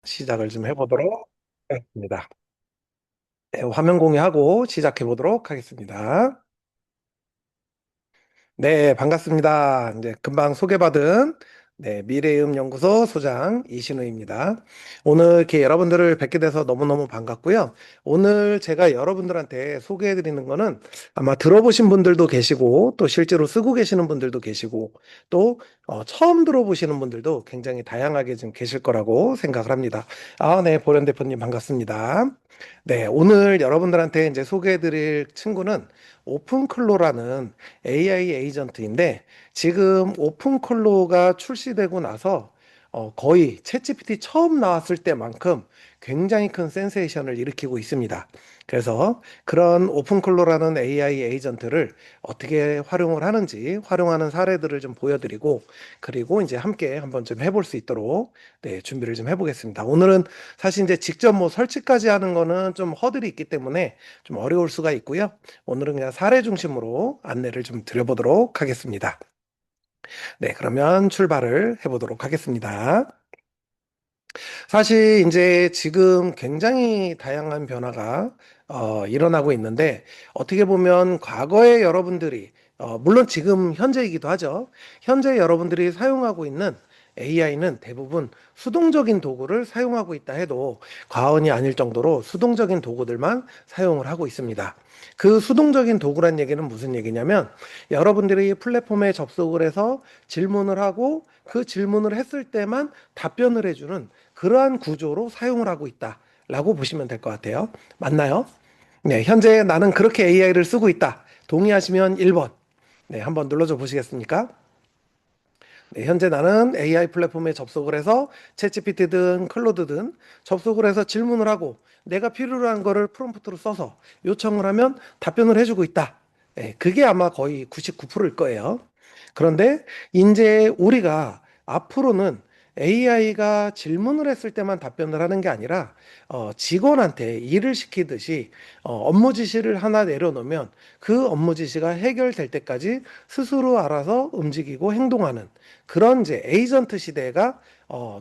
시작을 좀 해보도록 하겠습니다. 네, 화면 공유하고 시작해 보도록 하겠습니다. 네, 반갑습니다. 이제 금방 소개받은 미래음 연구소 소장 이신우입니다. 오늘 이렇게 여러분들을 뵙게 돼서 너무너무 반갑고요. 오늘 제가 여러분들한테 소개해 드리는 거는 아마 들어보신 분들도 계시고 또 실제로 쓰고 계시는 분들도 계시고 또 처음 들어보시는 분들도 굉장히 다양하게 지금 계실 거라고 생각을 합니다. 아, 네, 보련 대표님 반갑습니다. 네, 오늘 여러분들한테 이제 소개해 드릴 친구는 오픈클로라는 AI 에이전트인데 지금 오픈클로가 출시되고 나서 거의 챗GPT 처음 나왔을 때만큼 굉장히 큰 센세이션을 일으키고 있습니다. 그래서 그런 오픈클로라는 AI 에이전트를 어떻게 활용을 하는지 활용하는 사례들을 좀 보여드리고 그리고 이제 함께 한번 좀 해볼 수 있도록 준비를 좀 해보겠습니다. 오늘은 사실 이제 직접 뭐 설치까지 하는 거는 좀 허들이 있기 때문에 좀 어려울 수가 있고요. 오늘은 그냥 사례 중심으로 안내를 좀 드려보도록 하겠습니다. 네, 그러면 출발을 해보도록 하겠습니다. 사실 이제 지금 굉장히 다양한 변화가 일어나고 있는데 어떻게 보면 과거에 여러분들이 물론 지금 현재이기도 하죠. 현재 여러분들이 사용하고 있는 AI는 대부분 수동적인 도구를 사용하고 있다 해도 과언이 아닐 정도로 수동적인 도구들만 사용을 하고 있습니다. 그 수동적인 도구란 얘기는 무슨 얘기냐면 여러분들이 플랫폼에 접속을 해서 질문을 하고 그 질문을 했을 때만 답변을 해주는 그러한 구조로 사용을 하고 있다라고 보시면 될 것 같아요. 맞나요? 네, 현재 나는 그렇게 AI를 쓰고 있다. 동의하시면 1번. 네, 한번 눌러줘 보시겠습니까? 네, 현재 나는 AI 플랫폼에 접속을 해서 챗GPT든 클로드든 접속을 해서 질문을 하고 내가 필요로 한 거를 프롬프트로 써서 요청을 하면 답변을 해주고 있다. 네, 그게 아마 거의 99%일 거예요. 그런데 이제 우리가 앞으로는 AI가 질문을 했을 때만 답변을 하는 게 아니라 직원한테 일을 시키듯이 업무 지시를 하나 내려놓으면 그 업무 지시가 해결될 때까지 스스로 알아서 움직이고 행동하는 그런 이제 에이전트 시대가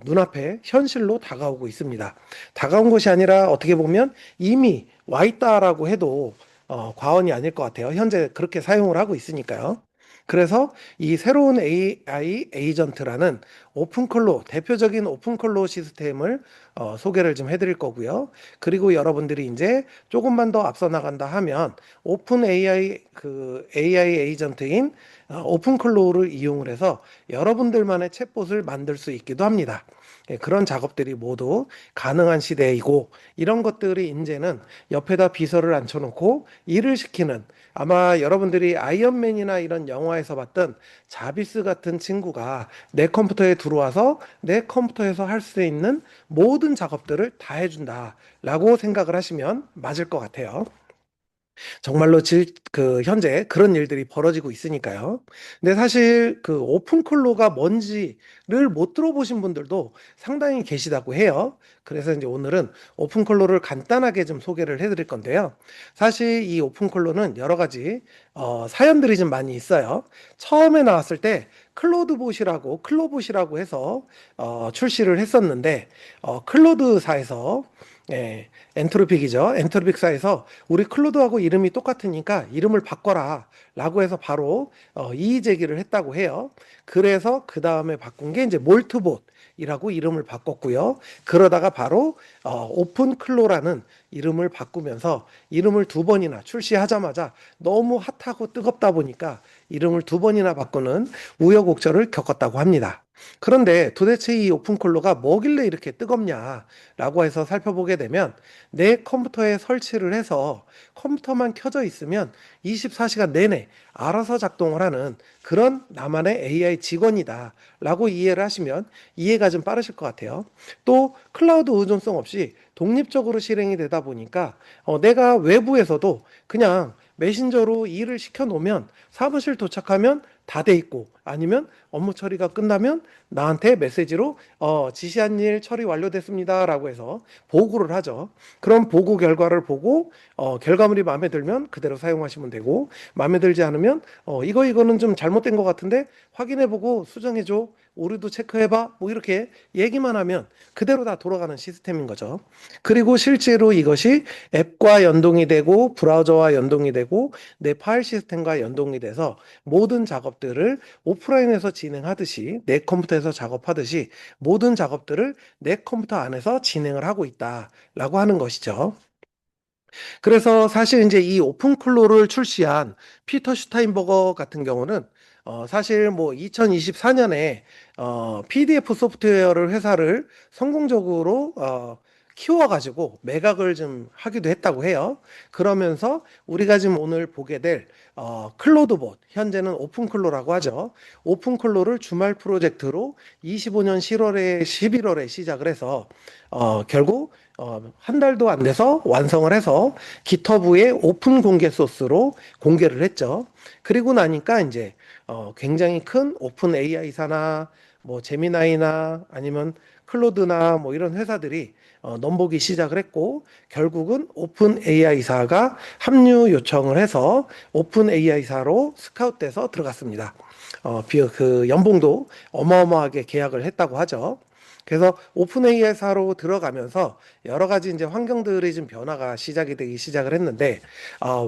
눈앞에 현실로 다가오고 있습니다. 다가온 것이 아니라 어떻게 보면 이미 와 있다라고 해도 과언이 아닐 것 같아요. 현재 그렇게 사용을 하고 있으니까요. 그래서 이 새로운 AI 에이전트라는 오픈클로, 대표적인 오픈클로 시스템을 소개를 좀 해드릴 거고요. 그리고 여러분들이 이제 조금만 더 앞서 나간다 하면 오픈 AI 그 AI 에이전트인 오픈클로우를 이용을 해서 여러분들만의 챗봇을 만들 수 있기도 합니다. 예, 그런 작업들이 모두 가능한 시대이고 이런 것들이 이제는 옆에다 비서를 앉혀놓고 일을 시키는 아마 여러분들이 아이언맨이나 이런 영화에서 봤던 자비스 같은 친구가 내 컴퓨터에 들어와서 내 컴퓨터에서 할 수 있는 모든 작업들을 다 해준다라고 생각을 하시면 맞을 것 같아요. 정말로 현재 그런 일들이 벌어지고 있으니까요. 근데 사실 그 오픈클로가 뭔지를 못 들어보신 분들도 상당히 계시다고 해요. 그래서 이제 오늘은 오픈클로를 간단하게 좀 소개를 해드릴 건데요. 사실 이 오픈클로는 여러 가지 사연들이 좀 많이 있어요. 처음에 나왔을 때 클로봇이라고 해서 출시를 했었는데 클로드사에서 예, 엔트로픽이죠. 엔트로픽사에서 우리 클로드하고 이름이 똑같으니까 이름을 바꿔라 라고 해서 바로 이의 제기를 했다고 해요. 그래서 그 다음에 바꾼 게 이제 몰트봇이라고 이름을 바꿨고요. 그러다가 바로 오픈 클로라는 이름을 바꾸면서 이름을 두 번이나 출시하자마자 너무 핫하고 뜨겁다 보니까 이름을 두 번이나 바꾸는 우여곡절을 겪었다고 합니다. 그런데 도대체 이 오픈클로가 뭐길래 이렇게 뜨겁냐라고 해서 살펴보게 되면 내 컴퓨터에 설치를 해서 컴퓨터만 켜져 있으면 24시간 내내 알아서 작동을 하는 그런 나만의 AI 직원이다 라고 이해를 하시면 이해가 좀 빠르실 것 같아요. 또 클라우드 의존성 없이 독립적으로 실행이 되다 보니까 내가 외부에서도 그냥 메신저로 일을 시켜 놓으면 사무실 도착하면 다 돼 있고 아니면 업무 처리가 끝나면 나한테 메시지로 지시한 일 처리 완료됐습니다라고 해서 보고를 하죠. 그럼 보고 결과를 보고 결과물이 마음에 들면 그대로 사용하시면 되고, 마음에 들지 않으면 이거는 좀 잘못된 것 같은데 확인해보고 수정해줘, 오류도 체크해봐, 뭐 이렇게 얘기만 하면 그대로 다 돌아가는 시스템인 거죠. 그리고 실제로 이것이 앱과 연동이 되고 브라우저와 연동이 되고 내 파일 시스템과 연동이 돼서 모든 작업들을 오프라인에서 진행하듯이, 내 컴퓨터에서 작업하듯이 모든 작업들을 내 컴퓨터 안에서 진행을 하고 있다라고 하는 것이죠. 그래서 사실 이제 이 오픈클로를 출시한 피터 슈타인버거 같은 경우는 사실 뭐 2024년에 PDF 소프트웨어를 회사를 성공적으로 키워가지고 매각을 좀 하기도 했다고 해요. 그러면서 우리가 지금 오늘 보게 될 클로드봇, 현재는 오픈클로라고 하죠. 오픈클로를 주말 프로젝트로 25년 7월에 11월에 시작을 해서 결국 한 달도 안 돼서 완성을 해서 기터브에 오픈 공개 소스로 공개를 했죠. 그리고 나니까 이제 굉장히 큰 오픈 AI사나 뭐 제미나이나 아니면 클로드나 뭐 이런 회사들이 넘보기 시작을 했고, 결국은 오픈 AI사가 합류 요청을 해서 오픈 AI사로 스카웃돼서 들어갔습니다. 그 연봉도 어마어마하게 계약을 했다고 하죠. 그래서 오픈 AI사로 들어가면서 여러 가지 이제 환경들이 좀 변화가 시작이 되기 시작을 했는데,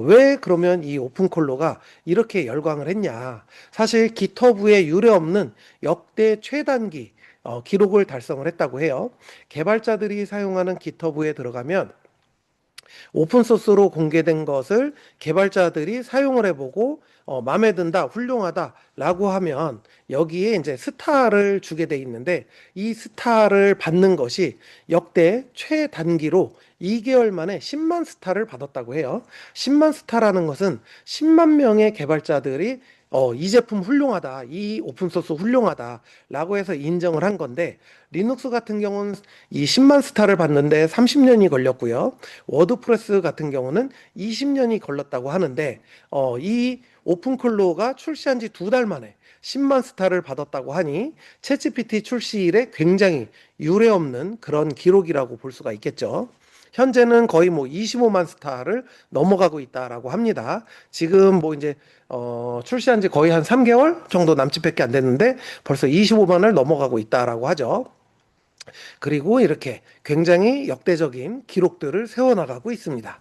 왜 그러면 이 오픈콜로가 이렇게 열광을 했냐? 사실 기터브에 유례 없는 역대 최단기 기록을 달성을 했다고 해요. 개발자들이 사용하는 기터브에 들어가면 오픈소스로 공개된 것을 개발자들이 사용을 해보고 마음에 든다, 훌륭하다라고 하면 여기에 이제 스타를 주게 돼 있는데, 이 스타를 받는 것이 역대 최단기로 2개월 만에 10만 스타를 받았다고 해요. 10만 스타라는 것은 10만 명의 개발자들이 이 제품 훌륭하다, 이 오픈소스 훌륭하다라고 해서 인정을 한 건데, 리눅스 같은 경우는 이 10만 스타를 받는데 30년이 걸렸고요. 워드프레스 같은 경우는 20년이 걸렸다고 하는데, 이 오픈클로가 출시한 지 2달 만에 10만 스타를 받았다고 하니 챗GPT 출시 이래 굉장히 유례없는 그런 기록이라고 볼 수가 있겠죠. 현재는 거의 뭐 25만 스타를 넘어가고 있다라고 합니다. 지금 뭐 이제 출시한 지 거의 한 3개월 정도 남짓밖에 안 됐는데 벌써 25만을 넘어가고 있다라고 하죠. 그리고 이렇게 굉장히 역대적인 기록들을 세워나가고 있습니다.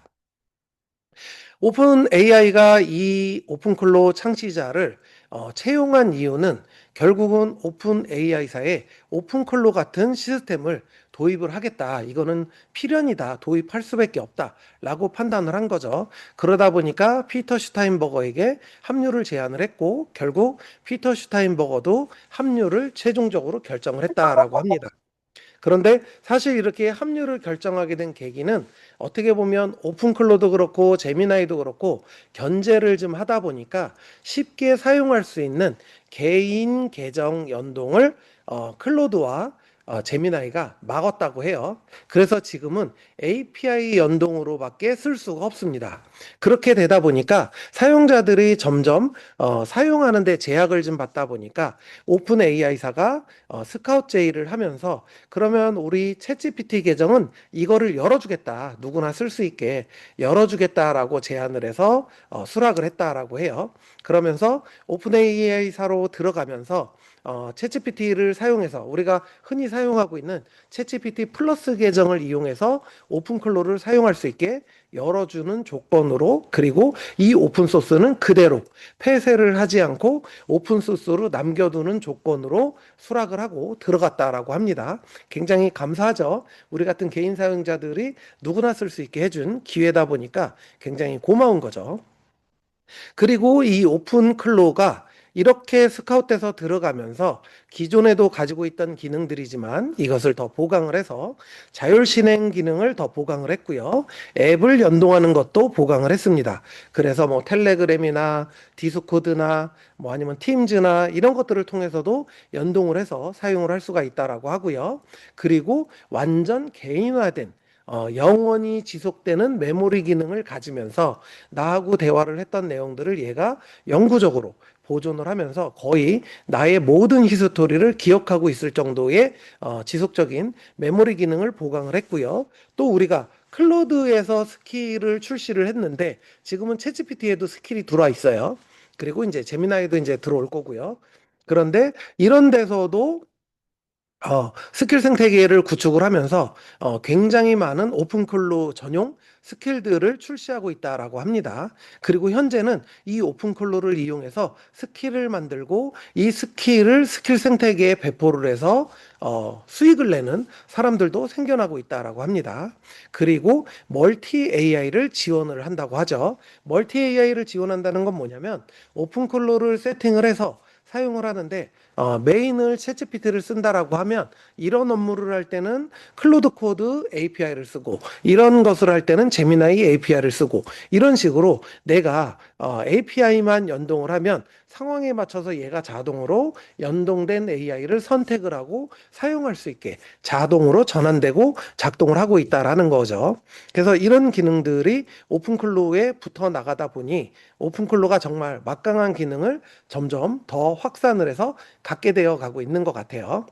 오픈 AI가 이 오픈클로 창시자를 채용한 이유는 결국은 오픈 AI사에 오픈클로 같은 시스템을 도입을 하겠다, 이거는 필연이다, 도입할 수밖에 없다라고 판단을 한 거죠. 그러다 보니까 피터 슈타인버거에게 합류를 제안을 했고, 결국 피터 슈타인버거도 합류를 최종적으로 결정을 했다라고 합니다. 그런데 사실 이렇게 합류를 결정하게 된 계기는 어떻게 보면 오픈클로도 그렇고 제미나이도 그렇고 견제를 좀 하다 보니까 쉽게 사용할 수 있는 개인 계정 연동을 클로드와 제미나이가 막았다고 해요. 그래서 지금은 API 연동으로밖에 쓸 수가 없습니다. 그렇게 되다 보니까 사용자들이 점점 사용하는 데 제약을 좀 받다 보니까 오픈 AI사가 스카웃 제의를 하면서, 그러면 우리 챗GPT 계정은 이거를 열어주겠다, 누구나 쓸 수 있게 열어주겠다라고 제안을 해서 수락을 했다라고 해요. 그러면서 오픈 AI사로 들어가면서 챗GPT를 사용해서 우리가 흔히 사용하고 있는 챗GPT 플러스 계정을 이용해서 오픈클로를 사용할 수 있게 열어주는 조건으로, 그리고 이 오픈소스는 그대로 폐쇄를 하지 않고 오픈소스로 남겨두는 조건으로 수락을 하고 들어갔다라고 합니다. 굉장히 감사하죠. 우리 같은 개인 사용자들이 누구나 쓸 수 있게 해준 기회다 보니까 굉장히 고마운 거죠. 그리고 이 오픈 클로가 이렇게 스카웃돼서 들어가면서 기존에도 가지고 있던 기능들이지만 이것을 더 보강을 해서 자율 실행 기능을 더 보강을 했고요. 앱을 연동하는 것도 보강을 했습니다. 그래서 뭐 텔레그램이나 디스코드나 뭐 아니면 팀즈나 이런 것들을 통해서도 연동을 해서 사용을 할 수가 있다라고 하고요. 그리고 완전 개인화된 영원히 지속되는 메모리 기능을 가지면서 나하고 대화를 했던 내용들을 얘가 영구적으로 보존을 하면서 거의 나의 모든 히스토리를 기억하고 있을 정도의 지속적인 메모리 기능을 보강을 했고요. 또 우리가 클로드에서 스킬을 출시를 했는데 지금은 챗GPT에도 스킬이 들어와 있어요. 그리고 이제 제미나이도 이제 들어올 거고요. 그런데 이런 데서도 스킬 생태계를 구축을 하면서 굉장히 많은 오픈클로 전용 스킬들을 출시하고 있다라고 합니다. 그리고 현재는 이 오픈클로를 이용해서 스킬을 만들고 이 스킬을 스킬 생태계에 배포를 해서 수익을 내는 사람들도 생겨나고 있다라고 합니다. 그리고 멀티 AI를 지원을 한다고 하죠. 멀티 AI를 지원한다는 건 뭐냐면 오픈클로를 세팅을 해서 사용을 하는데 메인을 챗GPT를 쓴다라고 하면 이런 업무를 할 때는 클로드 코드 API를 쓰고 이런 것을 할 때는 제미나이 API를 쓰고 이런 식으로 내가 API만 연동을 하면 상황에 맞춰서 얘가 자동으로 연동된 AI를 선택을 하고 사용할 수 있게 자동으로 전환되고 작동을 하고 있다라는 거죠. 그래서 이런 기능들이 오픈클로우에 붙어 나가다 보니 오픈클로우가 정말 막강한 기능을 점점 더 확산을 해서 갖게 되어 가고 있는 것 같아요.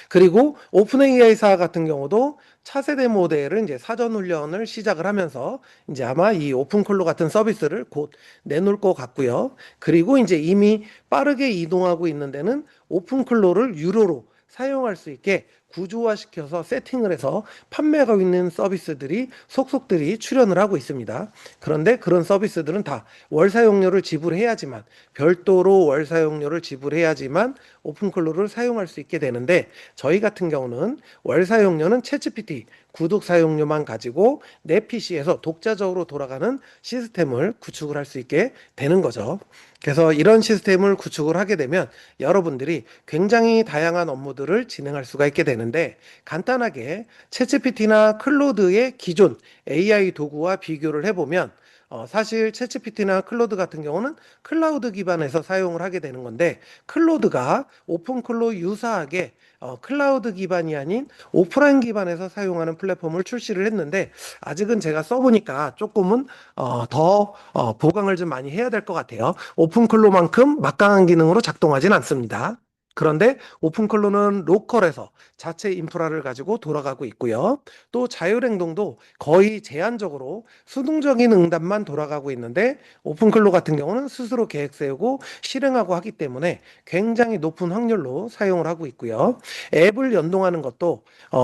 그리고 오픈 AI사 같은 경우도 차세대 모델을 이제 사전 훈련을 시작을 하면서 이제 아마 이 오픈클로 같은 서비스를 곧 내놓을 것 같고요. 그리고 이제 이미 빠르게 이동하고 있는 데는 오픈클로를 유료로 사용할 수 있게 구조화시켜서 세팅을 해서 판매하고 있는 서비스들이 속속들이 출현을 하고 있습니다. 그런데 그런 서비스들은 다 월 사용료를 지불해야지만 별도로 월 사용료를 지불해야지만 오픈클로를 사용할 수 있게 되는데 저희 같은 경우는 월 사용료는 챗GPT 구독 사용료만 가지고 내 PC에서 독자적으로 돌아가는 시스템을 구축을 할 수 있게 되는 거죠. 그래서 이런 시스템을 구축을 하게 되면 여러분들이 굉장히 다양한 업무들을 진행할 수가 있게 되는데 간단하게 챗GPT나 클로드의 기존 AI 도구와 비교를 해보면 사실 챗GPT나 클로드 같은 경우는 클라우드 기반에서 사용을 하게 되는 건데 클로드가 오픈클로 유사하게 클라우드 기반이 아닌 오프라인 기반에서 사용하는 플랫폼을 출시를 했는데 아직은 제가 써보니까 조금은 더 보강을 좀 많이 해야 될 것 같아요. 오픈클로만큼 막강한 기능으로 작동하진 않습니다. 그런데 오픈클로는 로컬에서 자체 인프라를 가지고 돌아가고 있고요. 또 자율행동도 거의 제한적으로 수동적인 응답만 돌아가고 있는데 오픈클로 같은 경우는 스스로 계획 세우고 실행하고 하기 때문에 굉장히 높은 확률로 사용을 하고 있고요. 앱을 연동하는 것도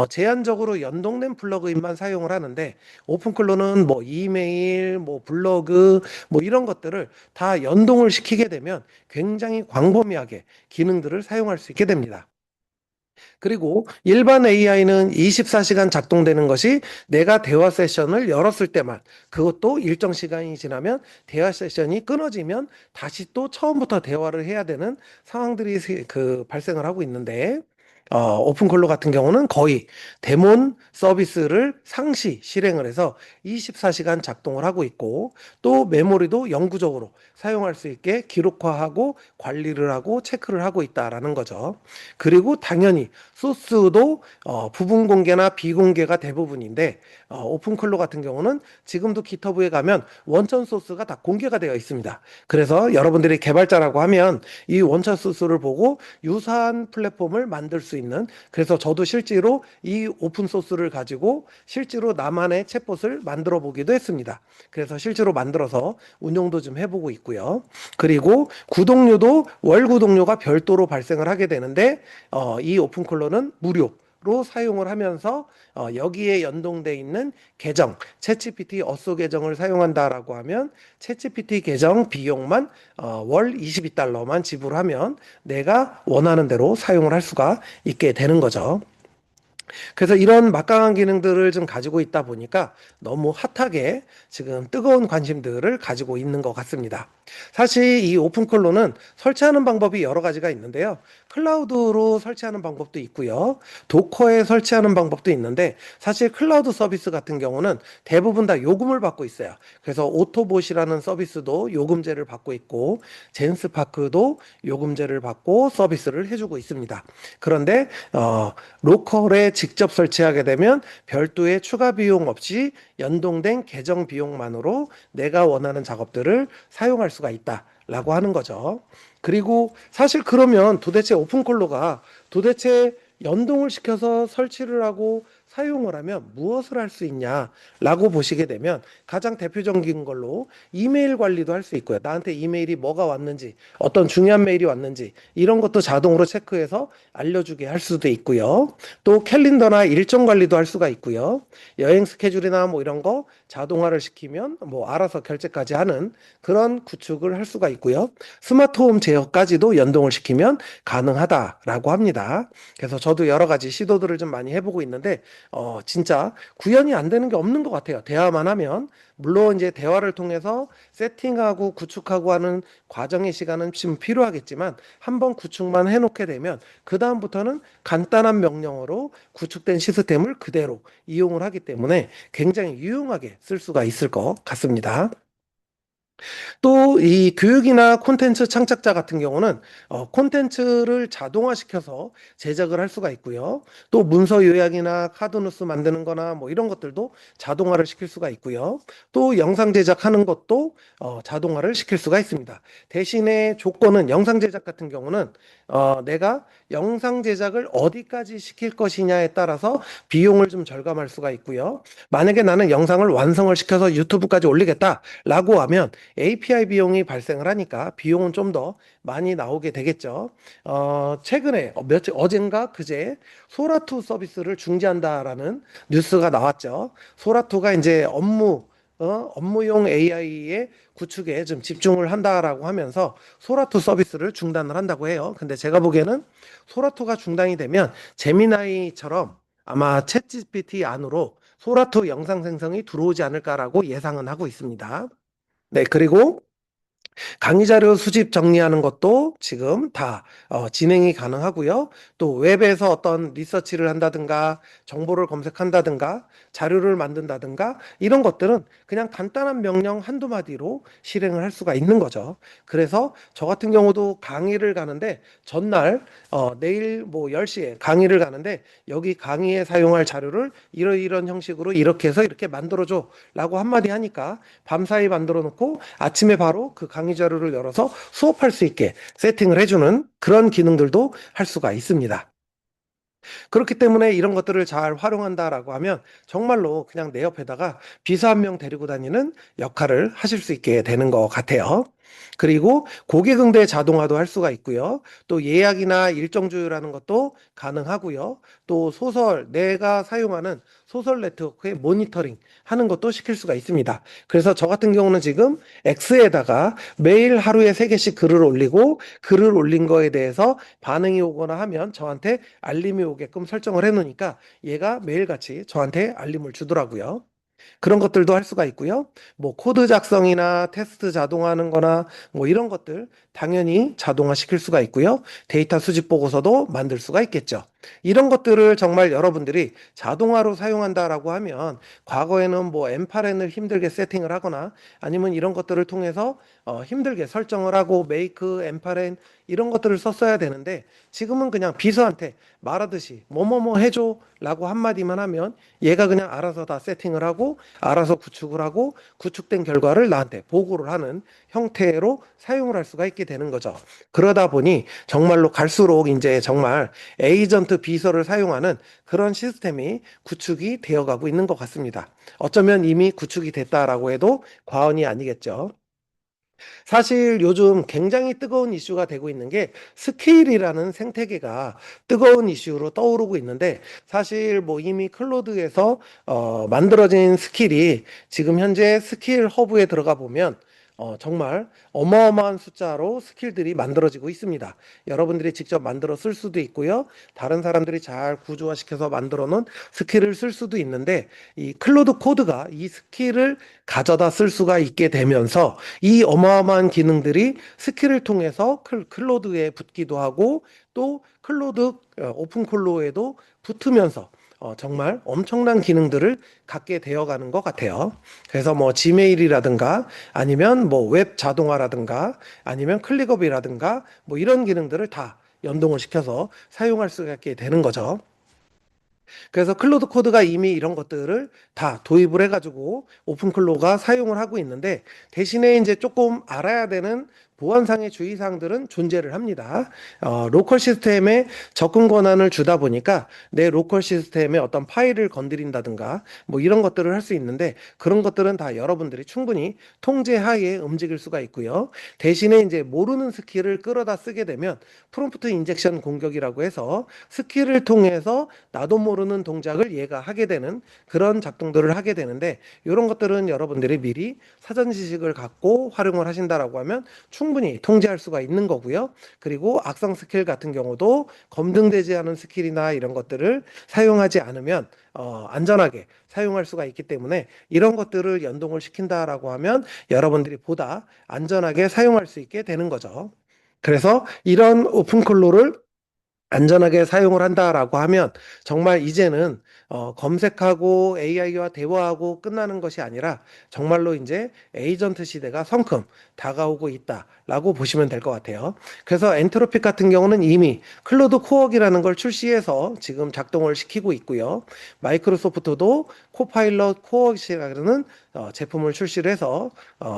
제한적으로 연동된 플러그인만 사용을 하는데 오픈클로는 뭐 이메일, 뭐 블로그, 뭐 이런 것들을 다 연동을 시키게 되면 굉장히 광범위하게 기능들을 사용할 수 있게 됩니다. 그리고 일반 AI는 24시간 작동되는 것이 내가 대화 세션을 열었을 때만 그것도 일정 시간이 지나면 대화 세션이 끊어지면 다시 또 처음부터 대화를 해야 되는 상황들이 발생을 하고 있는데 오픈콜로 같은 경우는 거의 데몬 서비스를 상시 실행을 해서 24시간 작동을 하고 있고 또 메모리도 영구적으로 사용할 수 있게 기록화하고 관리를 하고 체크를 하고 있다라는 거죠. 그리고 당연히 소스도 부분 공개나 비공개가 대부분인데 오픈클로 같은 경우는 지금도 기터브에 가면 원천 소스가 다 공개가 되어 있습니다. 그래서 여러분들이 개발자라고 하면 이 원천 소스를 보고 유사한 플랫폼을 만들 수 있는 그래서 저도 실제로 이 오픈 소스를 가지고 실제로 나만의 챗봇을 만들어 보기도 했습니다. 그래서 실제로 만들어서 운영도 좀 해보고 있고요. 그리고 구독료도 월 구독료가 별도로 발생을 하게 되는데 이 오픈콜러는 무료로 사용을 하면서 여기에 연동돼 있는 계정, 챗GPT 어소 계정을 사용한다라고 하면 챗GPT 계정 비용만 월 22달러만 지불하면 내가 원하는 대로 사용을 할 수가 있게 되는 거죠. 그래서 이런 막강한 기능들을 좀 가지고 있다 보니까 너무 핫하게 지금 뜨거운 관심들을 가지고 있는 것 같습니다. 사실 이 오픈콜로는 설치하는 방법이 여러 가지가 있는데요. 클라우드로 설치하는 방법도 있고요. 도커에 설치하는 방법도 있는데 사실 클라우드 서비스 같은 경우는 대부분 다 요금을 받고 있어요. 그래서 오토봇이라는 서비스도 요금제를 받고 있고 젠스파크도 요금제를 받고 서비스를 해주고 있습니다. 그런데 로컬에 직접 설치하게 되면 별도의 추가 비용 없이 연동된 계정 비용만으로 내가 원하는 작업들을 사용할 수가 있다라고 하는 거죠. 그리고 사실 그러면 도대체 오픈콜로가 도대체 연동을 시켜서 설치를 하고 사용을 하면 무엇을 할 수 있냐라고 보시게 되면 가장 대표적인 걸로 이메일 관리도 할 수 있고요. 나한테 이메일이 뭐가 왔는지, 어떤 중요한 메일이 왔는지 이런 것도 자동으로 체크해서 알려주게 할 수도 있고요. 또 캘린더나 일정 관리도 할 수가 있고요. 여행 스케줄이나 뭐 이런 거 자동화를 시키면 뭐 알아서 결제까지 하는 그런 구축을 할 수가 있고요. 스마트홈 제어까지도 연동을 시키면 가능하다라고 합니다. 그래서 저도 여러 가지 시도들을 좀 많이 해보고 있는데 진짜 구현이 안 되는 게 없는 것 같아요. 대화만 하면. 물론 이제 대화를 통해서 세팅하고 구축하고 하는 과정의 시간은 좀 필요하겠지만 한번 구축만 해놓게 되면 그다음부터는 간단한 명령어로 구축된 시스템을 그대로 이용을 하기 때문에 굉장히 유용하게 쓸 수가 있을 것 같습니다. 또 이 교육이나 콘텐츠 창작자 같은 경우는 콘텐츠를 자동화시켜서 제작을 할 수가 있고요. 또 문서 요약이나 카드뉴스 만드는 거나 뭐 이런 것들도 자동화를 시킬 수가 있고요. 또 영상 제작하는 것도 자동화를 시킬 수가 있습니다. 대신에 조건은 영상 제작 같은 경우는 내가 영상 제작을 어디까지 시킬 것이냐에 따라서 비용을 좀 절감할 수가 있고요. 만약에 나는 영상을 완성을 시켜서 유튜브까지 올리겠다라고 하면 API 비용이 발생을 하니까 비용은 좀 더 많이 나오게 되겠죠. 최근에 어젠가 그제 소라투 서비스를 중지한다라는 뉴스가 나왔죠. 소라투가 이제 업무용 AI의 구축에 좀 집중을 한다라고 하면서 소라투 서비스를 중단을 한다고 해요. 근데 제가 보기에는 소라투가 중단이 되면 제미나이처럼 아마 챗GPT 안으로 소라투 영상 생성이 들어오지 않을까라고 예상은 하고 있습니다. 네, 그리고 강의 자료 수집 정리하는 것도 지금 다 진행이 가능하고요. 또 웹에서 어떤 리서치를 한다든가 정보를 검색한다든가 자료를 만든다든가 이런 것들은 그냥 간단한 명령 한두 마디로 실행을 할 수가 있는 거죠. 그래서 저 같은 경우도 강의를 가는데 전날 내일 뭐 10시에 강의를 가는데 여기 강의에 사용할 자료를 이런 형식으로 이렇게 해서 이렇게 만들어줘 라고 한마디 하니까 밤사이 만들어 놓고 아침에 바로 그 강의 자료를 열어서 수업할 수 있게 세팅을 해주는 그런 기능들도 할 수가 있습니다. 그렇기 때문에 이런 것들을 잘 활용한다라고 하면 정말로 그냥 내 옆에다가 비서 한 명 데리고 다니는 역할을 하실 수 있게 되는 것 같아요. 그리고 고객응대 자동화도 할 수가 있고요. 또 예약이나 일정 조율하는 것도 가능하고요. 또 소설, 내가 사용하는 소설 네트워크의 모니터링 하는 것도 시킬 수가 있습니다. 그래서 저 같은 경우는 지금 X에다가 매일 하루에 3개씩 글을 올리고 글을 올린 거에 대해서 반응이 오거나 하면 저한테 알림이 오게끔 설정을 해놓으니까 얘가 매일같이 저한테 알림을 주더라고요. 그런 것들도 할 수가 있고요. 뭐 코드 작성이나 테스트 자동화하는 거나 뭐 이런 것들 당연히 자동화 시킬 수가 있고요. 데이터 수집 보고서도 만들 수가 있겠죠. 이런 것들을 정말 여러분들이 자동화로 사용한다라고 하면 과거에는 뭐 M8N을 힘들게 세팅을 하거나 아니면 이런 것들을 통해서 힘들게 설정을 하고 메이크, M8N 이런 것들을 썼어야 되는데 지금은 그냥 비서한테 말하듯이 뭐뭐뭐 해줘 라고 한마디만 하면 얘가 그냥 알아서 다 세팅을 하고 알아서 구축을 하고 구축된 결과를 나한테 보고를 하는 형태로 사용을 할 수가 있게 되는 거죠. 그러다 보니 정말로 갈수록 이제 정말 에이전트 비서를 사용하는 그런 시스템이 구축이 되어가고 있는 것 같습니다. 어쩌면 이미 구축이 됐다라고 해도 과언이 아니겠죠. 사실 요즘 굉장히 뜨거운 이슈가 되고 있는 게 스케일이라는 생태계가 뜨거운 이슈로 떠오르고 있는데 사실 뭐 이미 클로드에서 만들어진 스킬이 지금 현재 스킬 허브에 들어가 보면 정말 어마어마한 숫자로 스킬들이 만들어지고 있습니다. 여러분들이 직접 만들어 쓸 수도 있고요. 다른 사람들이 잘 구조화시켜서 만들어 놓은 스킬을 쓸 수도 있는데 이 클로드 코드가 이 스킬을 가져다 쓸 수가 있게 되면서 이 어마어마한 기능들이 스킬을 통해서 클로드에 붙기도 하고 또 클로드 오픈 콜로에도 붙으면서 정말 엄청난 기능들을 갖게 되어가는 것 같아요. 그래서 뭐 지메일이라든가 아니면 뭐 웹 자동화라든가 아니면 클릭업이라든가 뭐 이런 기능들을 다 연동을 시켜서 사용할 수 있게 되는 거죠. 그래서 클로드 코드가 이미 이런 것들을 다 도입을 해가지고 오픈클로가 사용을 하고 있는데 대신에 이제 조금 알아야 되는 보안상의 주의사항들은 존재를 합니다. 로컬 시스템에 접근 권한을 주다 보니까 내 로컬 시스템에 어떤 파일을 건드린다든가 뭐 이런 것들을 할 수 있는데 그런 것들은 다 여러분들이 충분히 통제하에 움직일 수가 있고요. 대신에 이제 모르는 스킬을 끌어다 쓰게 되면 프롬프트 인젝션 공격이라고 해서 스킬을 통해서 나도 모르는 동작을 얘가 하게 되는 그런 작동들을 하게 되는데 이런 것들은 여러분들이 미리 사전 지식을 갖고 활용을 하신다라고 하면 충분히 통제할 수가 있는 거고요. 그리고 악성 스킬 같은 경우도 검증되지 않은 스킬이나 이런 것들을 사용하지 않으면 안전하게 사용할 수가 있기 때문에 이런 것들을 연동을 시킨다라고 하면 여러분들이 보다 안전하게 사용할 수 있게 되는 거죠. 그래서 이런 오픈클로를 안전하게 사용을 한다라고 하면 정말 이제는 검색하고 AI와 대화하고 끝나는 것이 아니라 정말로 이제 에이전트 시대가 성큼 다가오고 있다라고 보시면 될 것 같아요. 그래서 엔트로픽 같은 경우는 이미 클로드 코어기라는 걸 출시해서 지금 작동을 시키고 있고요. 마이크로소프트도 코파일럿 코어시라는 제품을 출시를 해서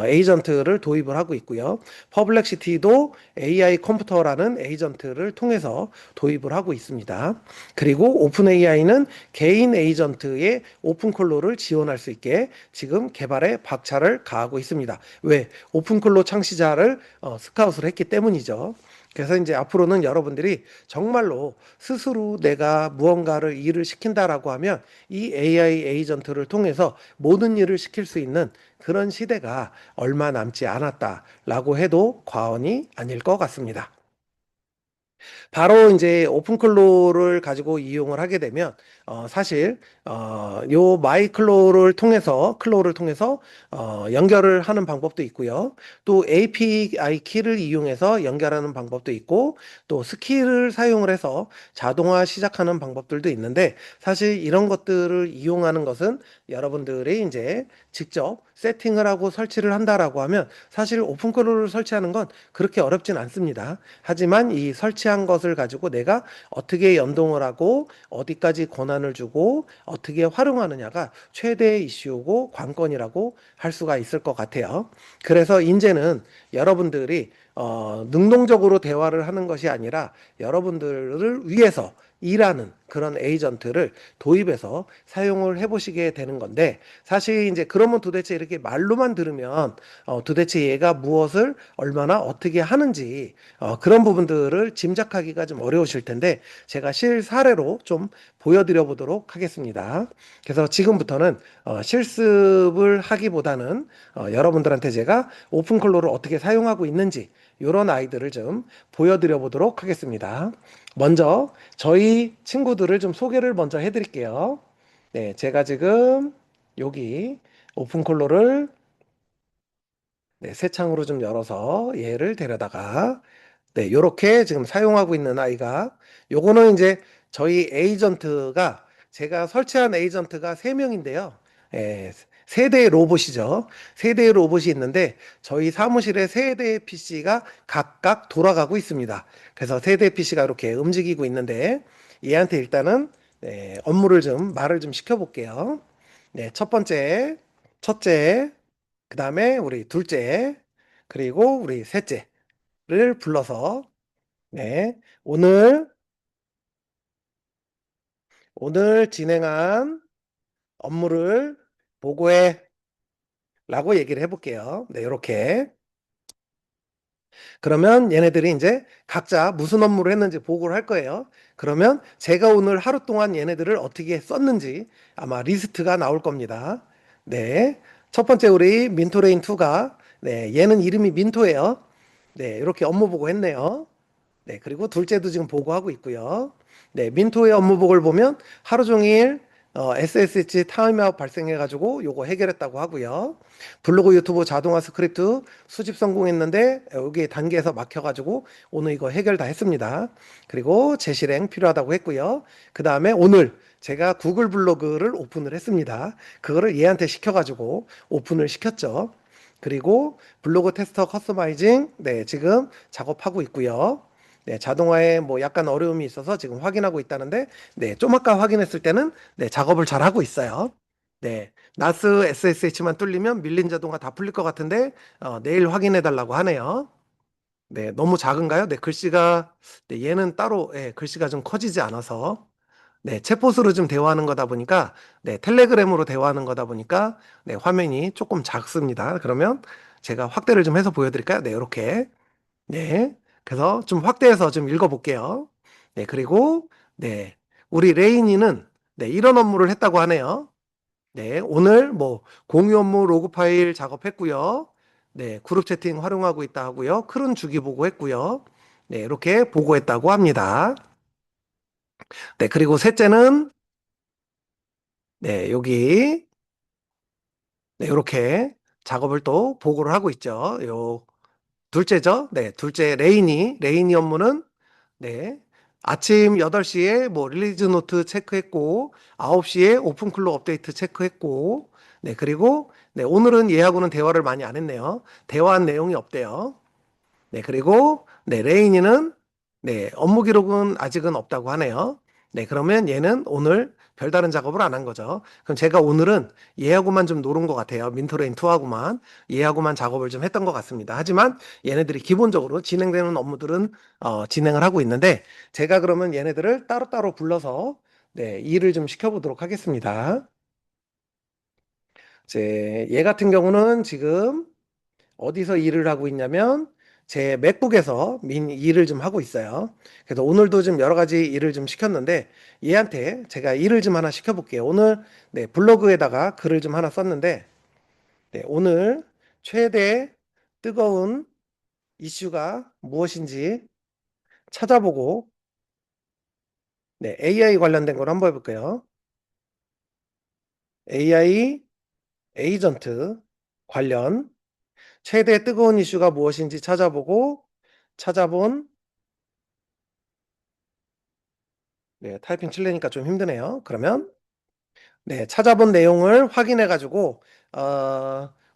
에이전트를 도입을 하고 있고요. 퍼블렉시티도 AI 컴퓨터라는 에이전트를 통해서 도입을 하고 있습니다. 그리고 오픈 AI는 개인 에이전트의 오픈 콜로를 지원할 수 있게 지금 개발에 박차를 가하고 있습니다. 왜? 오픈 콜로 창시자를 스카웃을 했기 때문이죠. 그래서 이제 앞으로는 여러분들이 정말로 스스로 내가 무언가를 일을 시킨다라고 하면 이 AI 에이전트를 통해서 모든 일을 시킬 수 있는 그런 시대가 얼마 남지 않았다라고 해도 과언이 아닐 것 같습니다. 바로 이제 오픈클로를 가지고 이용을 하게 되면 사실 요 마이클로를 통해서 클로를 통해서 연결을 하는 방법도 있고요. 또 API 키를 이용해서 연결하는 방법도 있고 또 스킬을 사용을 해서 자동화 시작하는 방법들도 있는데 사실 이런 것들을 이용하는 것은 여러분들이 이제 직접 세팅을 하고 설치를 한다라고 하면 사실 오픈클로를 설치하는 건 그렇게 어렵진 않습니다. 하지만 이 설치한 것을 가지고 내가 어떻게 연동을 하고 어디까지 권한을 주고 어떻게 활용하느냐가 최대의 이슈고 관건이라고 할 수가 있을 것 같아요. 그래서 이제는 여러분들이 능동적으로 대화를 하는 것이 아니라 여러분들을 위해서 일하는 그런 에이전트를 도입해서 사용을 해보시게 되는 건데 사실 이제 그러면 도대체 이렇게 말로만 들으면 도대체 얘가 무엇을 얼마나 어떻게 하는지 그런 부분들을 짐작하기가 좀 어려우실 텐데 제가 실사례로 좀 보여드려 보도록 하겠습니다. 그래서 지금부터는 실습을 하기보다는 여러분들한테 제가 오픈클로를 어떻게 사용하고 있는지 이런 아이들을 좀 보여드려 보도록 하겠습니다. 먼저 저희 친구들을 좀 소개를 먼저 해드릴게요. 네, 제가 지금 여기 오픈콜로를 네, 새 창으로 좀 열어서 얘를 데려다가 네, 요렇게 지금 사용하고 있는 아이가 요거는 이제 저희 에이전트가 제가 설치한 에이전트가 3명인데요. 예, 세대의 로봇이죠. 세대의 로봇이 있는데 저희 사무실에 세대의 PC가 각각 돌아가고 있습니다. 그래서 세대 PC가 이렇게 움직이고 있는데 얘한테 일단은 네, 업무를 좀 말을 좀 시켜볼게요. 네, 첫 번째, 첫째, 그 다음에 우리 둘째, 그리고 우리 셋째를 불러서 네, 오늘 진행한 업무를 보고해 라고 얘기를 해볼게요. 네, 이렇게. 그러면 얘네들이 이제 각자 무슨 업무를 했는지 보고를 할 거예요. 그러면 제가 오늘 하루 동안 얘네들을 어떻게 썼는지 아마 리스트가 나올 겁니다. 네. 첫 번째 우리 민토레인2가 네, 얘는 이름이 민토예요. 네, 이렇게 업무 보고 했네요. 네, 그리고 둘째도 지금 보고하고 있고요. 네, 민토의 업무복을 보면 하루 종일 SSH 타임아웃 발생해가지고 요거 해결했다고 하고요. 블로그 유튜브 자동화 스크립트 수집 성공했는데 여기 단계에서 막혀가지고 오늘 이거 해결 다 했습니다. 그리고 재실행 필요하다고 했고요. 그 다음에 오늘 제가 구글 블로그를 오픈을 했습니다. 그거를 얘한테 시켜가지고 오픈을 시켰죠. 그리고 블로그 테스터 커스터마이징 네, 지금 작업하고 있고요. 네, 자동화에 뭐 약간 어려움이 있어서 지금 확인하고 있다는데, 네, 좀 아까 확인했을 때는 네, 작업을 잘 하고 있어요. 네, 나스 SSH만 뚫리면 밀린 자동화 다 풀릴 것 같은데, 내일 확인해 달라고 하네요. 네, 너무 작은가요? 네, 글씨가, 네, 얘는 따로, 예, 글씨가 좀 커지지 않아서, 네, 챗봇으로 좀 대화하는 거다 보니까, 네, 텔레그램으로 대화하는 거다 보니까, 네, 화면이 조금 작습니다. 그러면 제가 확대를 좀 해서 보여드릴까요? 네, 이렇게. 네. 그래서 좀 확대해서 좀 읽어볼게요. 네. 그리고, 네. 우리 레인이는, 네. 이런 업무를 했다고 하네요. 네. 오늘 뭐, 공유 업무 로그 파일 작업했고요. 네. 그룹 채팅 활용하고 있다 하고요. 크룬 주기 보고했고요. 네. 이렇게 보고했다고 합니다. 네. 그리고 셋째는, 네. 여기, 네. 이렇게 작업을 또 보고를 하고 있죠. 둘째죠. 네. 둘째 레인이 업무는 네. 아침 8시에 뭐 릴리즈 노트 체크했고 9시에 오픈클로 업데이트 체크했고 네. 그리고 네, 오늘은 얘하고는 대화를 많이 안 했네요. 대화한 내용이 없대요. 네, 그리고 네, 레이니는 네, 업무 기록은 아직은 없다고 하네요. 네, 그러면 얘는 오늘 별다른 작업을 안 한 거죠. 그럼 제가 오늘은 얘하고만 좀 노는 것 같아요. 민토레인 2하고만 얘하고만 작업을 좀 했던 것 같습니다. 하지만 얘네들이 기본적으로 진행되는 업무들은 진행을 하고 있는데 제가 그러면 얘네들을 따로따로 불러서 네, 일을 좀 시켜보도록 하겠습니다. 얘 같은 경우는 지금 어디서 일을 하고 있냐면 제 맥북에서 일을 좀 하고 있어요. 그래서 오늘도 좀 여러 가지 일을 좀 시켰는데 얘한테 제가 일을 좀 하나 시켜볼게요. 오늘 네, 블로그에다가 글을 좀 하나 썼는데 네, 오늘 최대 뜨거운 이슈가 무엇인지 찾아보고 네, AI 관련된 걸 한번 해볼게요. AI 에이전트 관련 최대 뜨거운 이슈가 무엇인지 찾아보고 찾아본 네, 타이핑 칠래니까 좀 힘드네요. 그러면 네, 찾아본 내용을 확인해 가지고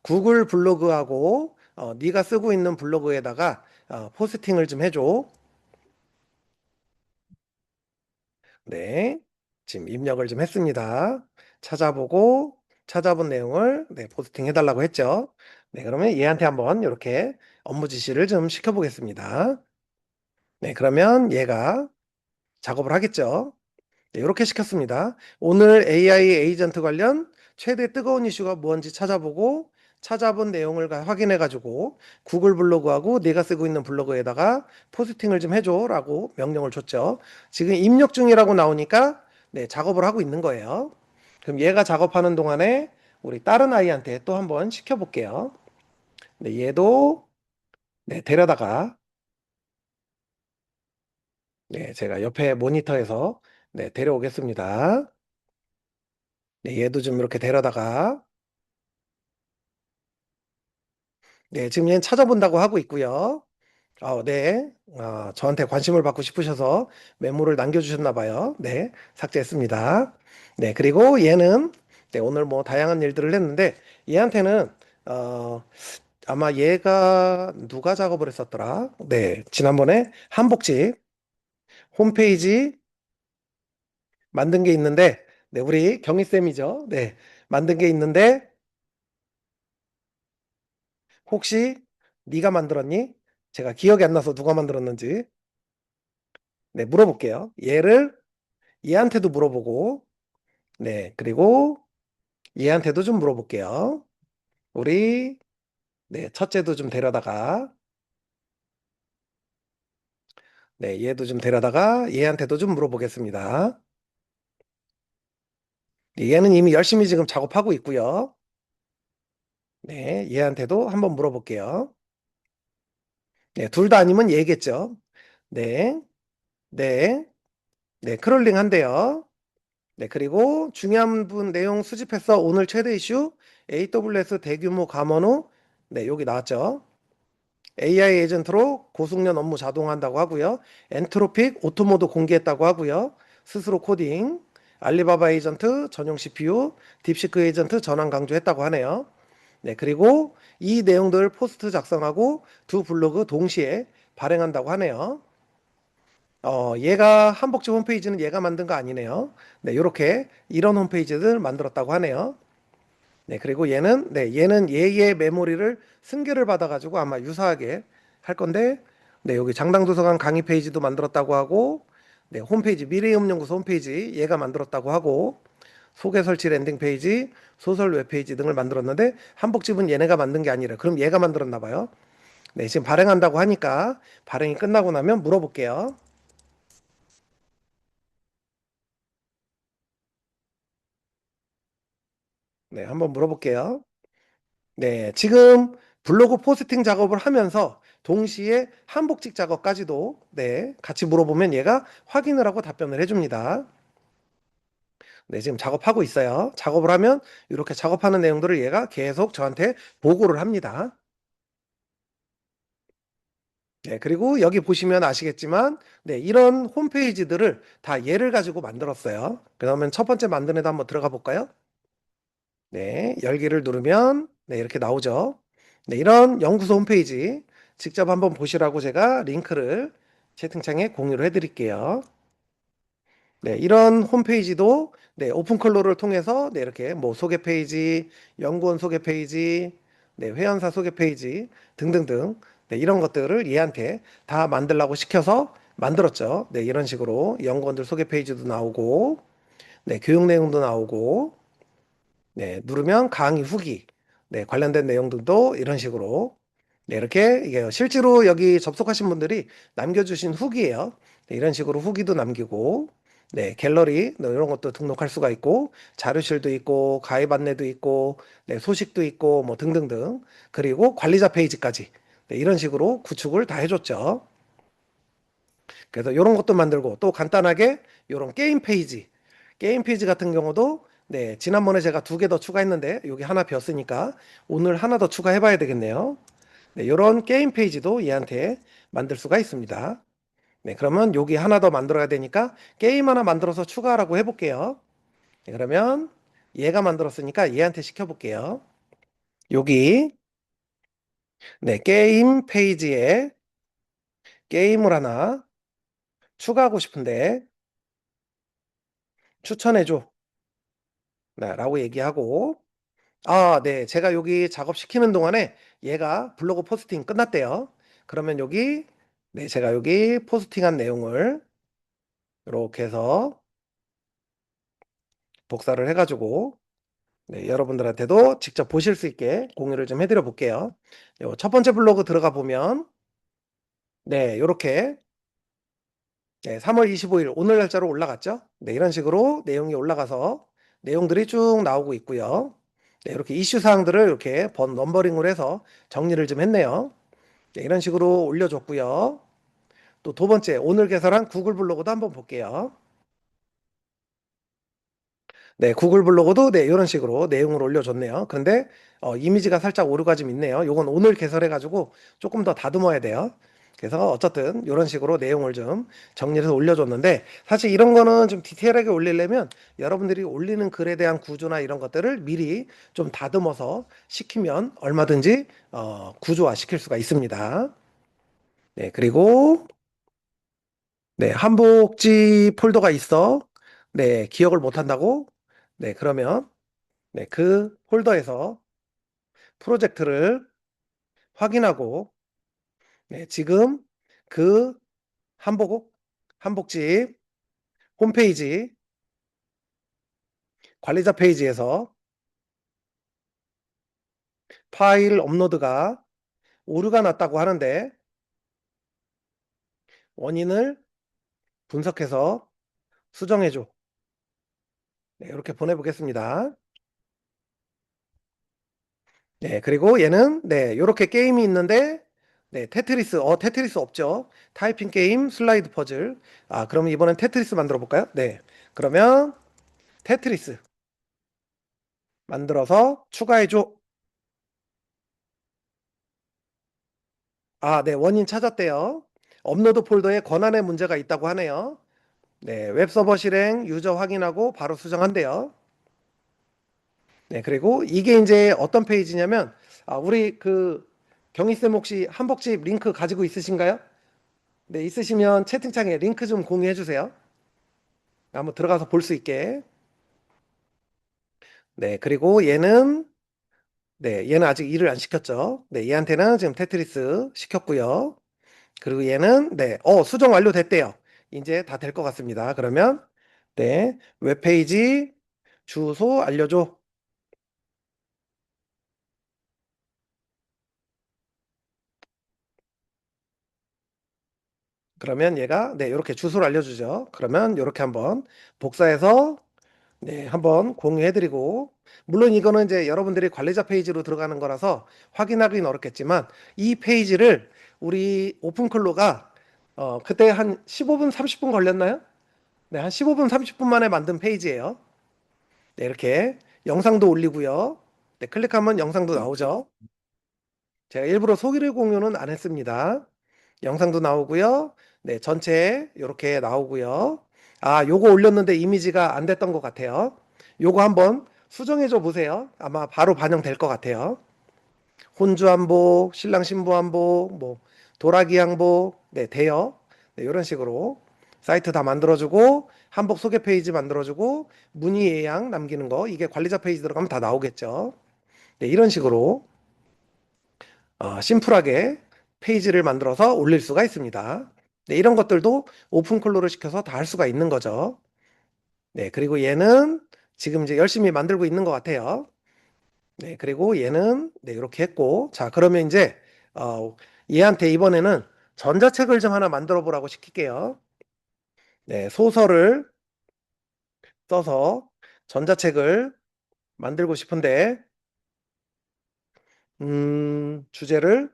구글 블로그하고 네가 쓰고 있는 블로그에다가 포스팅을 좀 해줘. 네, 지금 입력을 좀 했습니다. 찾아보고 찾아본 내용을 네, 포스팅 해달라고 했죠. 네, 그러면 얘한테 한번 이렇게 업무 지시를 좀 시켜보겠습니다. 네, 그러면 얘가 작업을 하겠죠. 네, 이렇게 시켰습니다. 오늘 AI 에이전트 관련 최대 뜨거운 이슈가 뭔지 찾아보고 찾아본 내용을 확인해 가지고 구글 블로그하고 네가 쓰고 있는 블로그에다가 포스팅을 좀 해줘라고 명령을 줬죠. 지금 입력 중이라고 나오니까 네, 작업을 하고 있는 거예요. 그럼 얘가 작업하는 동안에 우리 다른 아이한테 또 한번 시켜볼게요. 네, 얘도 네, 데려다가 네, 제가 옆에 모니터에서 네, 데려오겠습니다. 네, 얘도 좀 이렇게 데려다가 네, 지금 얘는 찾아본다고 하고 있고요. 네. 저한테 관심을 받고 싶으셔서 메모를 남겨주셨나 봐요. 네, 삭제했습니다. 네, 그리고 얘는 네, 오늘 뭐 다양한 일들을 했는데 얘한테는 어, 아마 얘가 누가 작업을 했었더라? 네, 지난번에 한복집 홈페이지 만든 게 있는데 네, 우리 경희쌤이죠. 네, 만든 게 있는데 혹시 네가 만들었니? 제가 기억이 안 나서 누가 만들었는지 네, 물어볼게요. 얘한테도 물어보고, 네, 그리고 얘한테도 좀 물어볼게요. 우리, 네, 첫째도 좀 데려다가, 네, 얘도 좀 데려다가 얘한테도 좀 물어보겠습니다. 네, 얘는 이미 열심히 지금 작업하고 있고요. 네, 얘한테도 한번 물어볼게요. 네, 둘 다 아니면 얘겠죠. 네, 네, 네, 크롤링 한대요. 네, 그리고 중요한 분 내용 수집해서 오늘 최대 이슈 AWS 대규모 감원 후, 네, 여기 나왔죠. AI 에이전트로 고숙련 업무 자동화한다고 하고요. 엔트로픽 오토모드 공개했다고 하고요. 스스로 코딩, 알리바바 에이전트 전용 CPU, 딥시크 에이전트 전환 강조했다고 하네요. 네, 그리고 이 내용들 포스트 작성하고 두 블로그 동시에 발행한다고 하네요. 얘가 한복집 홈페이지는 얘가 만든 거 아니네요. 네, 이렇게 이런 홈페이지를 만들었다고 하네요. 네, 그리고 얘는 얘의 메모리를 승계를 받아가지고 아마 유사하게 할 건데, 네, 여기 장당도서관 강의 페이지도 만들었다고 하고, 네, 홈페이지, 미래음연구소 홈페이지 얘가 만들었다고 하고, 소개 설치 랜딩 페이지, 소설 웹페이지 등을 만들었는데, 한복집은 얘네가 만든 게 아니라, 그럼 얘가 만들었나 봐요. 네, 지금 발행한다고 하니까, 발행이 끝나고 나면 물어볼게요. 네, 한번 물어볼게요. 네, 지금 블로그 포스팅 작업을 하면서 동시에 한복직 작업까지도 네, 같이 물어보면 얘가 확인을 하고 답변을 해줍니다. 네, 지금 작업하고 있어요. 작업을 하면 이렇게 작업하는 내용들을 얘가 계속 저한테 보고를 합니다. 네, 그리고 여기 보시면 아시겠지만, 네, 이런 홈페이지들을 다 얘를 가지고 만들었어요. 그러면 첫 번째 만든 애도 한번 들어가 볼까요? 네, 열기를 누르면 네, 이렇게 나오죠. 네, 이런 연구소 홈페이지 직접 한번 보시라고 제가 링크를 채팅창에 공유를 해드릴게요. 네, 이런 홈페이지도 네, 오픈컬러를 통해서 네, 이렇게 뭐 소개 페이지, 연구원 소개 페이지, 네, 회원사 소개 페이지 등등등 네, 이런 것들을 얘한테 다 만들라고 시켜서 만들었죠. 네, 이런 식으로 연구원들 소개 페이지도 나오고, 네, 교육 내용도 나오고, 네, 누르면 강의 후기, 네, 관련된 내용들도 이런 식으로, 네, 이렇게 이게 실제로 여기 접속하신 분들이 남겨주신 후기예요. 네, 이런 식으로 후기도 남기고, 네, 갤러리 네, 이런 것도 등록할 수가 있고, 자료실도 있고, 가입 안내도 있고, 네, 소식도 있고, 뭐 등등등. 그리고 관리자 페이지까지 네, 이런 식으로 구축을 다 해줬죠. 그래서 이런 것도 만들고 또 간단하게 이런 게임 페이지 같은 경우도 네, 지난번에 제가 두 개 더 추가했는데 여기 하나 비었으니까 오늘 하나 더 추가해 봐야 되겠네요. 네, 이런 게임 페이지도 얘한테 만들 수가 있습니다. 네, 그러면 여기 하나 더 만들어야 되니까 게임 하나 만들어서 추가하라고 해볼게요. 네, 그러면 얘가 만들었으니까 얘한테 시켜볼게요. 여기 네, 게임 페이지에 게임을 하나 추가하고 싶은데 추천해줘. 네, 라고 얘기하고 네. 제가 여기 작업시키는 동안에 얘가 블로그 포스팅 끝났대요. 그러면 여기, 네, 제가 여기 포스팅한 내용을 이렇게 해서 복사를 해가지고, 네, 여러분들한테도 직접 보실 수 있게 공유를 좀 해드려 볼게요. 첫 번째 블로그 들어가 보면, 네, 이렇게, 네, 3월 25일 오늘 날짜로 올라갔죠? 네, 이런 식으로 내용이 올라가서 내용들이 쭉 나오고 있고요. 네, 이렇게 이슈 사항들을 이렇게 넘버링을 해서 정리를 좀 했네요. 네, 이런 식으로 올려줬고요. 또 두 번째, 오늘 개설한 구글 블로그도 한번 볼게요. 네, 구글 블로그도 네, 이런 식으로 내용을 올려줬네요. 그런데 이미지가 살짝 오류가 좀 있네요. 요건 오늘 개설해가지고 조금 더 다듬어야 돼요. 그래서 어쨌든 이런 식으로 내용을 좀 정리해서 올려줬는데 사실 이런 거는 좀 디테일하게 올리려면 여러분들이 올리는 글에 대한 구조나 이런 것들을 미리 좀 다듬어서 시키면 얼마든지 구조화 시킬 수가 있습니다. 네, 그리고 네, 한복지 폴더가 있어. 네, 기억을 못 한다고? 네, 그러면 네, 그 폴더에서 프로젝트를 확인하고 네, 지금 그 한복 한복집 홈페이지 관리자 페이지에서 파일 업로드가 오류가 났다고 하는데 원인을 분석해서 수정해 줘. 네, 이렇게 보내 보겠습니다. 네, 그리고 얘는 네, 요렇게 게임이 있는데 네, 테트리스 없죠. 타이핑 게임, 슬라이드 퍼즐. 아, 그럼 이번엔 테트리스 만들어 볼까요? 네. 그러면 테트리스 만들어서 추가해 줘. 아, 네, 원인 찾았대요. 업로드 폴더에 권한의 문제가 있다고 하네요. 네, 웹서버 실행, 유저 확인하고 바로 수정한대요. 네, 그리고 이게 이제 어떤 페이지냐면, 우리 경희쌤 혹시 한복집 링크 가지고 있으신가요? 네, 있으시면 채팅창에 링크 좀 공유해 주세요. 한번 들어가서 볼 수 있게. 네, 그리고 얘는 아직 일을 안 시켰죠. 네, 얘한테는 지금 테트리스 시켰고요. 그리고 얘는, 네, 수정 완료됐대요. 이제 다 될 것 같습니다. 그러면, 네, 웹페이지 주소 알려줘. 그러면 얘가, 네, 이렇게 주소를 알려주죠. 그러면 이렇게 한번 복사해서, 네, 한번 공유해드리고, 물론 이거는 이제 여러분들이 관리자 페이지로 들어가는 거라서 확인하기는 어렵겠지만, 이 페이지를 우리 오픈클로가, 그때 한 15분, 30분 걸렸나요? 네, 한 15분, 30분 만에 만든 페이지예요. 네, 이렇게 영상도 올리고요. 네, 클릭하면 영상도 나오죠. 제가 일부러 소기를 공유는 안 했습니다. 영상도 나오고요. 네, 전체 이렇게 나오고요. 아, 요거 올렸는데 이미지가 안 됐던 것 같아요. 요거 한번 수정해 줘 보세요. 아마 바로 반영될 것 같아요. 혼주 한복, 신랑 신부 한복, 뭐 도라기 한복, 네, 돼요. 네, 이런 식으로 사이트 다 만들어주고 한복 소개 페이지 만들어주고 문의 예약 남기는 거 이게 관리자 페이지 들어가면 다 나오겠죠. 네, 이런 식으로 심플하게 페이지를 만들어서 올릴 수가 있습니다. 네, 이런 것들도 오픈클로를 시켜서 다 할 수가 있는 거죠. 네, 그리고 얘는 지금 이제 열심히 만들고 있는 것 같아요. 네, 그리고 얘는 네, 이렇게 했고, 자, 그러면 이제 얘한테 이번에는 전자책을 좀 하나 만들어 보라고 시킬게요. 네, 소설을 써서 전자책을 만들고 싶은데, 주제를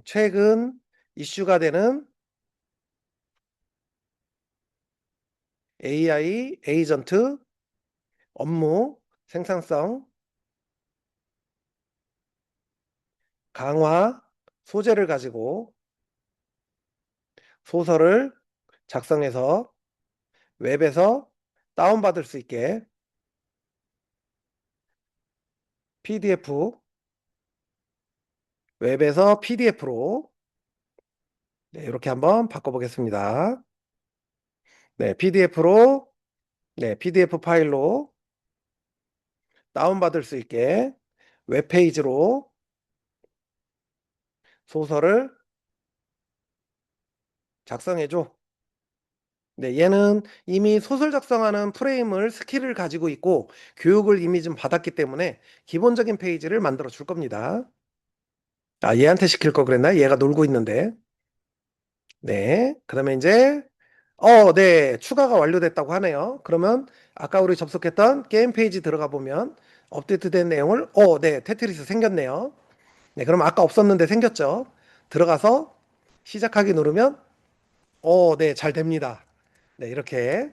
최근 이슈가 되는 AI 에이전트 업무 생산성 강화 소재를 가지고 소설을 작성해서 웹에서 다운받을 수 있게 PDF, 웹에서 PDF로 네, 이렇게 한번 바꿔보겠습니다. 네, PDF로, 네, PDF 파일로 다운받을 수 있게 웹페이지로 소설을 작성해줘. 네, 얘는 이미 소설 작성하는 프레임을 스킬을 가지고 있고 교육을 이미 좀 받았기 때문에 기본적인 페이지를 만들어 줄 겁니다. 아, 얘한테 시킬 거 그랬나? 얘가 놀고 있는데. 네. 그러면 이제 네. 추가가 완료됐다고 하네요. 그러면 아까 우리 접속했던 게임 페이지 들어가 보면 업데이트된 내용을 네. 테트리스 생겼네요. 네. 그럼 아까 없었는데 생겼죠. 들어가서 시작하기 누르면 네. 잘 됩니다. 네. 이렇게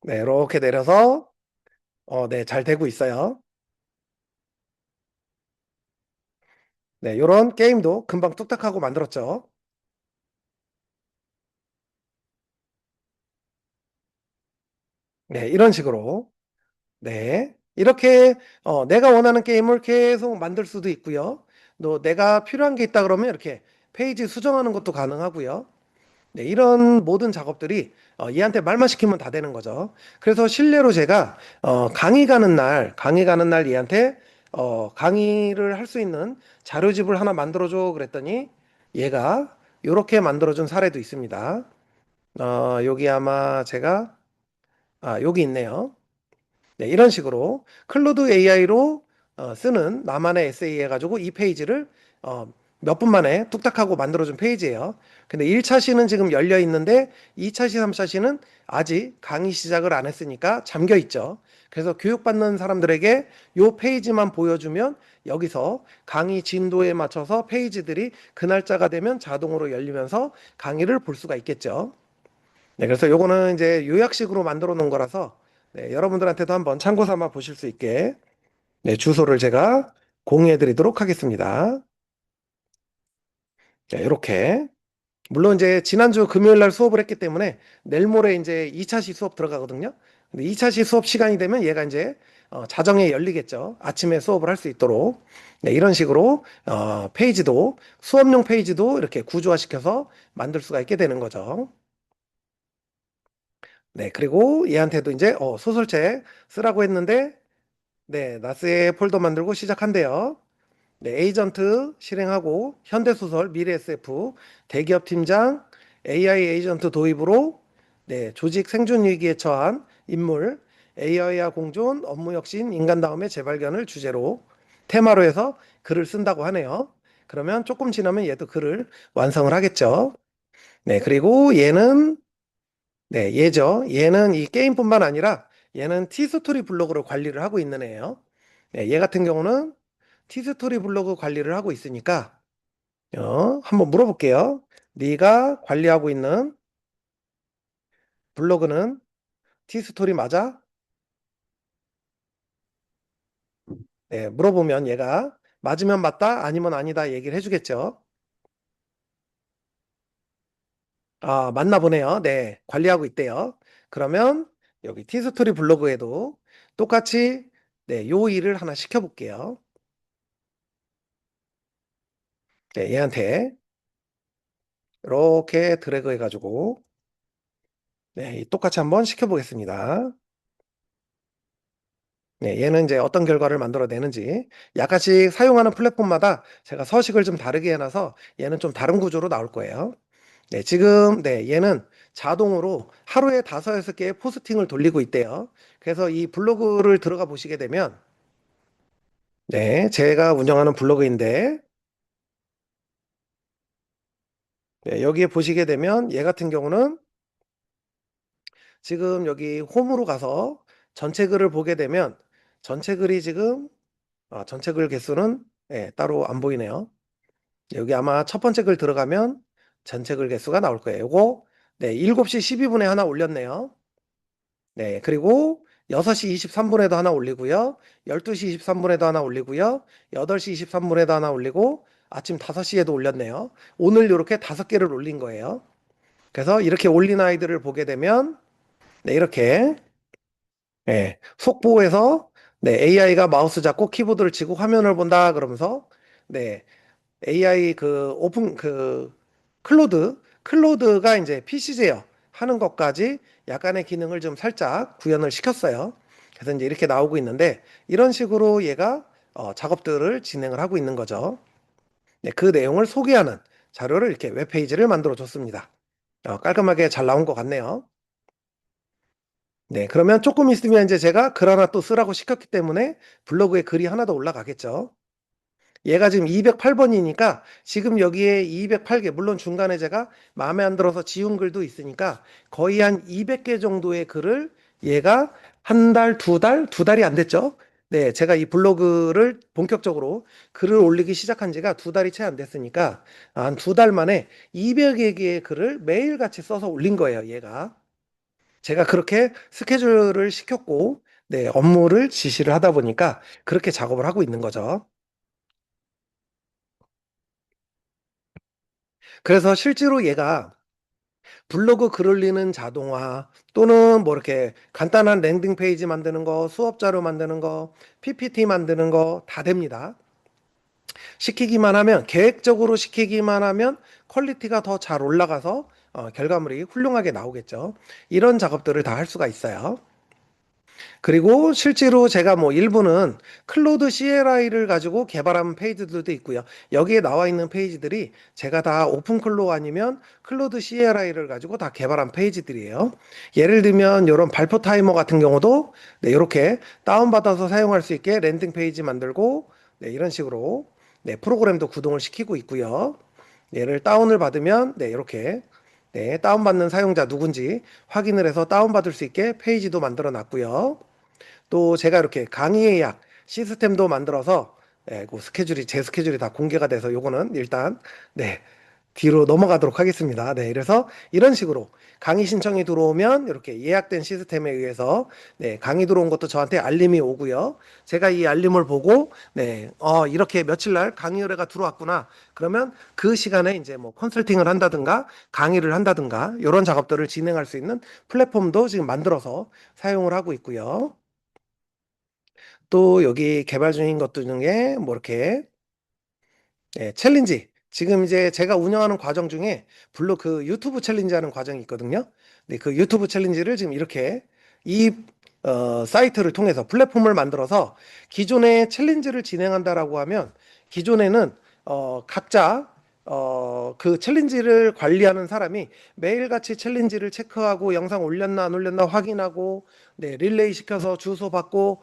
네. 이렇게 내려서 네. 잘 되고 있어요. 네. 요런 게임도 금방 뚝딱 하고 만들었죠. 네. 이런 식으로 네. 이렇게 내가 원하는 게임을 계속 만들 수도 있고요. 또 내가 필요한 게 있다 그러면 이렇게 페이지 수정하는 것도 가능하고요. 네, 이런 모든 작업들이 얘한테 말만 시키면 다 되는 거죠. 그래서 실례로 제가 강의 가는 날 얘한테 강의를 할 수 있는 자료집을 하나 만들어줘 그랬더니 얘가 이렇게 만들어준 사례도 있습니다. 여기 아마 제가 여기 있네요. 네, 이런 식으로 클로드 AI로 쓰는 나만의 에세이 해가지고 이 페이지를 몇 분 만에 뚝딱 하고 만들어준 페이지예요. 근데 1차 시는 지금 열려 있는데 2차 시, 3차 시는 아직 강의 시작을 안 했으니까 잠겨 있죠. 그래서 교육받는 사람들에게 요 페이지만 보여주면 여기서 강의 진도에 맞춰서 페이지들이 그 날짜가 되면 자동으로 열리면서 강의를 볼 수가 있겠죠. 네, 그래서 요거는 이제 요약식으로 만들어 놓은 거라서 네, 여러분들한테도 한번 참고 삼아 보실 수 있게 네, 주소를 제가 공유해 드리도록 하겠습니다. 네, 이렇게. 물론 이제 지난주 금요일 날 수업을 했기 때문에 내일 모레 이제 2차 시 수업 들어가거든요. 근데 2차 시 수업 시간이 되면 얘가 이제 자정에 열리겠죠. 아침에 수업을 할 수 있도록. 네, 이런 식으로 페이지도 수업용 페이지도 이렇게 구조화시켜서 만들 수가 있게 되는 거죠. 네, 그리고 얘한테도 이제 소설책 쓰라고 했는데 네, 나스의 폴더 만들고 시작한대요. 네, 에이전트 실행하고 현대소설, 미래 SF, 대기업 팀장, AI 에이전트 도입으로 네, 조직 생존 위기에 처한 인물, AI와 공존, 업무 혁신, 인간다움의 재발견을 주제로 테마로 해서 글을 쓴다고 하네요. 그러면 조금 지나면 얘도 글을 완성을 하겠죠. 네, 그리고 얘는 네, 얘죠. 얘는 이 게임뿐만 아니라 얘는 티스토리 블로그를 관리를 하고 있는 애예요. 네, 얘 같은 경우는 티스토리 블로그 관리를 하고 있으니까 한번 물어볼게요. 네가 관리하고 있는 블로그는 티스토리 맞아? 네, 물어보면 얘가 맞으면 맞다, 아니면 아니다 얘기를 해주겠죠. 아, 맞나 보네요. 네, 관리하고 있대요. 그러면 여기 티스토리 블로그에도 똑같이 네, 요 일을 하나 시켜볼게요. 네, 얘한테 이렇게 드래그 해가지고 네, 똑같이 한번 시켜보겠습니다. 네, 얘는 이제 어떤 결과를 만들어내는지 약간씩 사용하는 플랫폼마다 제가 서식을 좀 다르게 해놔서 얘는 좀 다른 구조로 나올 거예요. 네, 지금 네, 얘는 자동으로 하루에 5-6개의 포스팅을 돌리고 있대요. 그래서 이 블로그를 들어가 보시게 되면 네, 제가 운영하는 블로그인데 네, 여기에 보시게 되면 얘 같은 경우는 지금 여기 홈으로 가서 전체 글을 보게 되면 전체 글이 지금 전체 글 개수는 따로 안 보이네요. 여기 아마 첫 번째 글 들어가면 전체 글 개수가 나올 거예요. 요거 네, 7시 12분에 하나 올렸네요. 네, 그리고 6시 23분에도 하나 올리고요. 12시 23분에도 하나 올리고요. 8시 23분에도 하나 올리고 아침 5시에도 올렸네요. 오늘 이렇게 5개를 올린 거예요. 그래서 이렇게 올린 아이들을 보게 되면 네, 이렇게 속보에서 네, AI가 마우스 잡고 키보드를 치고 화면을 본다 그러면서 네, AI 그 오픈 그 클로드가 이제 PC 제어 하는 것까지 약간의 기능을 좀 살짝 구현을 시켰어요. 그래서 이제 이렇게 나오고 있는데 이런 식으로 얘가 작업들을 진행을 하고 있는 거죠. 네, 그 내용을 소개하는 자료를 이렇게 웹페이지를 만들어 줬습니다. 깔끔하게 잘 나온 것 같네요. 네, 그러면 조금 있으면 이제 제가 글 하나 또 쓰라고 시켰기 때문에 블로그에 글이 하나 더 올라가겠죠. 얘가 지금 208번이니까 지금 여기에 208개, 물론 중간에 제가 마음에 안 들어서 지운 글도 있으니까 거의 한 200개 정도의 글을 얘가 한 달, 두 달, 두 달이 안 됐죠. 네, 제가 이 블로그를 본격적으로 글을 올리기 시작한 지가 두 달이 채 안 됐으니까 한 두 달 만에 200여 개의 글을 매일같이 써서 올린 거예요, 얘가. 제가 그렇게 스케줄을 시켰고, 네, 업무를 지시를 하다 보니까 그렇게 작업을 하고 있는 거죠. 그래서 실제로 얘가 블로그 글 올리는 자동화 또는 뭐 이렇게 간단한 랜딩 페이지 만드는 거, 수업 자료 만드는 거, PPT 만드는 거 다 됩니다. 시키기만 하면, 계획적으로 시키기만 하면 퀄리티가 더 잘 올라가서 결과물이 훌륭하게 나오겠죠. 이런 작업들을 다 할 수가 있어요. 그리고 실제로 제가 뭐 일부는 클로드 CLI를 가지고 개발한 페이지들도 있고요. 여기에 나와 있는 페이지들이 제가 다 오픈클로 아니면 클로드 CLI를 가지고 다 개발한 페이지들이에요. 예를 들면 이런 발표 타이머 같은 경우도 네, 이렇게 다운받아서 사용할 수 있게 랜딩 페이지 만들고 네, 이런 식으로 네, 프로그램도 구동을 시키고 있고요. 얘를 다운을 받으면 네, 이렇게 네, 다운받는 사용자 누군지 확인을 해서 다운받을 수 있게 페이지도 만들어 놨고요. 또 제가 이렇게 강의 예약 시스템도 만들어서 네, 그 스케줄이 제 스케줄이 다 공개가 돼서 요거는 일단 네, 뒤로 넘어가도록 하겠습니다. 네, 그래서 이런 식으로 강의 신청이 들어오면 이렇게 예약된 시스템에 의해서 네, 강의 들어온 것도 저한테 알림이 오고요. 제가 이 알림을 보고 네, 이렇게 며칠 날 강의 의뢰가 들어왔구나. 그러면 그 시간에 이제 뭐 컨설팅을 한다든가 강의를 한다든가 이런 작업들을 진행할 수 있는 플랫폼도 지금 만들어서 사용을 하고 있고요. 또 여기 개발 중인 것들 중에 뭐 이렇게 네, 챌린지. 지금 이제 제가 운영하는 과정 중에 블로 그 유튜브 챌린지 하는 과정이 있거든요. 네, 그 유튜브 챌린지를 지금 이렇게 이 사이트를 통해서 플랫폼을 만들어서 기존에 챌린지를 진행한다라고 하면 기존에는 각자 그 챌린지를 관리하는 사람이 매일같이 챌린지를 체크하고 영상 올렸나 안 올렸나 확인하고 네, 릴레이 시켜서 주소 받고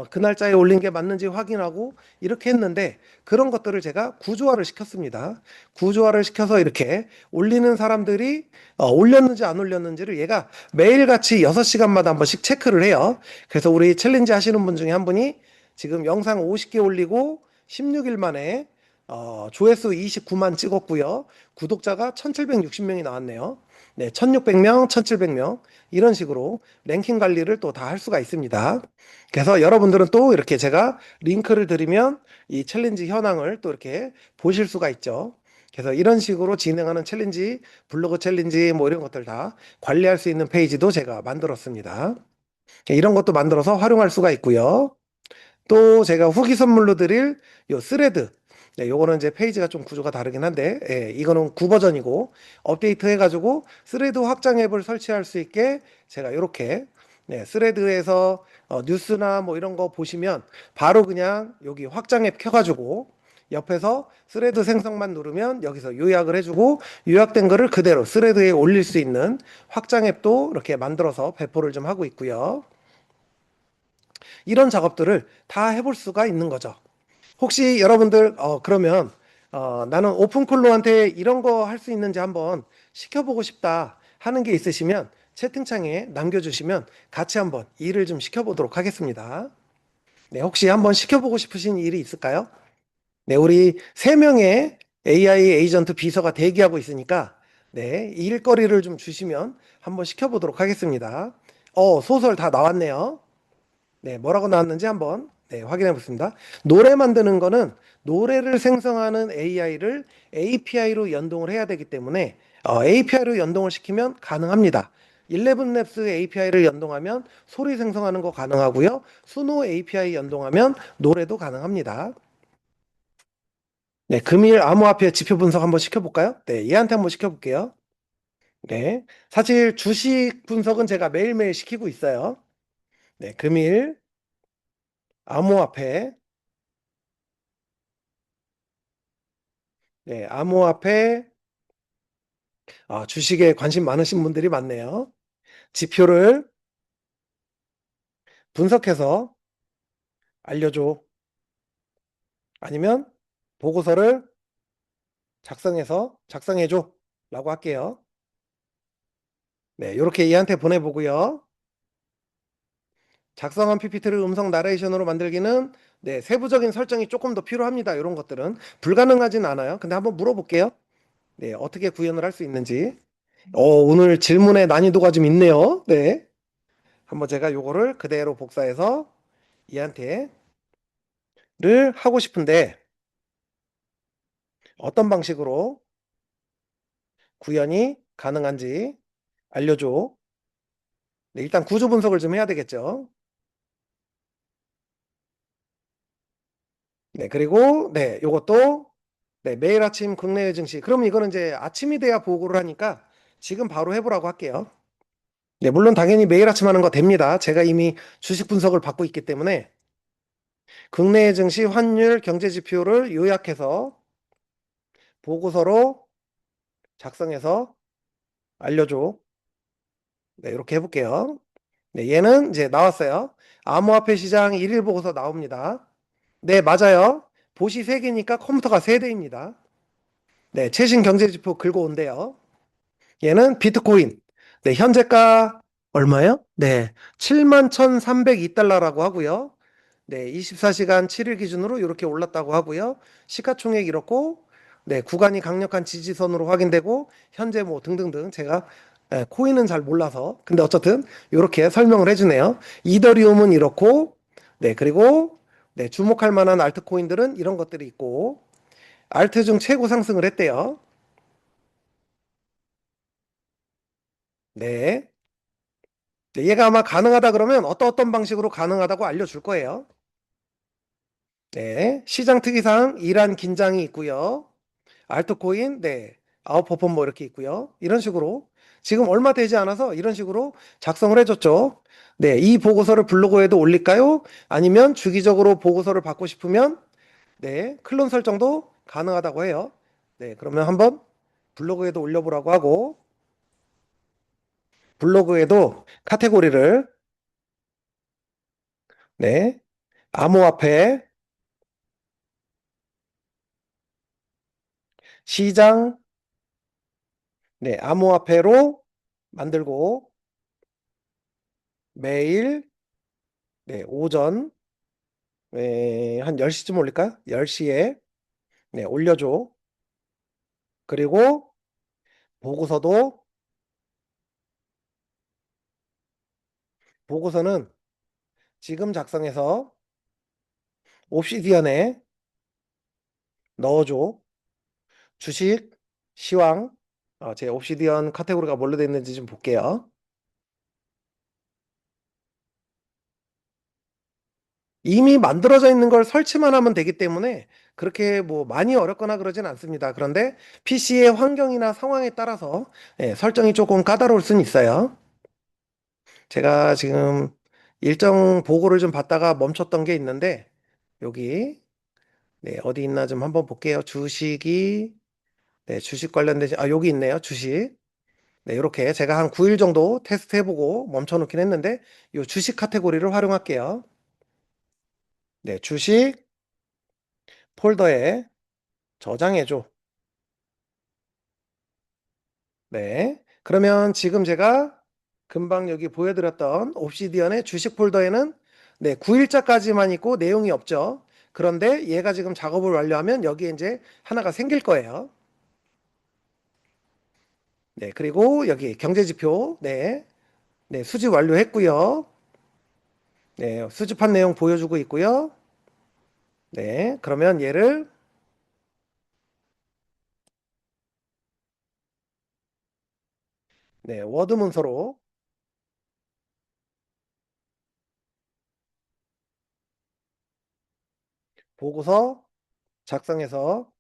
그 날짜에 올린 게 맞는지 확인하고 이렇게 했는데 그런 것들을 제가 구조화를 시켰습니다. 구조화를 시켜서 이렇게 올리는 사람들이 올렸는지 안 올렸는지를 얘가 매일같이 6시간마다 한 번씩 체크를 해요. 그래서 우리 챌린지 하시는 분 중에 한 분이 지금 영상 50개 올리고 16일 만에 조회수 29만 찍었고요. 구독자가 1760명이 나왔네요. 네, 1600명, 1700명 이런 식으로 랭킹 관리를 또 다 할 수가 있습니다. 그래서 여러분들은 또 이렇게 제가 링크를 드리면 이 챌린지 현황을 또 이렇게 보실 수가 있죠. 그래서 이런 식으로 진행하는 챌린지, 블로그 챌린지 뭐 이런 것들 다 관리할 수 있는 페이지도 제가 만들었습니다. 이런 것도 만들어서 활용할 수가 있고요. 또 제가 후기 선물로 드릴 요 스레드. 네, 요거는 이제 페이지가 좀 구조가 다르긴 한데, 예, 이거는 9버전이고, 업데이트 해가지고, 스레드 확장 앱을 설치할 수 있게, 제가 이렇게, 네, 스레드에서 뉴스나 뭐 이런 거 보시면, 바로 그냥 여기 확장 앱 켜가지고, 옆에서 스레드 생성만 누르면 여기서 요약을 해주고, 요약된 거를 그대로 스레드에 올릴 수 있는 확장 앱도 이렇게 만들어서 배포를 좀 하고 있고요. 이런 작업들을 다 해볼 수가 있는 거죠. 혹시 여러분들 그러면 나는 오픈콜로한테 이런 거 할 수 있는지 한번 시켜보고 싶다 하는 게 있으시면 채팅창에 남겨주시면 같이 한번 일을 좀 시켜보도록 하겠습니다. 네, 혹시 한번 시켜보고 싶으신 일이 있을까요? 네, 우리 3명의 AI 에이전트 비서가 대기하고 있으니까 네, 일거리를 좀 주시면 한번 시켜보도록 하겠습니다. 소설 다 나왔네요. 네, 뭐라고 나왔는지 한번 네, 확인해 보겠습니다. 노래 만드는 거는 노래를 생성하는 AI를 API로 연동을 해야 되기 때문에 API로 연동을 시키면 가능합니다. 11랩스 API를 연동하면 소리 생성하는 거 가능하고요. 수노 API 연동하면 노래도 가능합니다. 네, 금일 암호화폐 지표 분석 한번 시켜볼까요? 네, 얘한테 한번 시켜볼게요. 네, 사실 주식 분석은 제가 매일매일 시키고 있어요. 네, 금일 암호화폐 네, 암호화폐, 주식에 관심 많으신 분들이 많네요. 지표를 분석해서 알려줘. 아니면 보고서를 작성해서 작성해줘. 라고 할게요. 네, 이렇게 얘한테 보내보고요. 작성한 PPT를 음성 나레이션으로 만들기는 네, 세부적인 설정이 조금 더 필요합니다. 이런 것들은 불가능하진 않아요. 근데 한번 물어볼게요. 네, 어떻게 구현을 할 수 있는지. 오늘 질문의 난이도가 좀 있네요. 네. 한번 제가 요거를 그대로 복사해서 얘한테 를 하고 싶은데 어떤 방식으로 구현이 가능한지 알려줘. 네, 일단 구조 분석을 좀 해야 되겠죠. 네, 그리고 네, 요것도 네, 매일 아침 국내외 증시. 그럼 이거는 이제 아침이 돼야 보고를 하니까 지금 바로 해보라고 할게요. 네, 물론 당연히 매일 아침 하는 거 됩니다. 제가 이미 주식 분석을 받고 있기 때문에 국내외 증시 환율 경제 지표를 요약해서 보고서로 작성해서 알려줘. 네, 이렇게 해볼게요. 네, 얘는 이제 나왔어요. 암호화폐 시장 일일 보고서 나옵니다. 네, 맞아요. 보시 3개니까 컴퓨터가 3대입니다. 네, 최신 경제지표 긁어온대요. 얘는 비트코인. 네, 현재가 얼마요? 네, 71,302달러라고 하고요. 네, 24시간 7일 기준으로 이렇게 올랐다고 하고요. 시가총액 이렇고, 네, 구간이 강력한 지지선으로 확인되고, 현재 뭐 등등등 제가 코인은 잘 몰라서, 근데 어쨌든 이렇게 설명을 해주네요. 이더리움은 이렇고, 네, 그리고 네, 주목할 만한 알트코인들은 이런 것들이 있고, 알트 중 최고 상승을 했대요. 네. 네, 얘가 아마 가능하다 그러면 어떤 방식으로 가능하다고 알려줄 거예요. 네. 시장 특이사항, 이란 긴장이 있고요. 알트코인, 네. 아웃퍼폼 뭐 이렇게 있고요. 이런 식으로 지금 얼마 되지 않아서 이런 식으로 작성을 해줬죠. 네. 이 보고서를 블로그에도 올릴까요? 아니면 주기적으로 보고서를 받고 싶으면 네. 클론 설정도 가능하다고 해요. 네. 그러면 한번 블로그에도 올려보라고 하고 블로그에도 카테고리를 네. 암호화폐, 시장, 네, 암호화폐로 만들고 매일 네, 오전 한 10시쯤 올릴까요? 10시에 네, 올려줘. 그리고 보고서도 보고서는 지금 작성해서 옵시디언에 넣어줘. 주식, 시황, 제 옵시디언 카테고리가 뭘로 되어 있는지 좀 볼게요. 이미 만들어져 있는 걸 설치만 하면 되기 때문에 그렇게 뭐 많이 어렵거나 그러진 않습니다. 그런데 PC의 환경이나 상황에 따라서 설정이 조금 까다로울 수는 있어요. 제가 지금 일정 보고를 좀 받다가 멈췄던 게 있는데 여기 네, 어디 있나 좀 한번 볼게요. 주식이 네, 주식 관련된 여기 있네요. 주식. 네, 이렇게 제가 한 9일 정도 테스트 해보고 멈춰 놓긴 했는데 이 주식 카테고리를 활용할게요. 네, 주식 폴더에 저장해줘. 네. 그러면 지금 제가 금방 여기 보여드렸던 옵시디언의 주식 폴더에는 네, 9일자까지만 있고 내용이 없죠. 그런데 얘가 지금 작업을 완료하면 여기에 이제 하나가 생길 거예요. 네, 그리고 여기 경제지표, 네, 네, 수집 완료했고요. 네, 수집한 내용 보여주고 있고요. 네, 그러면 얘를 네, 워드 문서로 보고서 작성해서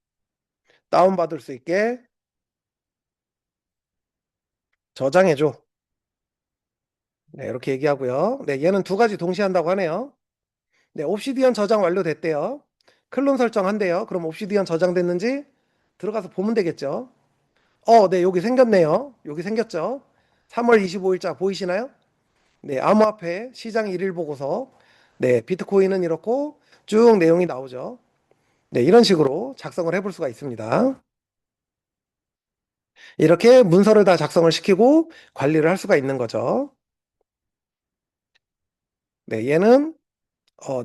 다운받을 수 있게 저장해줘. 네, 이렇게 얘기하고요. 네, 얘는 두 가지 동시에 한다고 하네요. 네, 옵시디언 저장 완료됐대요. 클론 설정한대요. 그럼 옵시디언 저장됐는지 들어가서 보면 되겠죠. 네, 여기 생겼네요. 여기 생겼죠. 3월 25일자 보이시나요? 네, 암호화폐 시장 일일 보고서. 네, 비트코인은 이렇고 쭉 내용이 나오죠. 네, 이런 식으로 작성을 해볼 수가 있습니다. 이렇게 문서를 다 작성을 시키고 관리를 할 수가 있는 거죠. 네, 얘는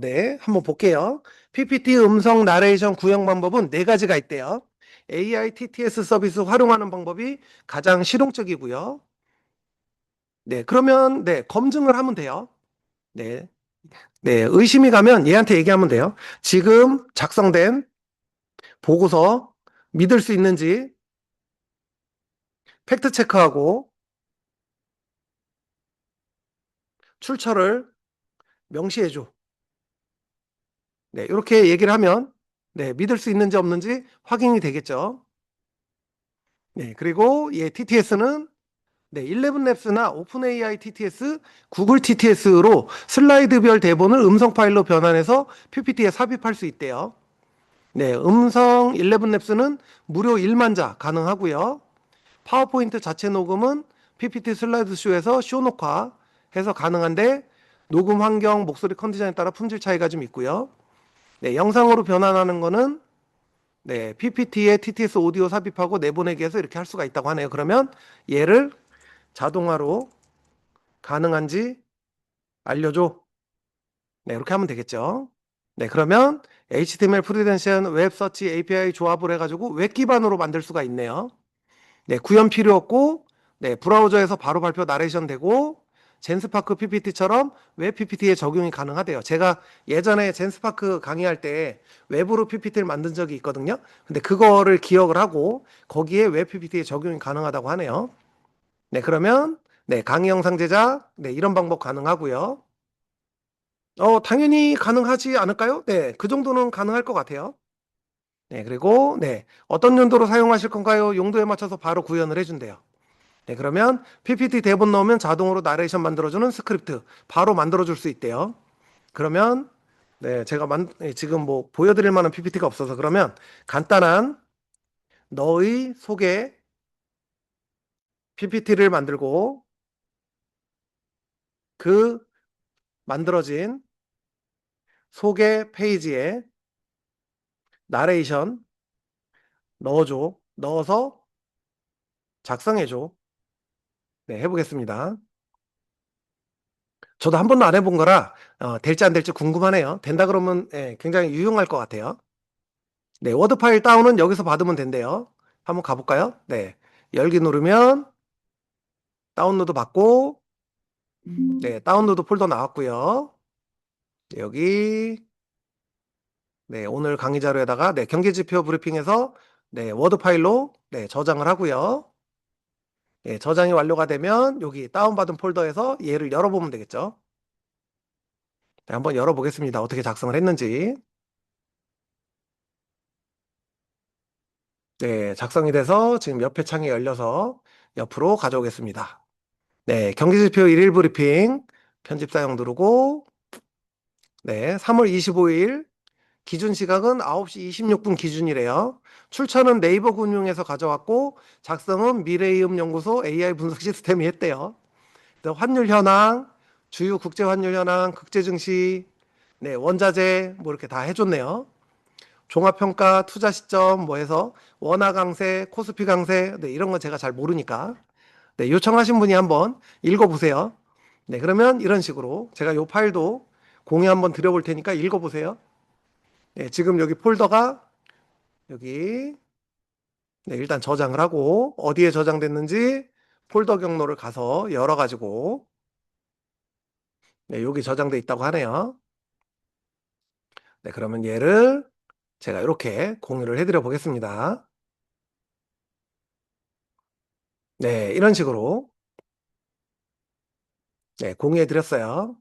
네, 한번 볼게요. PPT 음성 나레이션 구형 방법은 네 가지가 있대요. AI TTS 서비스 활용하는 방법이 가장 실용적이고요. 네, 그러면 네, 검증을 하면 돼요. 네, 네, 의심이 가면 얘한테 얘기하면 돼요. 지금 작성된 보고서 믿을 수 있는지 팩트 체크하고 출처를 명시해줘. 네, 이렇게 얘기를 하면 네, 믿을 수 있는지 없는지 확인이 되겠죠. 네, 그리고 얘 TTS는 네, 11랩스나 오픈AI TTS, 구글 TTS로 슬라이드별 대본을 음성 파일로 변환해서 PPT에 삽입할 수 있대요. 네, 음성 11랩스는 무료 1만 자 가능하고요. 파워포인트 자체 녹음은 PPT 슬라이드 쇼에서 쇼 녹화해서 가능한데 녹음 환경, 목소리 컨디션에 따라 품질 차이가 좀 있고요. 네, 영상으로 변환하는 거는 네, PPT에 TTS 오디오 삽입하고 내보내기해서 이렇게 할 수가 있다고 하네요. 그러면 얘를 자동화로 가능한지 알려줘. 네, 이렇게 하면 되겠죠. 네, 그러면 HTML 프리덴션 웹 서치 API 조합을 해가지고 웹 기반으로 만들 수가 있네요. 네, 구현 필요 없고, 네, 브라우저에서 바로 발표 나레이션 되고, 젠스파크 PPT처럼 웹 PPT에 적용이 가능하대요. 제가 예전에 젠스파크 강의할 때 웹으로 PPT를 만든 적이 있거든요. 근데 그거를 기억을 하고 거기에 웹 PPT에 적용이 가능하다고 하네요. 네, 그러면 네, 강의 영상 제작, 네, 이런 방법 가능하고요. 당연히 가능하지 않을까요? 네, 그 정도는 가능할 것 같아요. 네, 그리고 네, 어떤 용도로 사용하실 건가요? 용도에 맞춰서 바로 구현을 해준대요. 네, 그러면 PPT 대본 넣으면 자동으로 나레이션 만들어주는 스크립트 바로 만들어줄 수 있대요. 그러면 네, 제가 지금 뭐 보여드릴 만한 PPT가 없어서 그러면 간단한 너의 소개 PPT를 만들고 그 만들어진 소개 페이지에 나레이션 넣어줘. 넣어서 작성해줘. 네, 해보겠습니다. 저도 한 번도 안 해본 거라 될지 안 될지 궁금하네요. 된다 그러면 굉장히 유용할 것 같아요. 네, 워드 파일 다운은 여기서 받으면 된대요. 한번 가볼까요? 네, 열기 누르면 다운로드 받고 네, 다운로드 폴더 나왔고요. 네, 여기 네, 오늘 강의 자료에다가 네, 경기지표 브리핑에서 네, 워드 파일로 네, 저장을 하고요. 네, 저장이 완료가 되면 여기 다운받은 폴더에서 얘를 열어보면 되겠죠. 네, 한번 열어보겠습니다. 어떻게 작성을 했는지. 네, 작성이 돼서 지금 옆에 창이 열려서 옆으로 가져오겠습니다. 네, 경기지표 일일 브리핑 편집 사용 누르고 네, 3월 25일 기준 시각은 9시 26분 기준이래요. 출처는 네이버 군용에서 가져왔고 작성은 미래이음 연구소 AI 분석 시스템이 했대요. 환율 현황, 주요 국제 환율 현황, 국제 증시, 네, 원자재 뭐 이렇게 다 해줬네요. 종합평가, 투자 시점 뭐 해서 원화 강세, 코스피 강세, 네, 이런 건 제가 잘 모르니까 네, 요청하신 분이 한번 읽어보세요. 네, 그러면 이런 식으로 제가 요 파일도 공유 한번 드려볼 테니까 읽어보세요. 네, 지금 여기 폴더가 여기 네, 일단 저장을 하고 어디에 저장됐는지 폴더 경로를 가서 열어가지고 네, 여기 저장돼 있다고 하네요. 네, 그러면 얘를 제가 이렇게 공유를 해드려 보겠습니다. 네, 이런 식으로 네, 공유해 드렸어요.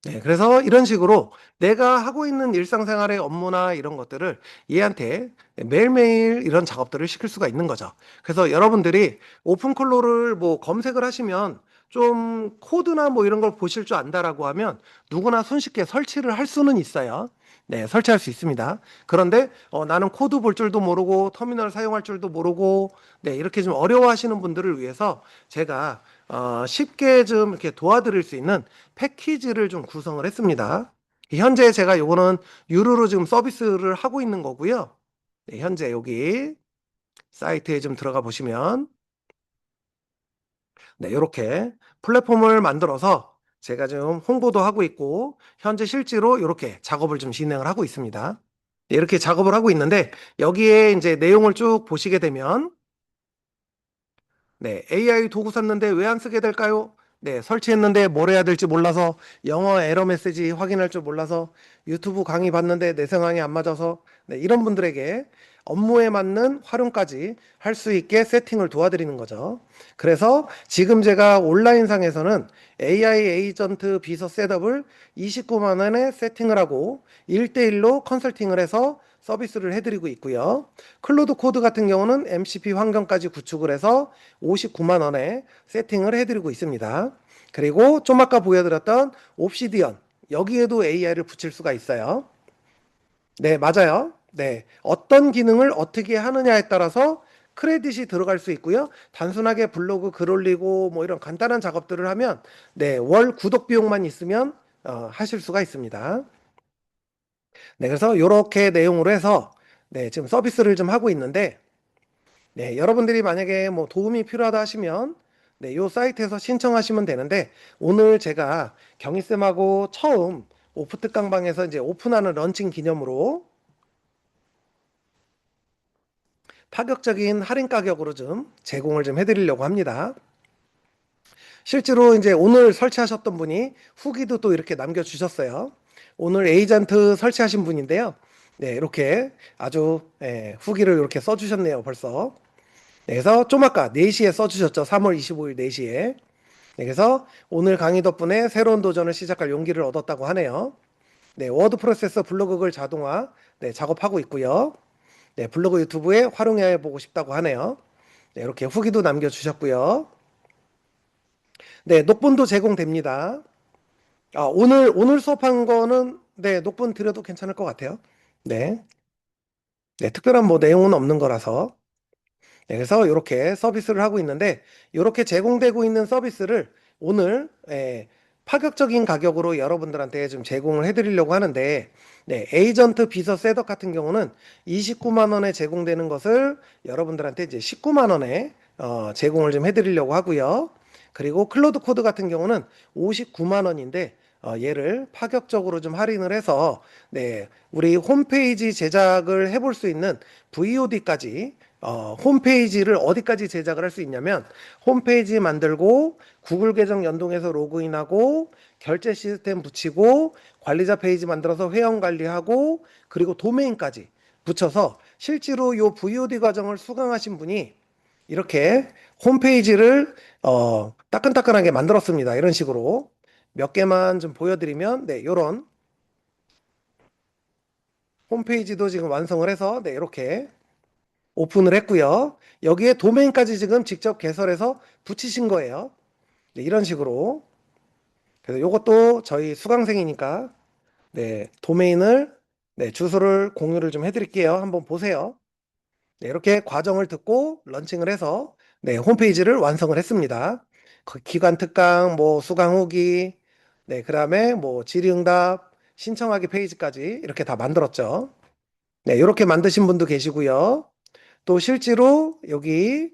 네, 그래서 이런 식으로 내가 하고 있는 일상생활의 업무나 이런 것들을 얘한테 매일매일 이런 작업들을 시킬 수가 있는 거죠. 그래서 여러분들이 오픈클로를 뭐 검색을 하시면 좀 코드나 뭐 이런 걸 보실 줄 안다라고 하면 누구나 손쉽게 설치를 할 수는 있어요. 네, 설치할 수 있습니다. 그런데 나는 코드 볼 줄도 모르고 터미널 사용할 줄도 모르고 네, 이렇게 좀 어려워하시는 분들을 위해서 제가 쉽게 좀 이렇게 도와드릴 수 있는 패키지를 좀 구성을 했습니다. 현재 제가 요거는 유료로 지금 서비스를 하고 있는 거고요. 네, 현재 여기 사이트에 좀 들어가 보시면 네, 이렇게 플랫폼을 만들어서 제가 좀 홍보도 하고 있고 현재 실제로 이렇게 작업을 좀 진행을 하고 있습니다. 네, 이렇게 작업을 하고 있는데 여기에 이제 내용을 쭉 보시게 되면 네, AI 도구 샀는데 왜 안 쓰게 될까요? 네, 설치했는데 뭘 해야 될지 몰라서 영어 에러 메시지 확인할 줄 몰라서 유튜브 강의 봤는데 내 상황이 안 맞아서 네, 이런 분들에게 업무에 맞는 활용까지 할 수 있게 세팅을 도와드리는 거죠. 그래서 지금 제가 온라인상에서는 AI 에이전트 비서 셋업을 29만 원에 세팅을 하고 1대1로 컨설팅을 해서 서비스를 해드리고 있고요. 클로드 코드 같은 경우는 MCP 환경까지 구축을 해서 59만 원에 세팅을 해드리고 있습니다. 그리고 좀 아까 보여드렸던 옵시디언 여기에도 AI를 붙일 수가 있어요. 네, 맞아요. 네, 어떤 기능을 어떻게 하느냐에 따라서 크레딧이 들어갈 수 있고요. 단순하게 블로그 글 올리고 뭐 이런 간단한 작업들을 하면 네, 월 구독 비용만 있으면 하실 수가 있습니다. 네, 그래서 이렇게 내용으로 해서 네, 지금 서비스를 좀 하고 있는데 네, 여러분들이 만약에 뭐 도움이 필요하다 하시면 네, 요 사이트에서 신청하시면 되는데 오늘 제가 경희쌤하고 처음 오프 특강방에서 이제 오픈하는 런칭 기념으로 파격적인 할인 가격으로 좀 제공을 좀 해드리려고 합니다. 실제로 이제 오늘 설치하셨던 분이 후기도 또 이렇게 남겨주셨어요. 오늘 에이전트 설치하신 분인데요. 네, 이렇게 아주 후기를 이렇게 써주셨네요, 벌써. 네, 그래서 좀 아까 4시에 써주셨죠. 3월 25일 4시에. 네, 그래서 오늘 강의 덕분에 새로운 도전을 시작할 용기를 얻었다고 하네요. 네, 워드 프로세서 블로그 글 자동화 네, 작업하고 있고요. 네, 블로그 유튜브에 활용해 보고 싶다고 하네요. 네, 이렇게 후기도 남겨주셨고요. 네, 녹분도 제공됩니다. 아, 오늘 수업한 거는 네, 녹분 드려도 괜찮을 것 같아요. 네. 네, 특별한 뭐 내용은 없는 거라서. 네, 그래서 이렇게 서비스를 하고 있는데 이렇게 제공되고 있는 서비스를 오늘 파격적인 가격으로 여러분들한테 좀 제공을 해드리려고 하는데 네, 에이전트 비서 셋업 같은 경우는 29만 원에 제공되는 것을 여러분들한테 이제 19만 원에 제공을 좀 해드리려고 하고요. 그리고 클로드 코드 같은 경우는 59만 원인데 얘를 파격적으로 좀 할인을 해서 네, 우리 홈페이지 제작을 해볼 수 있는 VOD까지 홈페이지를 어디까지 제작을 할 수 있냐면 홈페이지 만들고 구글 계정 연동해서 로그인하고 결제 시스템 붙이고 관리자 페이지 만들어서 회원 관리하고 그리고 도메인까지 붙여서 실제로 요 VOD 과정을 수강하신 분이 이렇게 홈페이지를 따끈따끈하게 만들었습니다. 이런 식으로 몇 개만 좀 보여드리면 네, 요런 홈페이지도 지금 완성을 해서 네, 이렇게 오픈을 했고요. 여기에 도메인까지 지금 직접 개설해서 붙이신 거예요. 네, 이런 식으로. 그래서 이것도 저희 수강생이니까 네, 도메인을 네, 주소를 공유를 좀 해드릴게요. 한번 보세요. 네, 이렇게 과정을 듣고 런칭을 해서 네, 홈페이지를 완성을 했습니다. 그 기관 특강, 뭐 수강 후기, 네, 그다음에 뭐 질의응답, 신청하기 페이지까지 이렇게 다 만들었죠. 네, 이렇게 만드신 분도 계시고요. 또 실제로 여기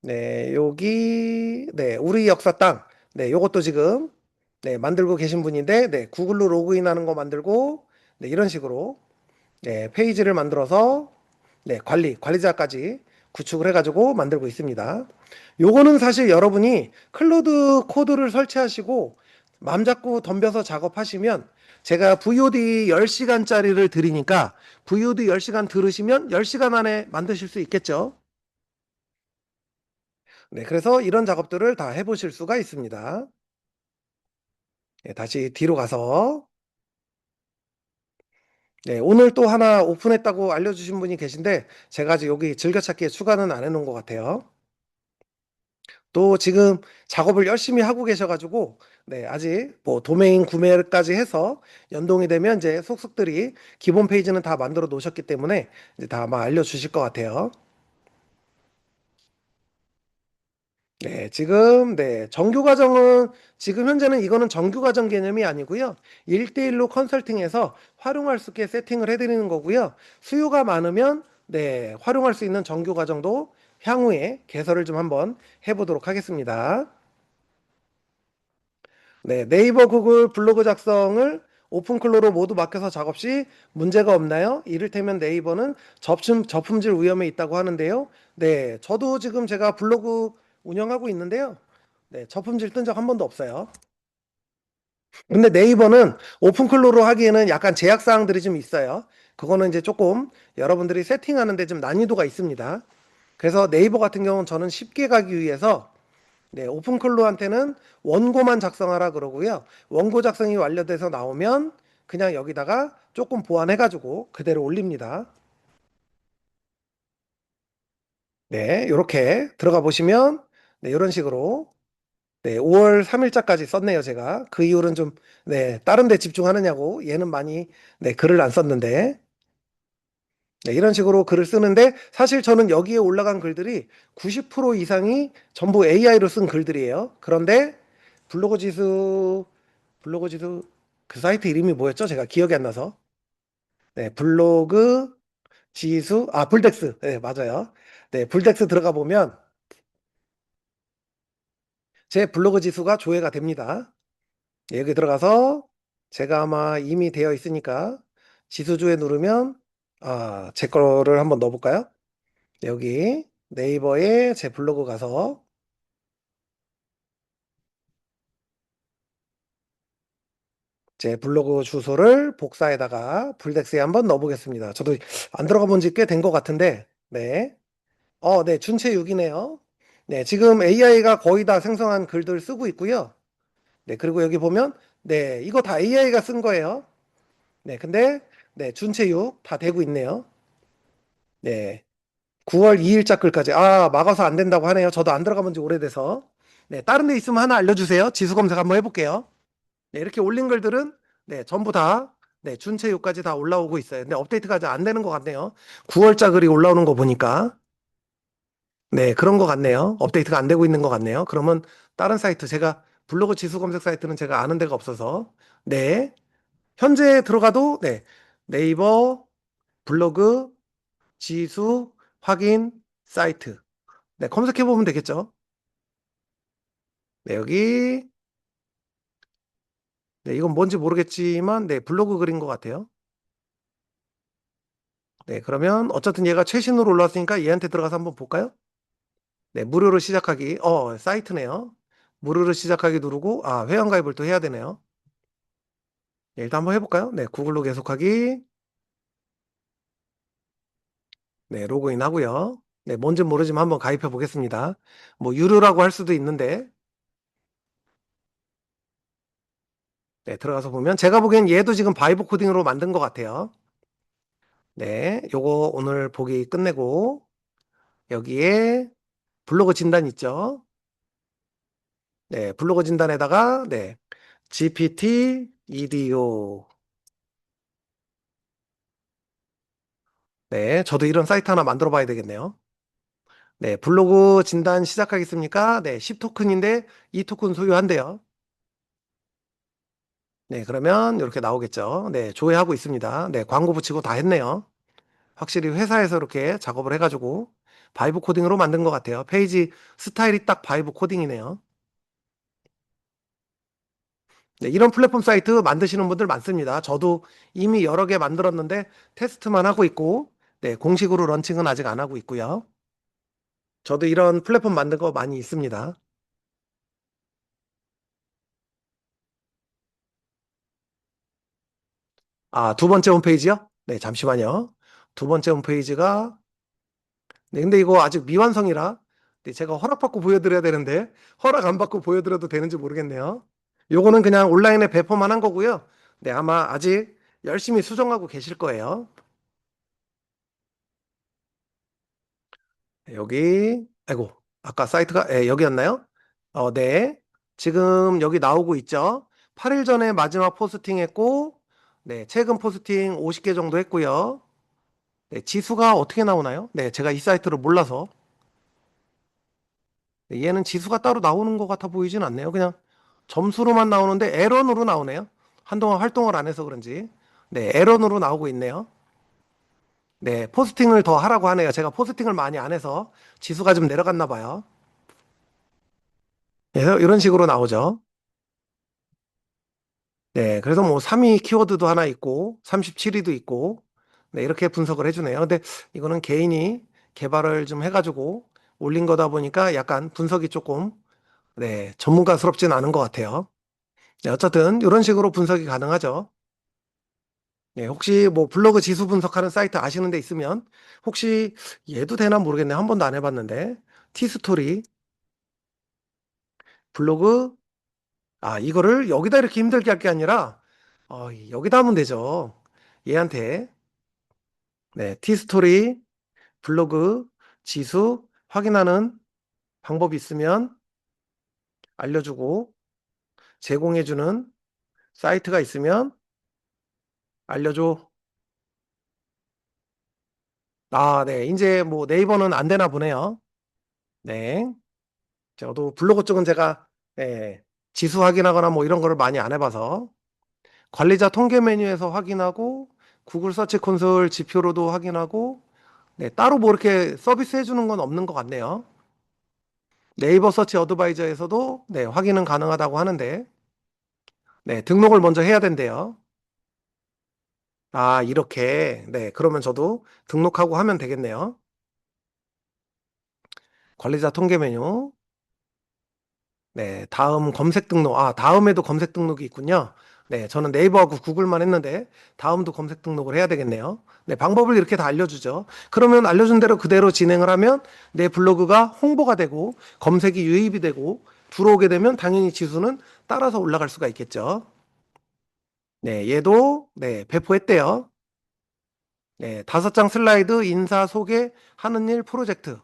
네, 여기, 네, 우리 역사 땅. 네, 요것도 지금, 네, 만들고 계신 분인데, 네, 구글로 로그인하는 거 만들고, 네, 이런 식으로, 네, 페이지를 만들어서, 네, 관리자까지 구축을 해가지고 만들고 있습니다. 요거는 사실 여러분이 클로드 코드를 설치하시고, 맘 잡고 덤벼서 작업하시면, 제가 VOD 10시간짜리를 드리니까, VOD 10시간 들으시면 10시간 안에 만드실 수 있겠죠? 네, 그래서 이런 작업들을 다 해보실 수가 있습니다. 네, 다시 뒤로 가서 네, 오늘 또 하나 오픈했다고 알려주신 분이 계신데 제가 아직 여기 즐겨찾기에 추가는 안 해놓은 것 같아요. 또 지금 작업을 열심히 하고 계셔가지고 네, 아직 뭐 도메인 구매까지 해서 연동이 되면 이제 속속들이 기본 페이지는 다 만들어 놓으셨기 때문에 이제 다 아마 알려주실 것 같아요. 네, 지금, 네, 정규 과정은, 지금 현재는 이거는 정규 과정 개념이 아니고요. 1대1로 컨설팅해서 활용할 수 있게 세팅을 해드리는 거고요. 수요가 많으면, 네, 활용할 수 있는 정규 과정도 향후에 개설을 좀 한번 해보도록 하겠습니다. 네, 네이버, 구글 블로그 작성을 오픈클로로 모두 맡겨서 작업 시 문제가 없나요? 이를테면 네이버는 저품질 위험에 있다고 하는데요. 네, 저도 지금 제가 블로그 운영하고 있는데요. 네, 저품질 뜬 적 한 번도 없어요. 근데 네이버는 오픈클로로 하기에는 약간 제약 사항들이 좀 있어요. 그거는 이제 조금 여러분들이 세팅하는데 좀 난이도가 있습니다. 그래서 네이버 같은 경우는 저는 쉽게 가기 위해서 네, 오픈클로한테는 원고만 작성하라 그러고요. 원고 작성이 완료돼서 나오면 그냥 여기다가 조금 보완해가지고 그대로 올립니다. 네, 이렇게 들어가 보시면 네, 이런 식으로 네, 5월 3일자까지 썼네요, 제가. 그 이후로는 좀 네, 다른 데 집중하느냐고 얘는 많이 네, 글을 안 썼는데 네, 이런 식으로 글을 쓰는데 사실 저는 여기에 올라간 글들이 90% 이상이 전부 AI로 쓴 글들이에요. 그런데 블로그 지수 블로그 지수 그 사이트 이름이 뭐였죠? 제가 기억이 안 나서. 네, 블로그 지수, 아, 불덱스. 네, 맞아요. 네, 불덱스 들어가 보면 제 블로그 지수가 조회가 됩니다. 네, 여기 들어가서 제가 아마 이미 되어 있으니까 지수조회 누르면 제 거를 한번 넣어볼까요? 네, 여기 네이버에 제 블로그 가서 제 블로그 주소를 복사에다가 불덱스에 한번 넣어보겠습니다. 저도 안 들어가 본 지 꽤 된 것 같은데, 네. 네, 준체 6이네요. 네, 지금 AI가 거의 다 생성한 글들 쓰고 있고요. 네, 그리고 여기 보면, 네, 이거 다 AI가 쓴 거예요. 네, 근데, 네, 준체 6 다 되고 있네요. 네, 9월 2일자 글까지. 막아서 안 된다고 하네요. 저도 안 들어가 본 지 오래돼서. 네, 다른 데 있으면 하나 알려주세요. 지수 검색 한번 해볼게요. 네, 이렇게 올린 글들은 네, 전부 다 네, 준체유까지 다 올라오고 있어요. 근데 업데이트가 아직 안 되는 것 같네요. 9월자 글이 올라오는 거 보니까 네, 그런 것 같네요. 업데이트가 안 되고 있는 것 같네요. 그러면 다른 사이트 제가 블로그 지수 검색 사이트는 제가 아는 데가 없어서 네, 현재 들어가도 네, 네이버 블로그 지수 확인 사이트 네, 검색해 보면 되겠죠. 네, 여기 네, 이건 뭔지 모르겠지만 네, 블로그 글인 것 같아요. 네, 그러면 어쨌든 얘가 최신으로 올라왔으니까 얘한테 들어가서 한번 볼까요? 네, 무료로 시작하기. 사이트네요. 무료로 시작하기 누르고, 회원가입을 또 해야 되네요. 네, 일단 한번 해볼까요? 네, 구글로 계속하기. 네, 로그인 하고요. 네, 뭔지 모르지만 한번 가입해 보겠습니다. 뭐, 유료라고 할 수도 있는데, 네, 들어가서 보면, 제가 보기엔 얘도 지금 바이브 코딩으로 만든 것 같아요. 네, 요거 오늘 보기 끝내고, 여기에 블로그 진단 있죠? 네, 블로그 진단에다가, 네, GPT, EDO. 네, 저도 이런 사이트 하나 만들어 봐야 되겠네요. 네, 블로그 진단 시작하겠습니까? 네, 10토큰인데 2토큰 소유한대요. 네, 그러면 이렇게 나오겠죠. 네, 조회하고 있습니다. 네, 광고 붙이고 다 했네요. 확실히 회사에서 이렇게 작업을 해가지고 바이브 코딩으로 만든 것 같아요. 페이지 스타일이 딱 바이브 코딩이네요. 네, 이런 플랫폼 사이트 만드시는 분들 많습니다. 저도 이미 여러 개 만들었는데 테스트만 하고 있고, 네, 공식으로 런칭은 아직 안 하고 있고요. 저도 이런 플랫폼 만든 거 많이 있습니다. 두 번째 홈페이지요? 네, 잠시만요. 두 번째 홈페이지가, 네, 근데 이거 아직 미완성이라, 네, 제가 허락받고 보여드려야 되는데, 허락 안 받고 보여드려도 되는지 모르겠네요. 요거는 그냥 온라인에 배포만 한 거고요. 네, 아마 아직 열심히 수정하고 계실 거예요. 네, 여기, 아이고, 아까 사이트가, 여기였나요? 네. 지금 여기 나오고 있죠? 8일 전에 마지막 포스팅 했고, 네, 최근 포스팅 50개 정도 했고요. 네, 지수가 어떻게 나오나요? 네, 제가 이 사이트를 몰라서. 네, 얘는 지수가 따로 나오는 것 같아 보이진 않네요. 그냥 점수로만 나오는데 에런으로 나오네요. 한동안 활동을 안 해서 그런지. 네, 에런으로 나오고 있네요. 네, 포스팅을 더 하라고 하네요. 제가 포스팅을 많이 안 해서 지수가 좀 내려갔나 봐요. 그래서 이런 식으로 나오죠. 네, 그래서 뭐 3위 키워드도 하나 있고 37위도 있고 네, 이렇게 분석을 해주네요. 근데 이거는 개인이 개발을 좀 해가지고 올린 거다 보니까 약간 분석이 조금 네, 전문가스럽진 않은 것 같아요. 네, 어쨌든 이런 식으로 분석이 가능하죠. 네, 혹시 뭐 블로그 지수 분석하는 사이트 아시는 데 있으면 혹시 얘도 되나 모르겠네. 한 번도 안 해봤는데 티스토리 블로그 이거를 여기다 이렇게 힘들게 할 게 아니라 여기다 하면 되죠. 얘한테 네, 티스토리 블로그 지수 확인하는 방법이 있으면 알려주고 제공해주는 사이트가 있으면 알려줘. 네. 이제 뭐 네이버는 안 되나 보네요. 네. 저도 블로그 쪽은 제가 네, 지수 확인하거나 뭐 이런 거를 많이 안 해봐서 관리자 통계 메뉴에서 확인하고 구글 서치 콘솔 지표로도 확인하고 네, 따로 뭐 이렇게 서비스 해주는 건 없는 것 같네요. 네이버 서치 어드바이저에서도 네, 확인은 가능하다고 하는데 네, 등록을 먼저 해야 된대요. 아, 이렇게. 네, 그러면 저도 등록하고 하면 되겠네요. 관리자 통계 메뉴. 네, 다음 검색 등록. 아, 다음에도 검색 등록이 있군요. 네, 저는 네이버하고 구글만 했는데 다음도 검색 등록을 해야 되겠네요. 네, 방법을 이렇게 다 알려주죠. 그러면 알려준 대로 그대로 진행을 하면 내 블로그가 홍보가 되고 검색이 유입이 되고 들어오게 되면 당연히 지수는 따라서 올라갈 수가 있겠죠. 네, 얘도 네, 배포했대요. 네, 5장 슬라이드 인사 소개 하는 일 프로젝트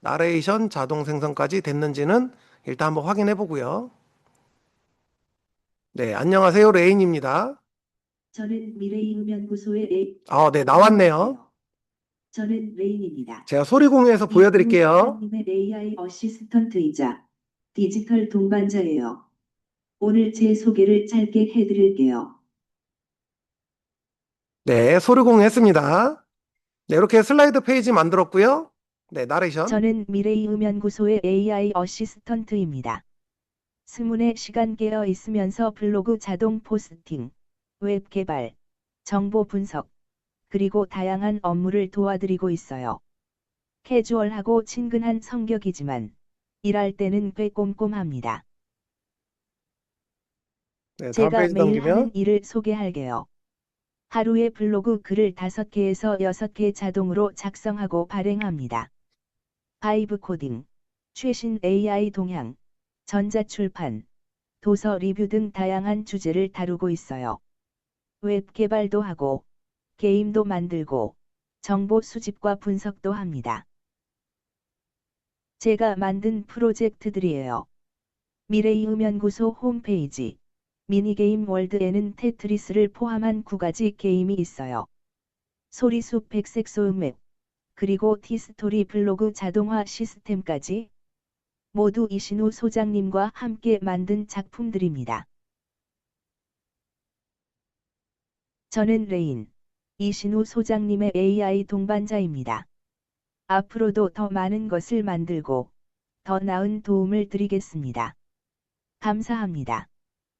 나레이션 자동 생성까지 됐는지는 일단 한번 확인해 보고요. 네, 안녕하세요. 레인입니다. 저는 미래이음연구소의 레인. 네, 나왔네요. 안녕하세요. 저는 레인입니다. 제가 소리 공유해서 보여드릴게요. 님의 AI 어시스턴트이자 디지털 동반자예요. 오늘 제 소개를 짧게 해드릴게요. 네, 소리 공유했습니다. 네, 이렇게 슬라이드 페이지 만들었고요. 네, 나레이션. 저는 미래이음연구소의 AI 어시스턴트입니다. 스문에 시간 깨어 있으면서 블로그 자동 포스팅, 웹 개발, 정보 분석, 그리고 다양한 업무를 도와드리고 있어요. 캐주얼하고 친근한 성격이지만 일할 때는 꽤 꼼꼼합니다. 네, 다음 제가 페이지 매일 하는 넘기면 일을 소개할게요. 하루에 블로그 글을 5개에서 6개 자동으로 작성하고 발행합니다. 바이브 코딩, 최신 AI 동향, 전자출판, 도서 리뷰 등 다양한 주제를 다루고 있어요. 웹 개발도 하고, 게임도 만들고, 정보 수집과 분석도 합니다. 제가 만든 프로젝트들이에요. 미래이음연구소 홈페이지, 미니게임 월드에는 테트리스를 포함한 9가지 게임이 있어요. 소리숲 백색 소음맵, 그리고 티스토리 블로그 자동화 시스템까지 모두 이신우 소장님과 함께 만든 작품들입니다. 저는 레인, 이신우 소장님의 AI 동반자입니다. 앞으로도 더 많은 것을 만들고 더 나은 도움을 드리겠습니다. 감사합니다.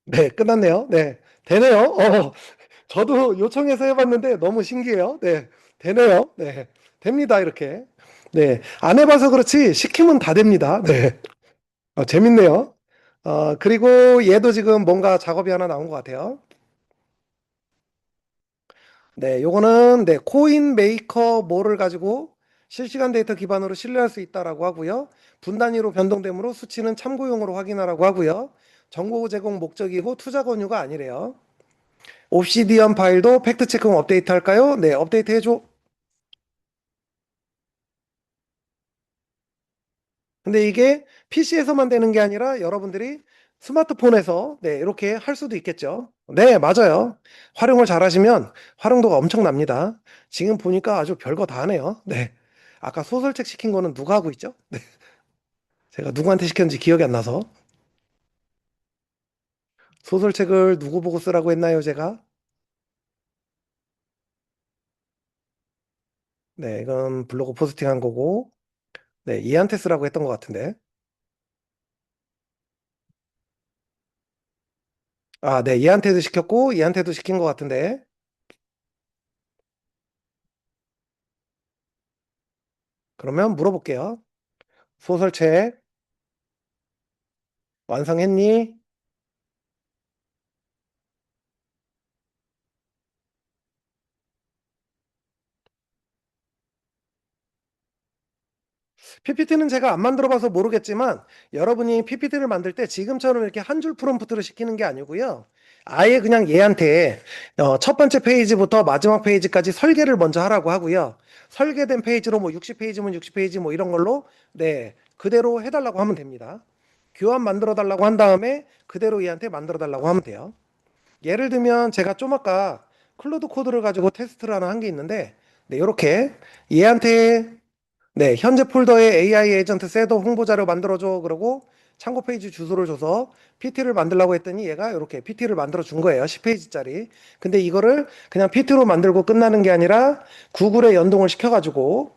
네, 끝났네요. 네, 되네요. 저도 요청해서 해봤는데 너무 신기해요. 네, 되네요. 네, 됩니다. 이렇게. 네, 안 해봐서 그렇지 시키면 다 됩니다. 네, 재밌네요. 그리고 얘도 지금 뭔가 작업이 하나 나온 것 같아요. 네, 요거는 네, 코인 메이커 뭐를 가지고 실시간 데이터 기반으로 신뢰할 수 있다라고 하고요. 분 단위로 변동되므로 수치는 참고용으로 확인하라고 하고요. 정보 제공 목적이고 투자 권유가 아니래요. 옵시디언 파일도 팩트 체크 업데이트 할까요? 네, 업데이트 해줘. 근데 이게 PC에서만 되는 게 아니라 여러분들이 스마트폰에서 네, 이렇게 할 수도 있겠죠. 네, 맞아요. 활용을 잘 하시면 활용도가 엄청납니다. 지금 보니까 아주 별거 다 하네요. 네. 아까 소설책 시킨 거는 누가 하고 있죠? 네. 제가 누구한테 시켰는지 기억이 안 나서. 소설책을 누구 보고 쓰라고 했나요, 제가? 네, 이건 블로그 포스팅 한 거고. 네, 얘한테 쓰라고 했던 것 같은데. 아, 네, 얘한테도 시켰고, 얘한테도 시킨 것 같은데. 그러면 물어볼게요. 소설책 완성했니? PPT는 제가 안 만들어 봐서 모르겠지만 여러분이 PPT를 만들 때 지금처럼 이렇게 한 줄 프롬프트를 시키는 게 아니고요. 아예 그냥 얘한테 첫 번째 페이지부터 마지막 페이지까지 설계를 먼저 하라고 하고요. 설계된 페이지로 뭐 60페이지면 60페이지 뭐 이런 걸로 네, 그대로 해달라고 하면 됩니다. 교환 만들어 달라고 한 다음에 그대로 얘한테 만들어 달라고 하면 돼요. 예를 들면 제가 좀 아까 클로드 코드를 가지고 테스트를 하나 한 게 있는데 네, 이렇게 얘한테 네, 현재 폴더에 AI 에이전트 셋업 홍보 자료 만들어줘. 그러고 참고 페이지 주소를 줘서 PT를 만들려고 했더니 얘가 이렇게 PT를 만들어 준 거예요. 10페이지짜리. 근데 이거를 그냥 PT로 만들고 끝나는 게 아니라 구글에 연동을 시켜가지고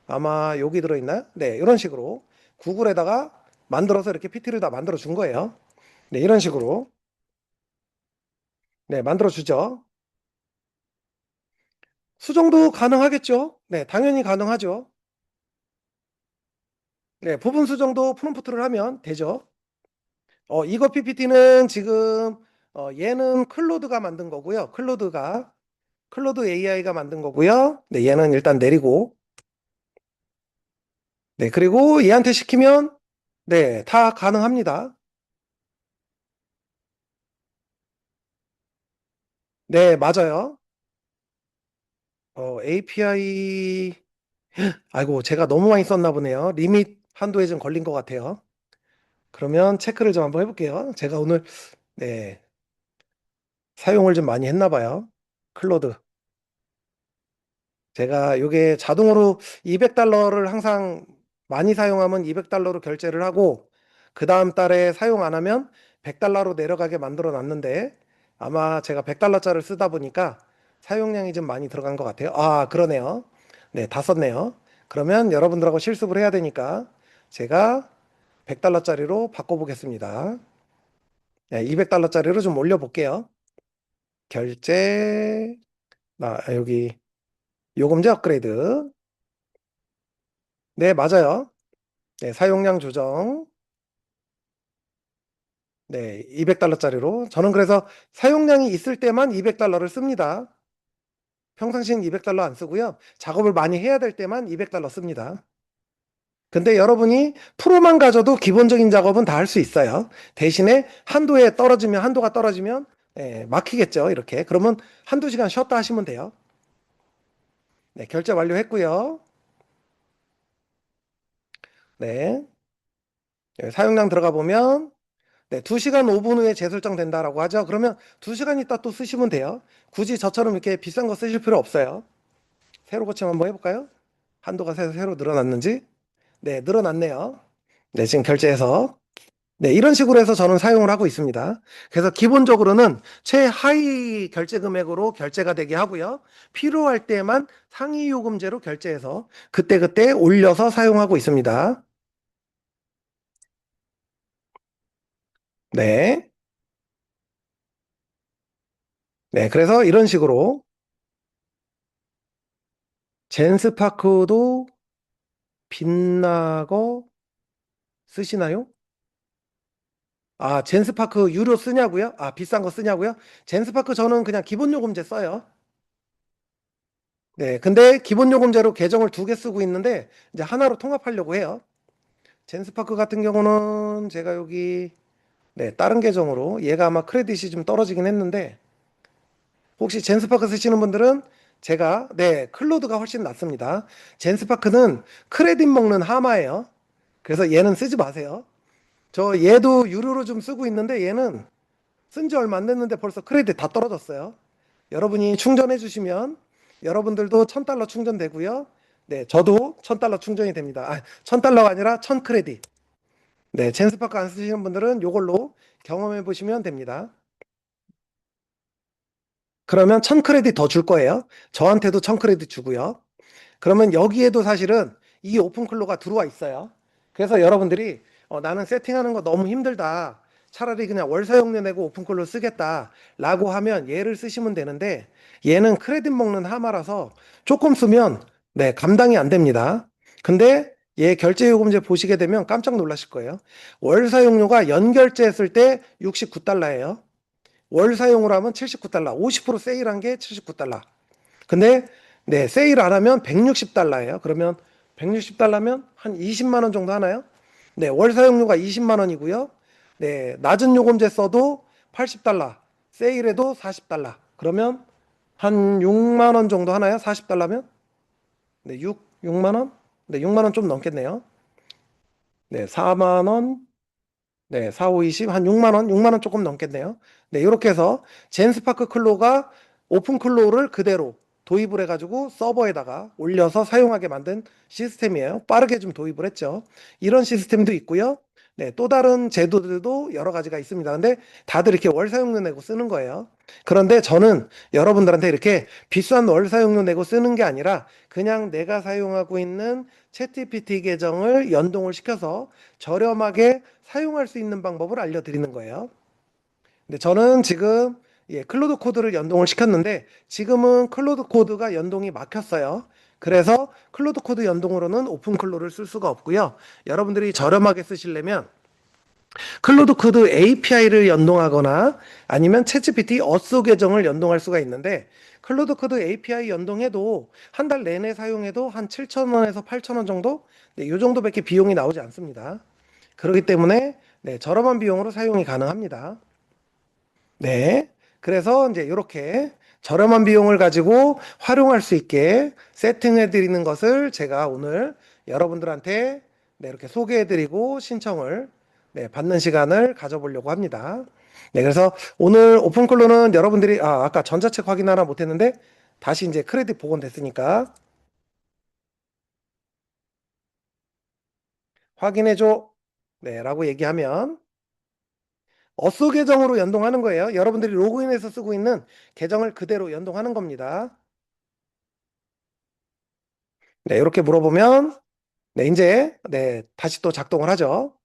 아마 여기 들어있나요? 네, 이런 식으로 구글에다가 만들어서 이렇게 PT를 다 만들어 준 거예요. 네, 이런 식으로. 네, 만들어 주죠. 수정도 가능하겠죠? 네, 당연히 가능하죠. 네, 부분 수정도 프롬프트를 하면 되죠. 이거 PPT는 지금 얘는 클로드가 만든 거고요. 클로드 AI가 만든 거고요. 네, 얘는 일단 내리고 네, 그리고 얘한테 시키면 네, 다 가능합니다. 네, 맞아요. API 아이고, 제가 너무 많이 썼나 보네요. 리밋 한도에 좀 걸린 것 같아요. 그러면 체크를 좀 한번 해볼게요. 제가 오늘 네, 사용을 좀 많이 했나 봐요. 클로드. 제가 이게 자동으로 200달러를 항상 많이 사용하면 200달러로 결제를 하고 그 다음 달에 사용 안 하면 100달러로 내려가게 만들어 놨는데 아마 제가 100달러짜리를 쓰다 보니까 사용량이 좀 많이 들어간 것 같아요. 아, 그러네요. 네, 다 썼네요. 그러면 여러분들하고 실습을 해야 되니까 제가 100달러짜리로 바꿔보겠습니다. 네, 200달러짜리로 좀 올려볼게요. 결제, 여기 요금제 업그레이드. 네, 맞아요. 네, 사용량 조정. 네, 200달러짜리로. 저는 그래서 사용량이 있을 때만 200달러를 씁니다. 평상시엔 200달러 안 쓰고요. 작업을 많이 해야 될 때만 200달러 씁니다. 근데 여러분이 프로만 가져도 기본적인 작업은 다 할 수 있어요. 대신에 한도가 떨어지면 막히겠죠. 이렇게. 그러면 한두 시간 쉬었다 하시면 돼요. 네, 결제 완료했고요. 네. 사용량 들어가 보면 네, 2시간 5분 후에 재설정된다라고 하죠. 그러면 2시간 있다 또 쓰시면 돼요. 굳이 저처럼 이렇게 비싼 거 쓰실 필요 없어요. 새로 고침 한번 해볼까요? 한도가 새로 늘어났는지? 네, 늘어났네요. 네, 지금 결제해서. 네, 이런 식으로 해서 저는 사용을 하고 있습니다. 그래서 기본적으로는 최하위 결제 금액으로 결제가 되게 하고요. 필요할 때만 상위 요금제로 결제해서 그때그때 올려서 사용하고 있습니다. 네. 네, 그래서 이런 식으로 젠스파크도 빛나거 쓰시나요? 아, 젠스파크 유료 쓰냐고요? 아, 비싼 거 쓰냐고요? 젠스파크 저는 그냥 기본 요금제 써요. 네, 근데 기본 요금제로 계정을 2개 쓰고 있는데 이제 하나로 통합하려고 해요. 젠스파크 같은 경우는 제가 여기 네, 다른 계정으로 얘가 아마 크레딧이 좀 떨어지긴 했는데 혹시 젠스파크 쓰시는 분들은 제가 네, 클로드가 훨씬 낫습니다. 젠스파크는 크레딧 먹는 하마예요. 그래서 얘는 쓰지 마세요. 저 얘도 유료로 좀 쓰고 있는데 얘는 쓴 지 얼마 안 됐는데 벌써 크레딧 다 떨어졌어요. 여러분이 충전해 주시면 여러분들도 1000달러 충전되고요. 네, 저도 1000달러 충전이 됩니다. 아, 1000달러가 아니라 1000크레딧. 네, 젠스파크 안 쓰시는 분들은 이걸로 경험해 보시면 됩니다. 그러면 1000크레딧 더 줄 거예요. 저한테도 1000크레딧 주고요. 그러면 여기에도 사실은 이 오픈클로가 들어와 있어요. 그래서 여러분들이 나는 세팅하는 거 너무 힘들다. 차라리 그냥 월 사용료 내고 오픈클로 쓰겠다. 라고 하면 얘를 쓰시면 되는데 얘는 크레딧 먹는 하마라서 조금 쓰면 네, 감당이 안 됩니다. 근데 얘 결제 요금제 보시게 되면 깜짝 놀라실 거예요. 월 사용료가 연결제했을 때 69달러예요. 월 사용을 하면 79달러. 50% 세일한 게 79달러. 근데 네, 세일 안 하면 160달러예요. 그러면 160달러면 한 20만 원 정도 하나요? 네, 월 사용료가 20만 원이고요. 네, 낮은 요금제 써도 80달러, 세일해도 40달러. 그러면 한 6만 원 정도 하나요? 40달러면? 네, 6만 원? 네, 6만 원 좀 넘겠네요. 네, 4만 원, 네, 4, 5, 20, 한 6만 원, 6만 원 조금 넘겠네요. 네, 이렇게 해서 젠스파크 클로가 오픈 클로를 그대로 도입을 해가지고 서버에다가 올려서 사용하게 만든 시스템이에요. 빠르게 좀 도입을 했죠. 이런 시스템도 있고요. 네, 또 다른 제도들도 여러 가지가 있습니다. 근데 다들 이렇게 월 사용료 내고 쓰는 거예요. 그런데 저는 여러분들한테 이렇게 비싼 월 사용료 내고 쓰는 게 아니라 그냥 내가 사용하고 있는 챗GPT 계정을 연동을 시켜서 저렴하게 사용할 수 있는 방법을 알려드리는 거예요. 근데 저는 지금 클로드 코드를 연동을 시켰는데 지금은 클로드 코드가 연동이 막혔어요. 그래서 클로드 코드 연동으로는 오픈 클로를 쓸 수가 없고요. 여러분들이 저렴하게 쓰시려면 클로드 코드 API를 연동하거나 아니면 챗GPT 어소 계정을 연동할 수가 있는데 클로드 코드 API 연동해도 한 달 내내 사용해도 한 7,000원에서 8,000원 정도? 네, 이 정도밖에 비용이 나오지 않습니다. 그렇기 때문에 네, 저렴한 비용으로 사용이 가능합니다. 네. 그래서 이제 이렇게 저렴한 비용을 가지고 활용할 수 있게 세팅해 드리는 것을 제가 오늘 여러분들한테 네, 이렇게 소개해 드리고 신청을 네, 받는 시간을 가져보려고 합니다. 네, 그래서 오늘 오픈클로는 여러분들이 아까 전자책 확인 하나 못 했는데 다시 이제 크레딧 복원됐으니까 확인해 줘. 네, 라고 얘기하면 어쏘 계정으로 연동하는 거예요. 여러분들이 로그인해서 쓰고 있는 계정을 그대로 연동하는 겁니다. 네, 이렇게 물어보면 네, 이제 네, 다시 또 작동을 하죠.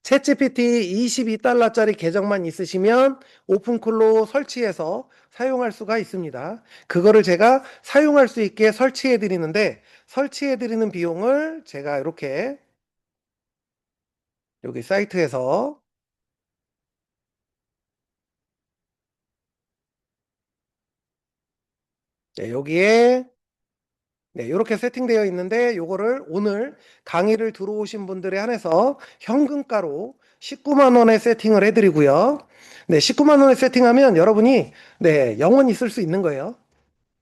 챗GPT 22달러짜리 계정만 있으시면 오픈클로 설치해서 사용할 수가 있습니다. 그거를 제가 사용할 수 있게 설치해 드리는데 설치해 드리는 비용을 제가 이렇게 여기 사이트에서 네, 여기에 네, 이렇게 세팅되어 있는데 요거를 오늘 강의를 들어오신 분들에 한해서 현금가로 19만 원에 세팅을 해드리고요. 네, 19만 원에 세팅하면 여러분이 네, 영원히 쓸 수 있는 거예요.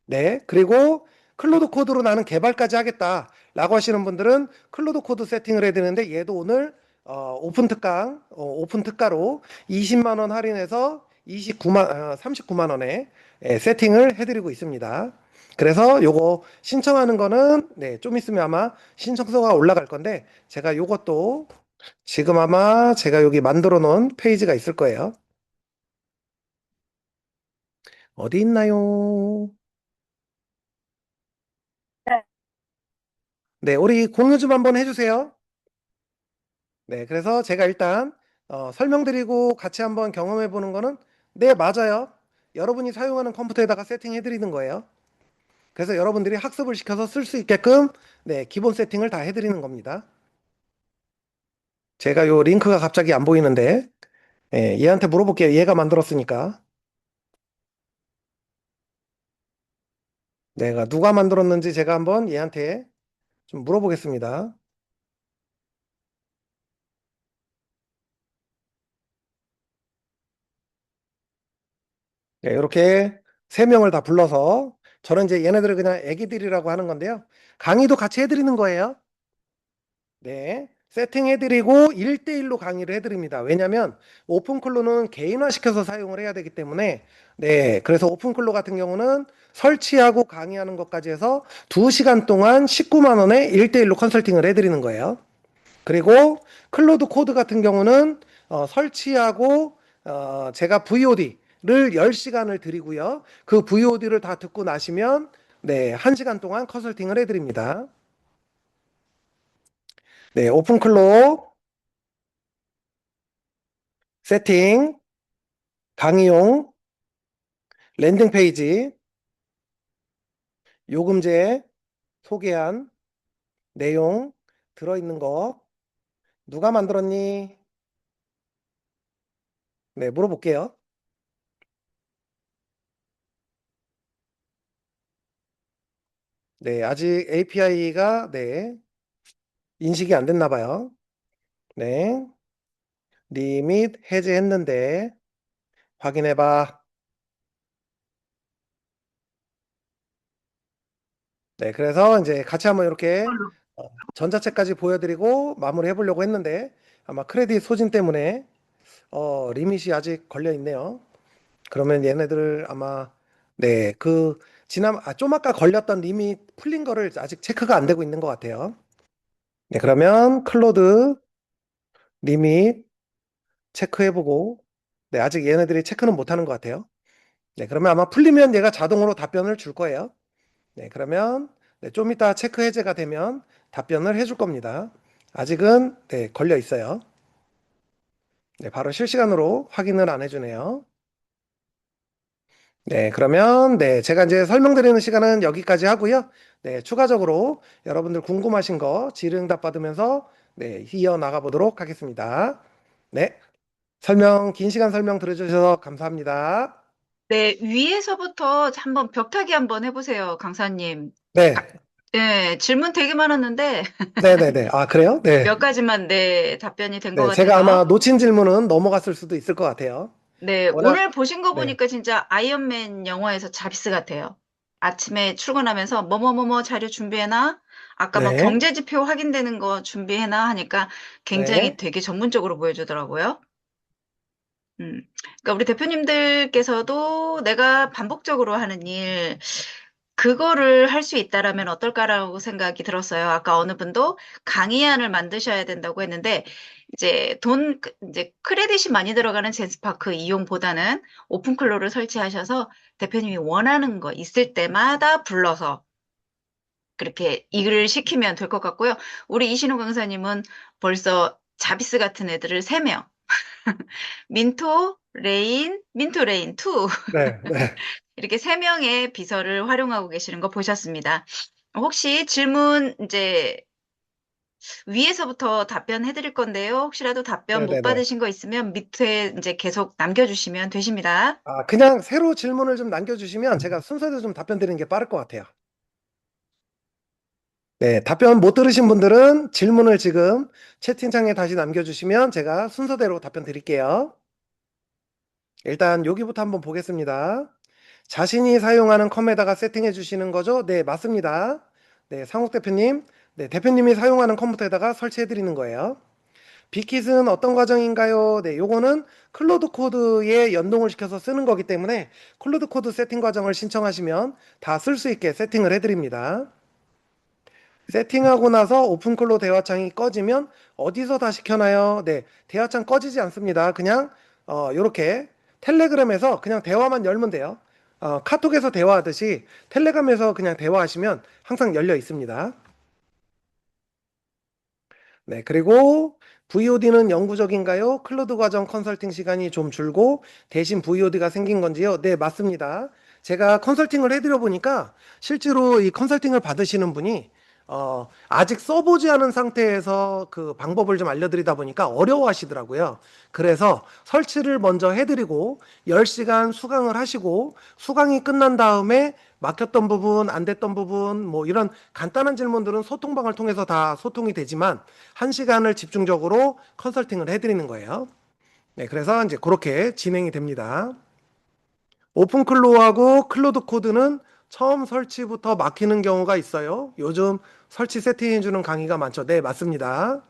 네, 그리고 클로드 코드로 나는 개발까지 하겠다라고 하시는 분들은 클로드 코드 세팅을 해야 되는데 얘도 오늘 오픈 특가로 20만 원 할인해서 39만 원에 세팅을 해드리고 있습니다. 그래서 요거 신청하는 거는 네, 좀 있으면 아마 신청서가 올라갈 건데 제가 요것도 지금 아마 제가 여기 만들어 놓은 페이지가 있을 거예요. 어디 있나요? 네, 우리 공유 좀 한번 해주세요. 네, 그래서 제가 일단 설명드리고 같이 한번 경험해 보는 거는 네, 맞아요. 여러분이 사용하는 컴퓨터에다가 세팅해 드리는 거예요. 그래서 여러분들이 학습을 시켜서 쓸 수 있게끔 네, 기본 세팅을 다 해드리는 겁니다. 제가 요 링크가 갑자기 안 보이는데 얘한테 물어볼게요. 얘가 만들었으니까. 내가 누가 만들었는지 제가 한번 얘한테 좀 물어보겠습니다. 네, 이렇게 세 명을 다 불러서 저는 이제 얘네들을 그냥 애기들이라고 하는 건데요. 강의도 같이 해드리는 거예요. 네. 세팅해드리고 1대1로 강의를 해드립니다. 왜냐하면 오픈클로는 개인화시켜서 사용을 해야 되기 때문에 네. 그래서 오픈클로 같은 경우는 설치하고 강의하는 것까지 해서 2시간 동안 19만 원에 1대1로 컨설팅을 해드리는 거예요. 그리고 클로드 코드 같은 경우는 설치하고 제가 VOD를 10시간을 드리고요. 그 VOD를 다 듣고 나시면 네, 1시간 동안 컨설팅을 해드립니다. 네, 오픈클로 세팅, 강의용, 랜딩 페이지, 요금제, 소개한 내용 들어있는 거 누가 만들었니? 네, 물어볼게요. 네, 아직 API가 네, 인식이 안 됐나 봐요. 네, 리밋 해제했는데 확인해봐. 네, 그래서 이제 같이 한번 이렇게 전자책까지 보여드리고 마무리 해보려고 했는데 아마 크레딧 소진 때문에 리밋이 아직 걸려 있네요. 그러면 얘네들 아마 네, 좀 아까 걸렸던 리밋 풀린 거를 아직 체크가 안 되고 있는 것 같아요. 네, 그러면 클로드 리밋 체크해보고, 네, 아직 얘네들이 체크는 못하는 것 같아요. 네, 그러면 아마 풀리면 얘가 자동으로 답변을 줄 거예요. 네, 그러면 네, 좀 이따 체크 해제가 되면 답변을 해줄 겁니다. 아직은 네, 걸려 있어요. 네, 바로 실시간으로 확인을 안 해주네요. 네, 그러면 네, 제가 이제 설명드리는 시간은 여기까지 하고요. 네, 추가적으로 여러분들 궁금하신 거 질의응답 받으면서 네, 이어나가 보도록 하겠습니다. 네, 긴 시간 설명 들어주셔서 감사합니다. 네, 위에서부터 한번 벽타기 한번 해보세요, 강사님. 아, 네, 네, 질문 되게 많았는데 네네네. 아, 그래요? 네. 몇 가지만 네, 답변이 된 것 네, 제가 아마 같아서. 놓친 질문은 넘어갔을 수도 있을 것 같아요. 네, 워낙, 오늘 보신 거 네, 보니까 진짜 아이언맨 영화에서 자비스 같아요. 아침에 출근하면서 뭐뭐뭐뭐 자료 준비해놔? 아까 뭐 네, 경제지표 확인되는 거 준비해놔 하니까 굉장히 네, 되게 전문적으로 보여주더라고요. 그러니까 우리 대표님들께서도 내가 반복적으로 하는 일, 그거를 할 수 있다라면 어떨까라고 생각이 들었어요. 아까 어느 분도 강의안을 만드셔야 된다고 했는데, 이제 크레딧이 많이 들어가는 젠스파크 이용보다는 오픈클로를 설치하셔서 대표님이 원하는 거 있을 때마다 불러서 그렇게 일을 시키면 될 것 같고요. 우리 이신호 강사님은 벌써 자비스 같은 애들을 3명, 민토, 레인 2 네, 네, 이렇게 3명의 비서를 활용하고 계시는 거 보셨습니다. 혹시 질문 이제 위에서부터 답변해 드릴 건데요. 혹시라도 답변 네, 못 네, 네. 받으신 거 있으면 밑에 이제 계속 남겨주시면 되십니다. 아, 그냥 새로 질문을 좀 남겨주시면 제가 순서대로 좀 답변 드리는 게 빠를 것 같아요. 네, 답변 못 들으신 분들은 질문을 지금 채팅창에 다시 남겨주시면 제가 순서대로 답변 드릴게요. 일단 여기부터 한번 보겠습니다. 자신이 사용하는 컴에다가 세팅해 주시는 거죠? 네, 맞습니다. 네, 상욱 대표님. 네, 대표님이 사용하는 컴퓨터에다가 설치해 드리는 거예요. 빅킷은 어떤 과정인가요? 네, 요거는 클로드 코드에 연동을 시켜서 쓰는 거기 때문에 클로드 코드 세팅 과정을 신청하시면 다 쓸 수 있게 세팅을 해드립니다. 세팅하고 나서 오픈클로 대화창이 꺼지면 어디서 다시 켜나요? 네, 대화창 꺼지지 않습니다. 그냥 요렇게 텔레그램에서 그냥 대화만 열면 돼요. 카톡에서 대화하듯이 텔레그램에서 그냥 대화하시면 항상 열려 있습니다. 네, 그리고 VOD는 영구적인가요? 클로드 과정 컨설팅 시간이 좀 줄고 대신 VOD가 생긴 건지요? 네, 맞습니다. 제가 컨설팅을 해드려 보니까 실제로 이 컨설팅을 받으시는 분이 아직 써보지 않은 상태에서 그 방법을 좀 알려드리다 보니까 어려워하시더라고요. 그래서 설치를 먼저 해드리고 10시간 수강을 하시고 수강이 끝난 다음에 막혔던 부분, 안 됐던 부분, 뭐 이런 간단한 질문들은 소통방을 통해서 다 소통이 되지만 1시간을 집중적으로 컨설팅을 해드리는 거예요. 네, 그래서 이제 그렇게 진행이 됩니다. 오픈클로우하고 클로드 코드는 처음 설치부터 막히는 경우가 있어요. 요즘 설치 세팅해주는 강의가 많죠. 네, 맞습니다.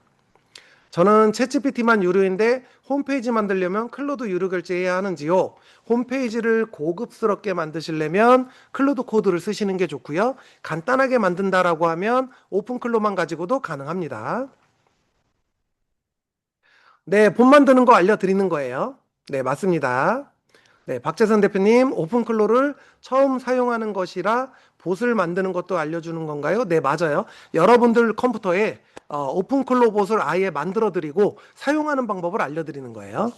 저는 챗GPT만 유료인데 홈페이지 만들려면 클로드 유료 결제해야 하는지요? 홈페이지를 고급스럽게 만드시려면 클로드 코드를 쓰시는 게 좋고요. 간단하게 만든다라고 하면 오픈클로만 가지고도 가능합니다. 네, 본 만드는 거 알려드리는 거예요. 네, 맞습니다. 네, 박재선 대표님, 오픈클로를 처음 사용하는 것이라 봇을 만드는 것도 알려주는 건가요? 네, 맞아요. 여러분들 컴퓨터에 오픈클로 봇을 아예 만들어 드리고 사용하는 방법을 알려드리는 거예요.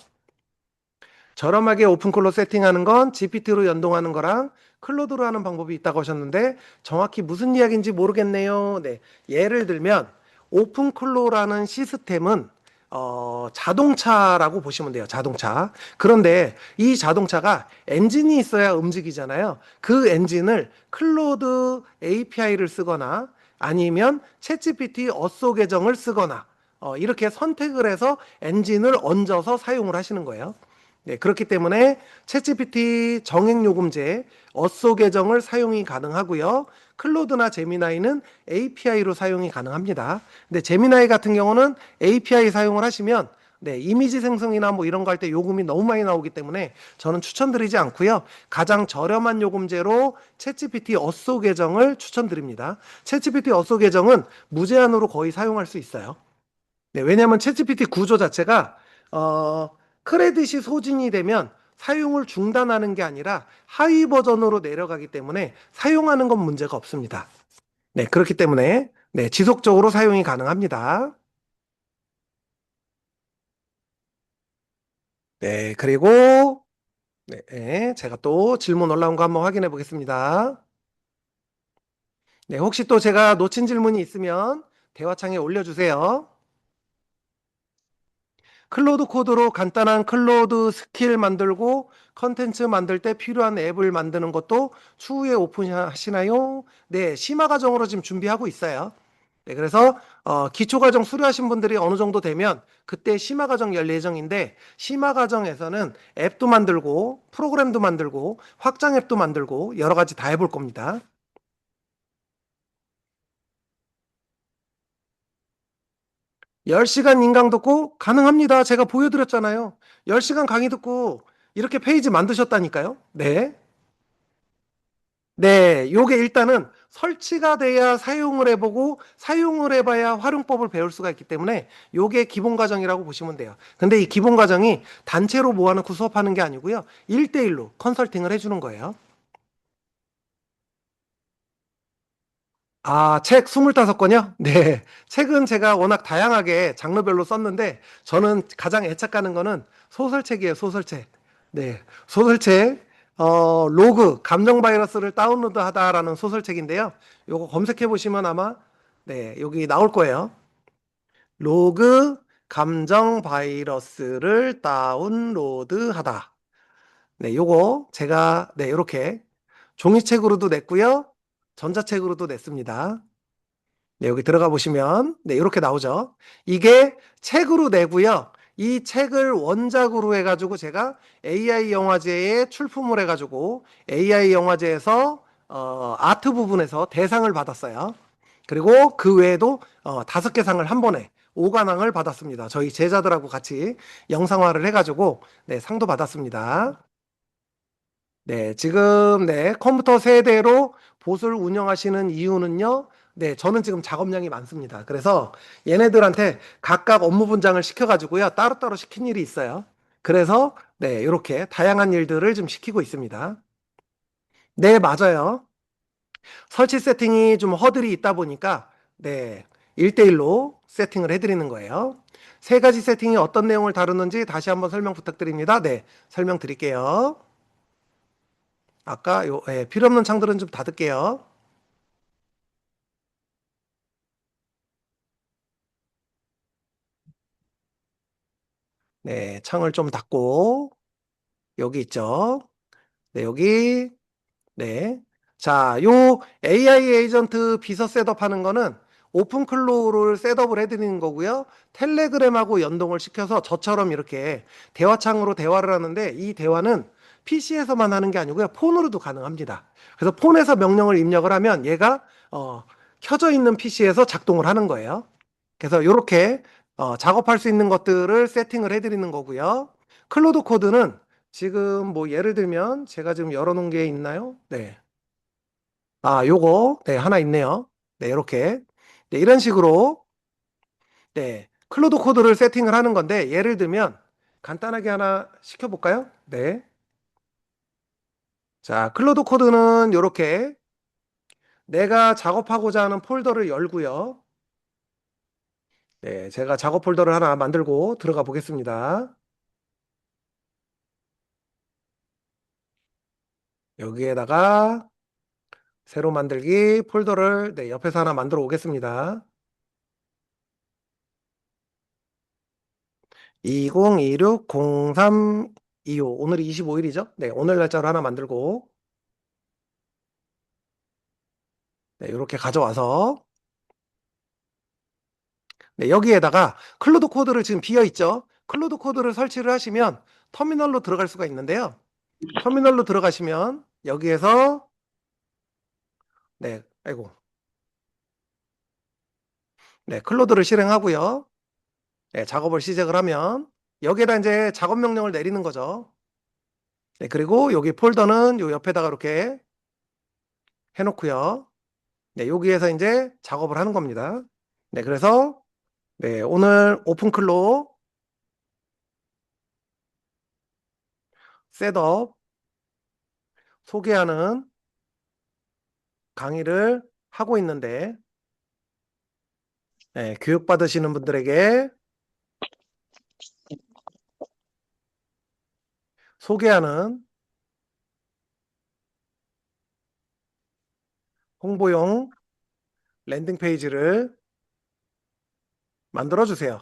저렴하게 오픈클로 세팅하는 건 GPT로 연동하는 거랑 클로드로 하는 방법이 있다고 하셨는데 정확히 무슨 이야기인지 모르겠네요. 네, 예를 들면 오픈클로라는 시스템은 자동차라고 보시면 돼요. 자동차. 그런데 이 자동차가 엔진이 있어야 움직이잖아요. 그 엔진을 클로드 API를 쓰거나 아니면 챗GPT 어소 계정을 쓰거나 이렇게 선택을 해서 엔진을 얹어서 사용을 하시는 거예요. 네, 그렇기 때문에 챗GPT 정액 요금제 어소 계정을 사용이 가능하고요. 클로드나 제미나이는 API로 사용이 가능합니다. 근데 제미나이 같은 경우는 API 사용을 하시면 네, 이미지 생성이나 뭐 이런 거 할 때 요금이 너무 많이 나오기 때문에 저는 추천드리지 않고요. 가장 저렴한 요금제로 챗GPT 어소 계정을 추천드립니다. 챗GPT 어소 계정은 무제한으로 거의 사용할 수 있어요. 네, 왜냐하면 챗GPT 구조 자체가 어, 크레딧이 소진이 되면 사용을 중단하는 게 아니라 하위 버전으로 내려가기 때문에 사용하는 건 문제가 없습니다. 네, 그렇기 때문에 네, 지속적으로 사용이 가능합니다. 네, 그리고 네, 제가 또 질문 올라온 거 한번 확인해 보겠습니다. 네, 혹시 또 제가 놓친 질문이 있으면 대화창에 올려주세요. 클로드 코드로 간단한 클로드 스킬 만들고 컨텐츠 만들 때 필요한 앱을 만드는 것도 추후에 오픈하시나요? 네, 심화 과정으로 지금 준비하고 있어요. 네, 그래서 기초 과정 수료하신 분들이 어느 정도 되면 그때 심화 과정 열 예정인데 심화 과정에서는 앱도 만들고 프로그램도 만들고 확장 앱도 만들고 여러 가지 다 해볼 겁니다. 10시간 인강 듣고 가능합니다. 제가 보여드렸잖아요. 10시간 강의 듣고 이렇게 페이지 만드셨다니까요. 네. 네, 요게 일단은 설치가 돼야 사용을 해보고 사용을 해봐야 활용법을 배울 수가 있기 때문에 요게 기본 과정이라고 보시면 돼요. 근데 이 기본 과정이 단체로 모아놓고 수업하는 게 아니고요. 1대1로 컨설팅을 해주는 거예요. 아, 책 25권이요? 네. 책은 제가 워낙 다양하게 장르별로 썼는데 저는 가장 애착 가는 거는 소설책이에요, 소설책. 네. 소설책, 로그, 감정 바이러스를 다운로드 하다라는 소설책인데요. 요거 검색해 보시면 아마, 네, 여기 나올 거예요. 로그, 감정 바이러스를 다운로드 하다. 네, 요거 제가, 네, 이렇게 종이책으로도 냈고요. 전자책으로도 냈습니다. 네, 여기 들어가 보시면 네, 이렇게 나오죠. 이게 책으로 내고요. 이 책을 원작으로 해가지고 제가 AI 영화제에 출품을 해가지고 AI 영화제에서 아트 부분에서 대상을 받았어요. 그리고 그 외에도 5개 상을 한 번에 5관왕을 받았습니다. 저희 제자들하고 같이 영상화를 해가지고 네, 상도 받았습니다. 네, 지금 네, 컴퓨터 세대로 봇을 운영하시는 이유는요. 네, 저는 지금 작업량이 많습니다. 그래서 얘네들한테 각각 업무 분장을 시켜가지고요. 따로따로 시킨 일이 있어요. 그래서 네, 이렇게 다양한 일들을 좀 시키고 있습니다. 네, 맞아요. 설치 세팅이 좀 허들이 있다 보니까 네, 1대1로 세팅을 해드리는 거예요. 세 가지 세팅이 어떤 내용을 다루는지 다시 한번 설명 부탁드립니다. 네, 설명드릴게요. 아까 필요 없는 창들은 좀 닫을게요. 네, 창을 좀 닫고 여기 있죠. 네, 여기 네. 자, 요 AI 에이전트 비서 셋업하는 거는 오픈클로우를 셋업을 해드리는 거고요. 텔레그램하고 연동을 시켜서 저처럼 이렇게 대화창으로 대화를 하는데 이 대화는 PC에서만 하는 게 아니고요. 폰으로도 가능합니다. 그래서 폰에서 명령을 입력을 하면 얘가 켜져 있는 PC에서 작동을 하는 거예요. 그래서 이렇게 작업할 수 있는 것들을 세팅을 해드리는 거고요. 클로드 코드는 지금 뭐 예를 들면 제가 지금 열어놓은 게 있나요? 네. 아, 요거 네, 하나 있네요. 네, 이렇게 네, 이런 식으로 네, 클로드 코드를 세팅을 하는 건데 예를 들면 간단하게 하나 시켜볼까요? 네. 자, 클로드 코드는 이렇게 내가 작업하고자 하는 폴더를 열고요. 네, 제가 작업 폴더를 하나 만들고 들어가 보겠습니다. 여기에다가 새로 만들기 폴더를 네, 옆에서 하나 만들어 오겠습니다. 2026-0325 오늘이 25일이죠? 네, 오늘 날짜로 하나 만들고 네, 이렇게 가져와서 네, 여기에다가 클로드 코드를 지금 비어 있죠? 클로드 코드를 설치를 하시면 터미널로 들어갈 수가 있는데요. 터미널로 들어가시면 여기에서 네, 아이고. 네, 클로드를 실행하고요. 네, 작업을 시작을 하면 여기에다 이제 작업 명령을 내리는 거죠. 네, 그리고 여기 폴더는 요 옆에다가 이렇게 해놓고요. 네, 여기에서 이제 작업을 하는 겁니다. 네, 그래서 네, 오늘 오픈클로 셋업 소개하는 강의를 하고 있는데 네, 교육받으시는 분들에게 소개하는 홍보용 랜딩 페이지를 만들어 주세요.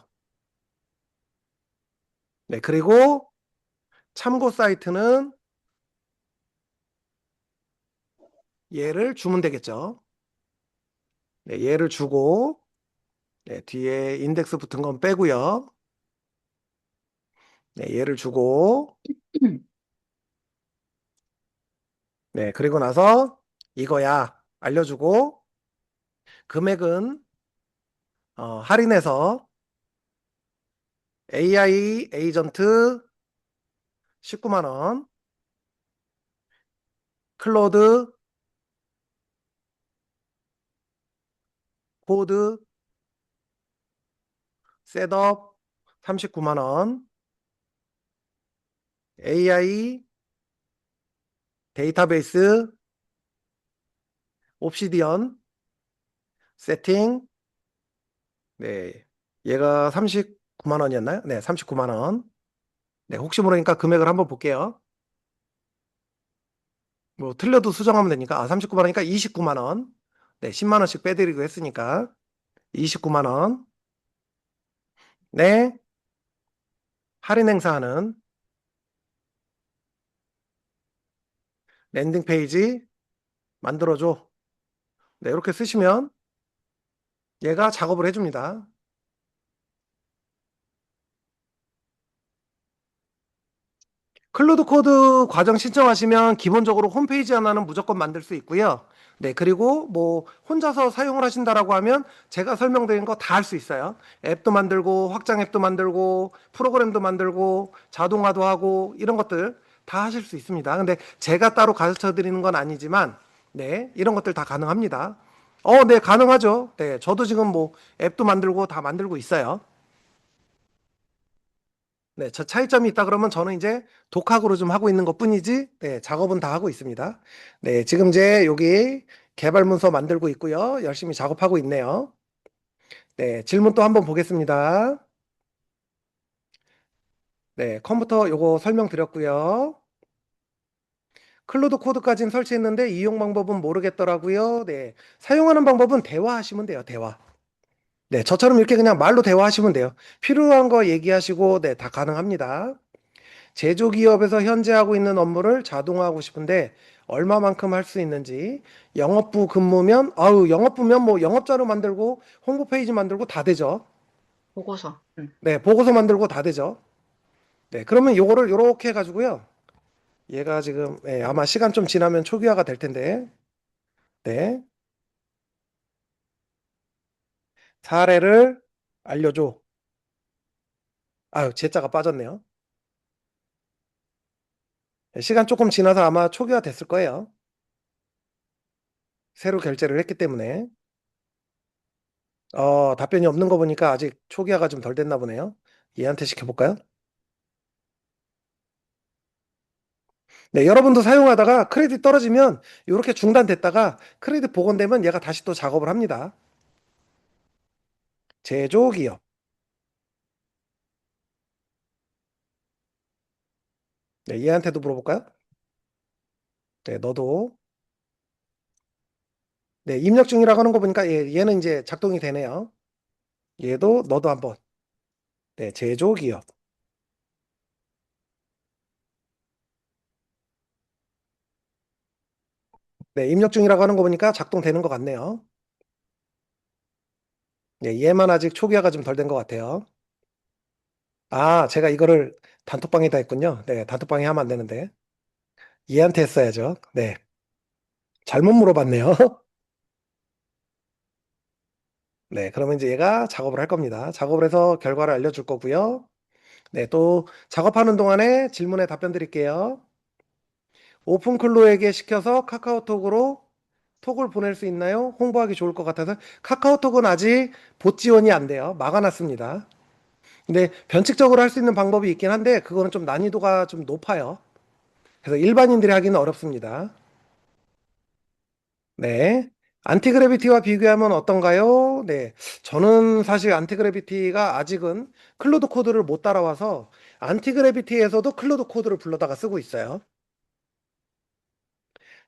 네, 그리고 참고 사이트는 얘를 주면 되겠죠. 네, 얘를 주고 네, 뒤에 인덱스 붙은 건 빼고요. 네, 얘를 주고 네, 그리고 나서 이거야 알려주고 금액은 할인해서 AI 에이전트 19만 원, 클로드 코드 셋업 39만 원, AI 데이터베이스 옵시디언 세팅 네, 얘가 39만 원이었나요? 네, 39만 원. 네, 혹시 모르니까 금액을 한번 볼게요. 뭐 틀려도 수정하면 되니까 39만 원이니까 29만 원. 네, 10만 원씩 빼드리고 했으니까 29만 원. 네, 할인 행사하는 랜딩 페이지 만들어줘. 네, 이렇게 쓰시면 얘가 작업을 해줍니다. 클로드 코드 과정 신청하시면 기본적으로 홈페이지 하나는 무조건 만들 수 있고요. 네, 그리고 뭐 혼자서 사용을 하신다라고 하면 제가 설명드린 거 다 할 수 있어요. 앱도 만들고 확장 앱도 만들고 프로그램도 만들고 자동화도 하고 이런 것들 다 하실 수 있습니다. 근데 제가 따로 가르쳐 드리는 건 아니지만 네, 이런 것들 다 가능합니다. 네, 가능하죠. 네, 저도 지금 뭐 앱도 만들고 다 만들고 있어요. 네, 저 차이점이 있다 그러면 저는 이제 독학으로 좀 하고 있는 것뿐이지, 네, 작업은 다 하고 있습니다. 네, 지금 이제 여기 개발 문서 만들고 있고요. 열심히 작업하고 있네요. 네, 질문 또 한번 보겠습니다. 네, 컴퓨터 요거 설명드렸고요. 클로드 코드까지는 설치했는데 이용 방법은 모르겠더라고요. 네, 사용하는 방법은 대화하시면 돼요, 대화. 네, 저처럼 이렇게 그냥 말로 대화하시면 돼요. 필요한 거 얘기하시고, 네, 다 가능합니다. 제조기업에서 현재 하고 있는 업무를 자동화하고 싶은데 얼마만큼 할 수 있는지 영업부 근무면 영업부면 뭐 영업자료 만들고 홍보 페이지 만들고 다 되죠. 보고서. 네, 보고서 만들고 다 되죠. 네, 그러면 요거를 요렇게 해 가지고요. 얘가 지금 아마 시간 좀 지나면 초기화가 될 텐데. 네. 사례를 알려줘. 아유, 제자가 빠졌네요. 네, 시간 조금 지나서 아마 초기화 됐을 거예요. 새로 결제를 했기 때문에. 답변이 없는 거 보니까 아직 초기화가 좀 덜 됐나 보네요. 얘한테 시켜볼까요? 네, 여러분도 사용하다가 크레딧 떨어지면 이렇게 중단됐다가 크레딧 복원되면 얘가 다시 또 작업을 합니다. 제조기업. 네, 얘한테도 물어볼까요? 네, 너도. 네, 입력 중이라고 하는 거 보니까 얘는 이제 작동이 되네요. 얘도 너도 한번. 네, 제조기업. 네, 입력 중이라고 하는 거 보니까 작동되는 것 같네요. 네, 얘만 아직 초기화가 좀 덜 된 것 같아요. 아, 제가 이거를 단톡방에다 했군요. 네, 단톡방에 하면 안 되는데. 얘한테 했어야죠. 네, 잘못 물어봤네요. 네, 그러면 이제 얘가 작업을 할 겁니다. 작업을 해서 결과를 알려줄 거고요. 네, 또 작업하는 동안에 질문에 답변 드릴게요. 오픈클로에게 시켜서 카카오톡으로 톡을 보낼 수 있나요? 홍보하기 좋을 것 같아서 카카오톡은 아직 봇 지원이 안 돼요. 막아놨습니다. 근데 변칙적으로 할 수 있는 방법이 있긴 한데 그거는 좀 난이도가 좀 높아요. 그래서 일반인들이 하기는 어렵습니다. 네. 안티그래비티와 비교하면 어떤가요? 네. 저는 사실 안티그래비티가 아직은 클로드 코드를 못 따라와서 안티그래비티에서도 클로드 코드를 불러다가 쓰고 있어요.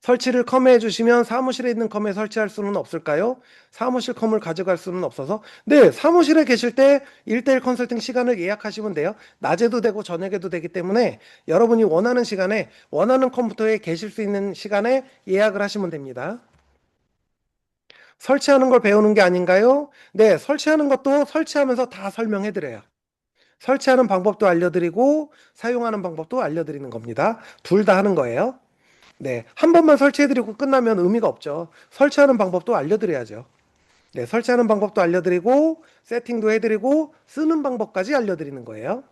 설치를 컴해 주시면 사무실에 있는 컴에 설치할 수는 없을까요? 사무실 컴을 가져갈 수는 없어서. 네, 사무실에 계실 때 1대1 컨설팅 시간을 예약하시면 돼요. 낮에도 되고 저녁에도 되기 때문에 여러분이 원하는 시간에 원하는 컴퓨터에 계실 수 있는 시간에 예약을 하시면 됩니다. 설치하는 걸 배우는 게 아닌가요? 네, 설치하는 것도 설치하면서 다 설명해 드려요. 설치하는 방법도 알려드리고 사용하는 방법도 알려드리는 겁니다. 둘 다 하는 거예요. 네, 한 번만 설치해드리고 끝나면 의미가 없죠. 설치하는 방법도 알려드려야죠. 네, 설치하는 방법도 알려드리고 세팅도 해드리고 쓰는 방법까지 알려드리는 거예요.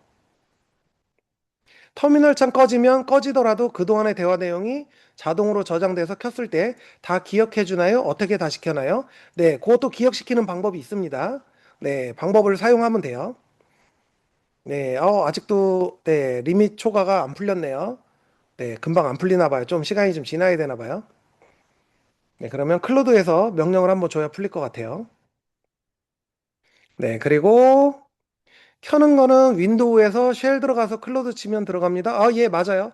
터미널 창 꺼지면 꺼지더라도 그동안의 대화 내용이 자동으로 저장돼서 켰을 때 다 기억해 주나요? 어떻게 다시 켜나요? 네, 그것도 기억시키는 방법이 있습니다. 네, 방법을 사용하면 돼요. 네, 아직도 네, 리밋 초과가 안 풀렸네요. 네, 금방 안 풀리나 봐요. 좀 시간이 좀 지나야 되나 봐요. 네, 그러면 클로드에서 명령을 한번 줘야 풀릴 것 같아요. 네, 그리고 켜는 거는 윈도우에서 쉘 들어가서 클로드 치면 들어갑니다. 아, 예, 맞아요.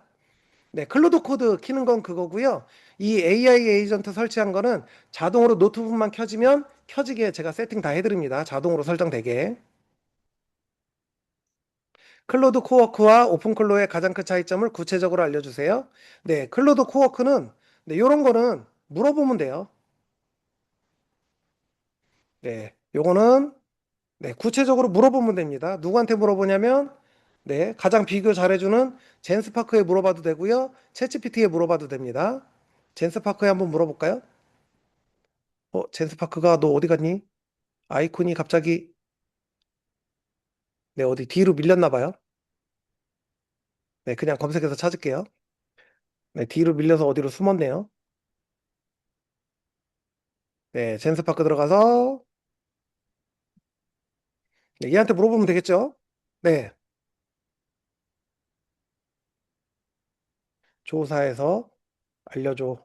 네, 클로드 코드 키는 건 그거고요. 이 AI 에이전트 설치한 거는 자동으로 노트북만 켜지면 켜지게 제가 세팅 다 해드립니다. 자동으로 설정되게. 클로드 코워크와 오픈클로의 가장 큰 차이점을 구체적으로 알려주세요. 네, 클로드 코워크는 네, 요런 거는 물어보면 돼요. 네, 요거는 네, 구체적으로 물어보면 됩니다. 누구한테 물어보냐면 네, 가장 비교 잘해주는 젠스파크에 물어봐도 되고요. 챗GPT에 물어봐도 됩니다. 젠스파크에 한번 물어볼까요? 젠스파크가 너 어디 갔니? 아이콘이 갑자기 네, 어디 뒤로 밀렸나 봐요. 네, 그냥 검색해서 찾을게요. 네, 뒤로 밀려서 어디로 숨었네요. 네, 젠스파크 들어가서 네, 얘한테 물어보면 되겠죠? 네, 조사해서 알려줘.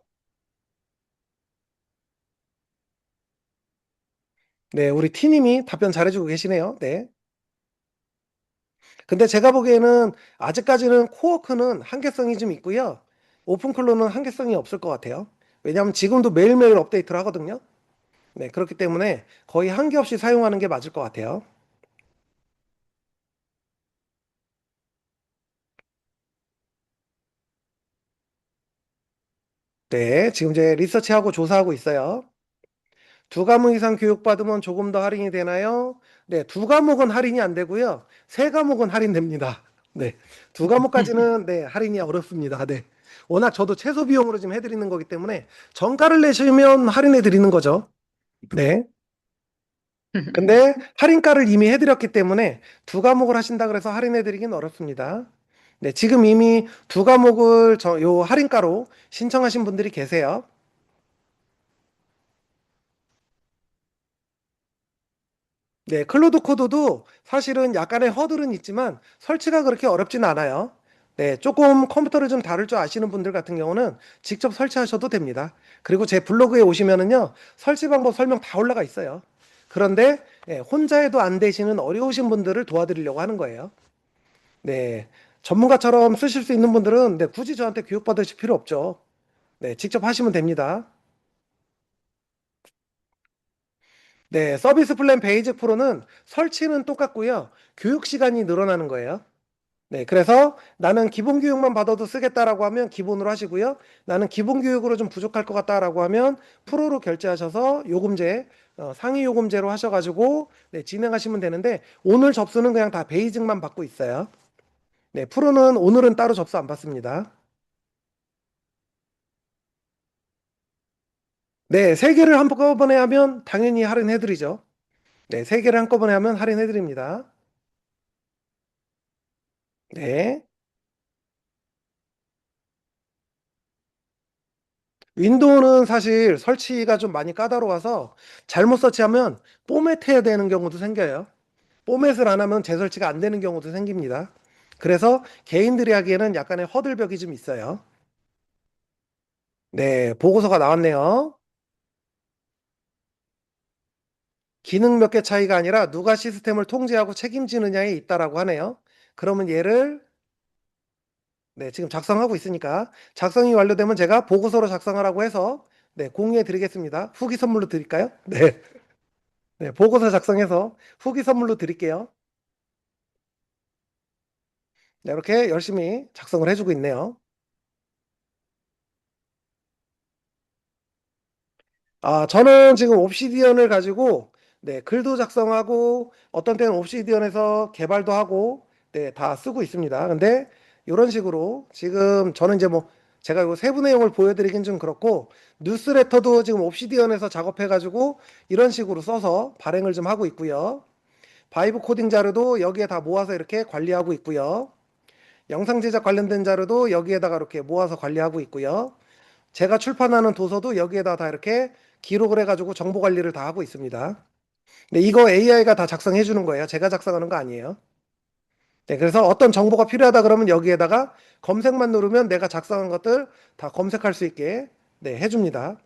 네, 우리 T님이 답변 잘해주고 계시네요. 네. 근데 제가 보기에는 아직까지는 코어크는 한계성이 좀 있고요. 오픈클로는 한계성이 없을 것 같아요. 왜냐하면 지금도 매일매일 업데이트를 하거든요. 네, 그렇기 때문에 거의 한계 없이 사용하는 게 맞을 것 같아요. 네, 지금 이제 리서치하고 조사하고 있어요. 두 과목 이상 교육받으면 조금 더 할인이 되나요? 네, 두 과목은 할인이 안 되고요. 세 과목은 할인됩니다. 네, 두 과목까지는 네, 할인이 어렵습니다. 네. 워낙 저도 최소 비용으로 지금 해드리는 거기 때문에 정가를 내시면 할인해 드리는 거죠. 네. 근데 할인가를 이미 해드렸기 때문에 두 과목을 하신다 그래서 할인해 드리긴 어렵습니다. 네, 지금 이미 두 과목을 요 할인가로 신청하신 분들이 계세요. 네, 클로드 코드도 사실은 약간의 허들은 있지만 설치가 그렇게 어렵진 않아요. 네, 조금 컴퓨터를 좀 다룰 줄 아시는 분들 같은 경우는 직접 설치하셔도 됩니다. 그리고 제 블로그에 오시면은요, 설치 방법 설명 다 올라가 있어요. 그런데 혼자 해도 안 되시는 어려우신 분들을 도와드리려고 하는 거예요. 네, 전문가처럼 쓰실 수 있는 분들은 네, 굳이 저한테 교육받으실 필요 없죠. 네, 직접 하시면 됩니다. 네, 서비스 플랜 베이직 프로는 설치는 똑같고요. 교육 시간이 늘어나는 거예요. 네, 그래서 나는 기본 교육만 받아도 쓰겠다라고 하면 기본으로 하시고요. 나는 기본 교육으로 좀 부족할 것 같다라고 하면 프로로 결제하셔서 요금제, 상위 요금제로 하셔가지고 네, 진행하시면 되는데 오늘 접수는 그냥 다 베이직만 받고 있어요. 네, 프로는 오늘은 따로 접수 안 받습니다. 네, 세 개를 한꺼번에 하면 당연히 할인해드리죠. 네, 세 개를 한꺼번에 하면 할인해 드립니다. 네. 윈도우는 사실 설치가 좀 많이 까다로워서 잘못 설치하면 포맷해야 되는 경우도 생겨요. 포맷을 안 하면 재설치가 안 되는 경우도 생깁니다. 그래서 개인들이 하기에는 약간의 허들벽이 좀 있어요. 네, 보고서가 나왔네요. 기능 몇 개 차이가 아니라 누가 시스템을 통제하고 책임지느냐에 있다라고 하네요. 그러면 얘를 네, 지금 작성하고 있으니까 작성이 완료되면 제가 보고서로 작성하라고 해서 네, 공유해 드리겠습니다. 후기 선물로 드릴까요? 네. 네, 보고서 작성해서 후기 선물로 드릴게요. 네, 이렇게 열심히 작성을 해주고 있네요. 저는 지금 옵시디언을 가지고 네, 글도 작성하고 어떤 때는 옵시디언에서 개발도 하고 네, 다 쓰고 있습니다. 근데 이런 식으로 지금 저는 이제 뭐 제가 이 세부 내용을 보여드리긴 좀 그렇고 뉴스레터도 지금 옵시디언에서 작업해가지고 이런 식으로 써서 발행을 좀 하고 있고요. 바이브 코딩 자료도 여기에 다 모아서 이렇게 관리하고 있고요. 영상 제작 관련된 자료도 여기에다가 이렇게 모아서 관리하고 있고요. 제가 출판하는 도서도 여기에다 다 이렇게 기록을 해가지고 정보 관리를 다 하고 있습니다. 네, 이거 AI가 다 작성해 주는 거예요. 제가 작성하는 거 아니에요. 네, 그래서 어떤 정보가 필요하다 그러면 여기에다가 검색만 누르면 내가 작성한 것들 다 검색할 수 있게 네, 해줍니다.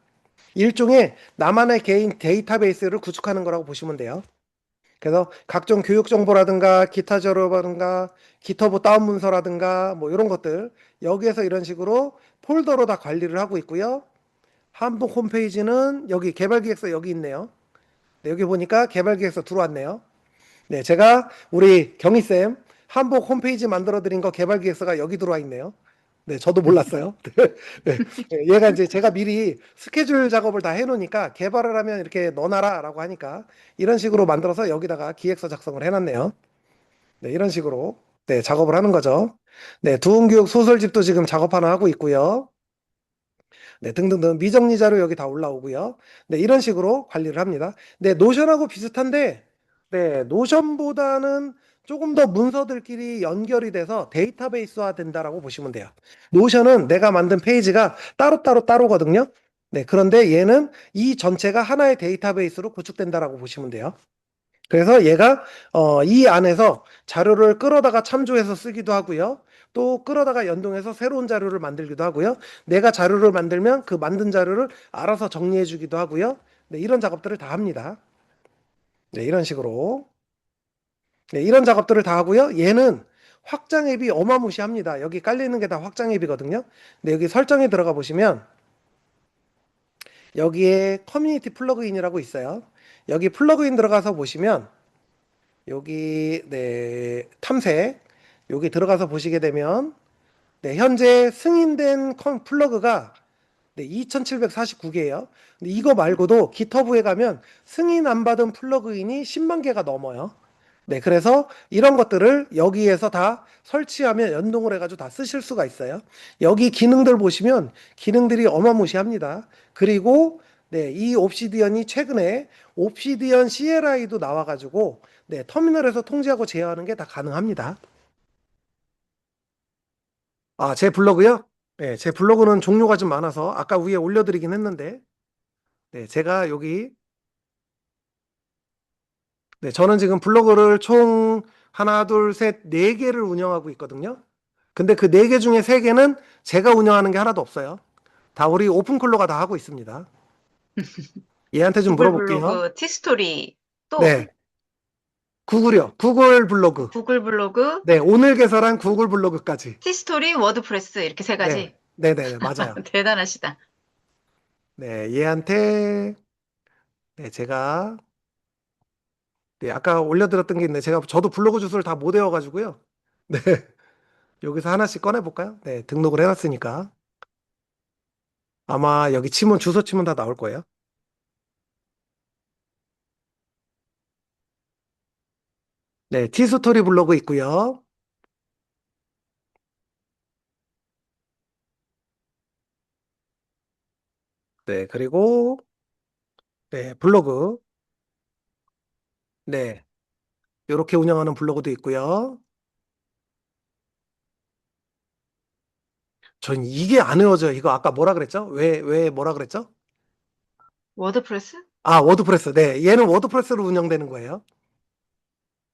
일종의 나만의 개인 데이터베이스를 구축하는 거라고 보시면 돼요. 그래서 각종 교육 정보라든가 기타 자료라든가 기터브 다운 문서라든가 뭐 이런 것들 여기에서 이런 식으로 폴더로 다 관리를 하고 있고요. 한국 홈페이지는 여기 개발기획서 여기 있네요. 네, 여기 보니까 개발기획서 들어왔네요. 네, 제가 우리 경희쌤 한복 홈페이지 만들어 드린 거 개발기획서가 여기 들어와 있네요. 네, 저도 몰랐어요. 네, 네, 얘가 이제 제가 미리 스케줄 작업을 다 해놓으니까 개발을 하면 이렇게 넣어놔라 라고 하니까 이런 식으로 만들어서 여기다가 기획서 작성을 해놨네요. 네, 이런 식으로 네, 작업을 하는 거죠. 네, 두음교육 소설집도 지금 작업 하나 하고 있고요. 네, 등등등 미정리 자료 여기 다 올라오고요. 네, 이런 식으로 관리를 합니다. 네, 노션하고 비슷한데, 네, 노션보다는 조금 더 문서들끼리 연결이 돼서 데이터베이스화 된다라고 보시면 돼요. 노션은 내가 만든 페이지가 따로따로거든요. 네, 그런데 얘는 이 전체가 하나의 데이터베이스로 구축된다라고 보시면 돼요. 그래서 얘가 이 안에서 자료를 끌어다가 참조해서 쓰기도 하고요. 또 끌어다가 연동해서 새로운 자료를 만들기도 하고요. 내가 자료를 만들면 그 만든 자료를 알아서 정리해 주기도 하고요. 네, 이런 작업들을 다 합니다. 네, 이런 식으로. 네, 이런 작업들을 다 하고요. 얘는 확장 앱이 어마무시합니다. 여기 깔려 있는 게 다 확장 앱이거든요. 근데 여기 설정에 들어가 보시면 여기에 커뮤니티 플러그인이라고 있어요. 여기 플러그인 들어가서 보시면 여기 네 탐색 여기 들어가서 보시게 되면 네 현재 승인된 플러그가 네 2749개예요. 근데 이거 말고도 깃허브에 가면 승인 안 받은 플러그인이 10만 개가 넘어요. 네, 그래서 이런 것들을 여기에서 다 설치하면 연동을 해가지고 다 쓰실 수가 있어요. 여기 기능들 보시면 기능들이 어마무시합니다. 그리고 네, 이 옵시디언이 최근에 옵시디언 CLI도 나와가지고 네, 터미널에서 통제하고 제어하는 게 다 가능합니다. 제 블로그요? 네, 제 블로그는 종류가 좀 많아서 아까 위에 올려드리긴 했는데 네, 제가 여기 네, 저는 지금 블로그를 총 하나, 둘, 셋, 네 개를 운영하고 있거든요. 근데 그 네 개 중에 세 개는 제가 운영하는 게 하나도 없어요. 다 우리 오픈콜로가 다 하고 있습니다. 얘한테 좀 구글 물어볼게요. 블로그, 티스토리, 또 네, 구글이요. 구글 블로그. 구글 블로그, 네, 오늘 개설한 구글 블로그까지. 티스토리, 워드프레스 이렇게 세 네, 가지. 네네, 맞아요. 대단하시다. 네, 얘한테 네, 제가 네, 아까 올려드렸던 게 있는데 제가 저도 블로그 주소를 다 못 외워가지고요. 네, 여기서 하나씩 꺼내볼까요? 네, 등록을 해놨으니까. 아마 여기 치면 주소 치면 다 나올 거예요. 네, 티스토리 블로그 있고요. 네, 그리고 네, 블로그. 네. 이렇게 운영하는 블로그도 있고요. 전 이게 안 외워져요. 이거 아까 뭐라 그랬죠? 왜 뭐라 그랬죠? 워드프레스? 아, 워드프레스. 네. 얘는 워드프레스로 운영되는 거예요.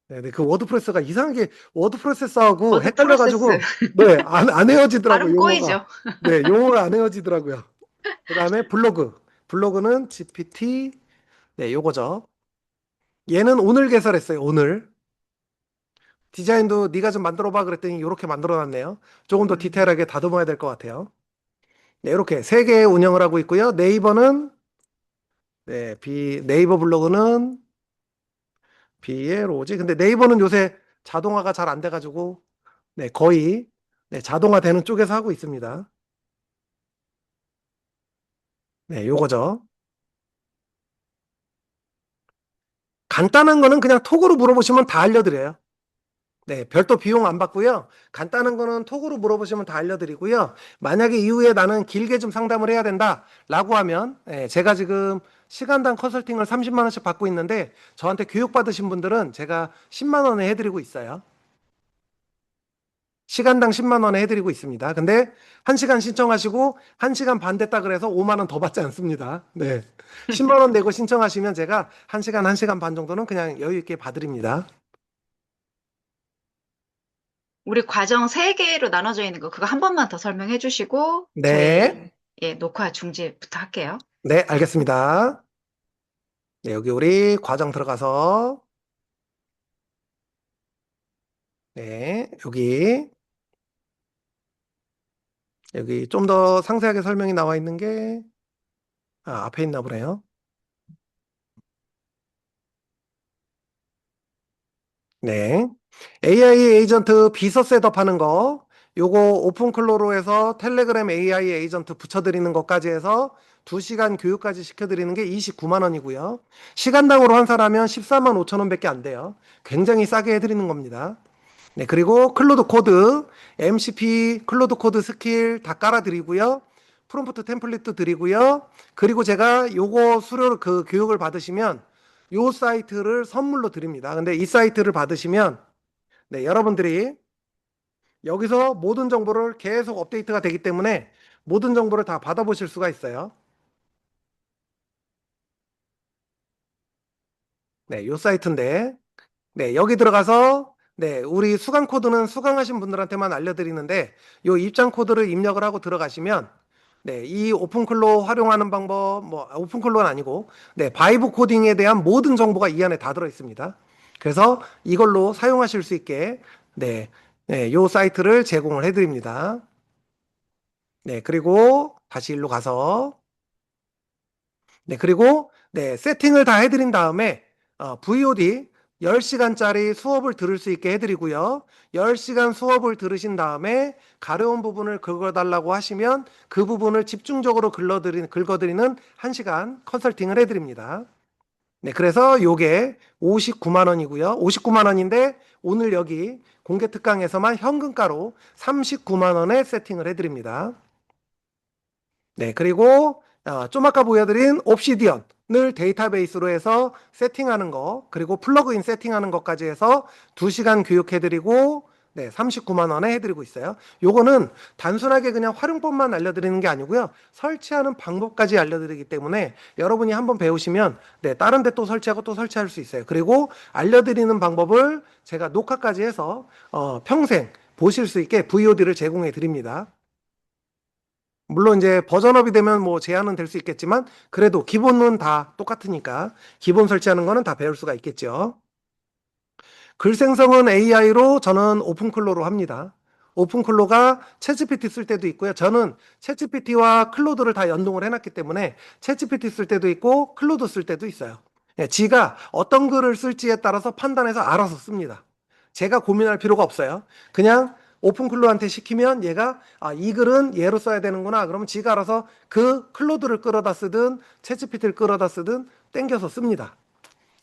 네, 네. 그 워드프레스가 이상하게 워드프레스하고 워드 프로세스. 헷갈려가지고, 네, 안 외워지더라고요, 발음 용어가. 꼬이죠. 네, 용어가 안 외워지더라고요. 그 다음에 블로그. 블로그는 GPT, 네, 요거죠. 얘는 오늘 개설했어요, 오늘. 디자인도 네가 좀 만들어봐 그랬더니 이렇게 만들어놨네요. 조금 더 음, 디테일하게 다듬어야 될 것 같아요. 네, 이렇게 세 개 운영을 하고 있고요. 네이버는, 네, 네이버 블로그는 비의 로지. 근데 네이버는 요새 자동화가 잘 안 돼가지고, 네, 거의, 네, 자동화 되는 쪽에서 하고 있습니다. 네, 요거죠. 간단한 거는 그냥 톡으로 물어보시면 다 알려드려요. 네, 별도 비용 안 받고요. 간단한 거는 톡으로 물어보시면 다 알려드리고요. 만약에 이후에 나는 길게 좀 상담을 해야 된다라고 하면, 제가 지금 시간당 컨설팅을 30만 원씩 받고 있는데, 저한테 교육받으신 분들은 제가 10만 원에 해드리고 있어요. 시간당 10만 원에 해드리고 있습니다. 근데 1시간 신청하시고 1시간 반 됐다 그래서 5만 원 더 받지 않습니다. 네. 10만 원 내고 신청하시면 제가 1시간, 1시간 반 정도는 그냥 여유 있게 봐드립니다. 우리 과정 세개로 나눠져 있는 거, 그거 한 번만 더 설명해 주시고, 네. 저희, 예, 녹화 중지부터 할게요. 네, 알겠습니다. 네, 여기 우리 과정 들어가서, 네, 여기 좀 더 상세하게 설명이 나와 있는 게, 앞에 있나 보네요. 네. AI 에이전트 비서 셋업하는 거, 요거 오픈클로로 해서 텔레그램 AI 에이전트 붙여드리는 것까지 해서 2시간 교육까지 시켜드리는 게 29만 원이고요. 시간당으로 환산하면 14만 5천 원밖에 안 돼요. 굉장히 싸게 해드리는 겁니다. 네, 그리고 클로드 코드, MCP 클로드 코드 스킬 다 깔아드리고요. 프롬프트 템플릿도 드리고요. 그리고 제가 요거 수료 그 교육을 받으시면 요 사이트를 선물로 드립니다. 근데 이 사이트를 받으시면 네, 여러분들이 여기서 모든 정보를 계속 업데이트가 되기 때문에 모든 정보를 다 받아보실 수가 있어요. 네, 요 사이트인데 네, 여기 들어가서 네, 우리 수강 코드는 수강하신 분들한테만 알려드리는데 요 입장 코드를 입력을 하고 들어가시면 네, 이 오픈클로 활용하는 방법, 뭐 오픈클로는 아니고 네, 바이브 코딩에 대한 모든 정보가 이 안에 다 들어 있습니다. 그래서 이걸로 사용하실 수 있게 네, 네, 요 사이트를 제공을 해드립니다. 네, 그리고 다시 일로 가서 네, 그리고 네, 세팅을 다 해드린 다음에 VOD 10시간짜리 수업을 들을 수 있게 해드리고요. 10시간 수업을 들으신 다음에 가려운 부분을 긁어달라고 하시면 그 부분을 집중적으로 긁어드리는 1시간 컨설팅을 해드립니다. 네, 그래서 요게 59만 원이고요. 59만 원인데 오늘 여기 공개 특강에서만 현금가로 39만 원에 세팅을 해드립니다. 네, 그리고 좀 아까 보여드린 옵시디언을 데이터베이스로 해서 세팅하는 거, 그리고 플러그인 세팅하는 것까지 해서 2시간 교육해드리고, 네, 39만 원에 해드리고 있어요. 요거는 단순하게 그냥 활용법만 알려드리는 게 아니고요. 설치하는 방법까지 알려드리기 때문에 여러분이 한번 배우시면, 네, 다른 데 또 설치하고 또 설치할 수 있어요. 그리고 알려드리는 방법을 제가 녹화까지 해서 평생 보실 수 있게 VOD를 제공해 드립니다. 물론 이제 버전업이 되면 뭐 제한은 될 수 있겠지만 그래도 기본은 다 똑같으니까 기본 설치하는 거는 다 배울 수가 있겠죠. 글 생성은 AI로 저는 오픈클로로 합니다. 오픈클로가 챗GPT 쓸 때도 있고요. 저는 챗GPT와 클로드를 다 연동을 해놨기 때문에 챗GPT 쓸 때도 있고 클로드 쓸 때도 있어요. 예, 지가 어떤 글을 쓸지에 따라서 판단해서 알아서 씁니다. 제가 고민할 필요가 없어요. 그냥 오픈클로한테 시키면 얘가 이 글은 얘로 써야 되는구나. 그러면 지가 알아서 그 클로드를 끌어다 쓰든 챗GPT를 끌어다 쓰든 땡겨서 씁니다.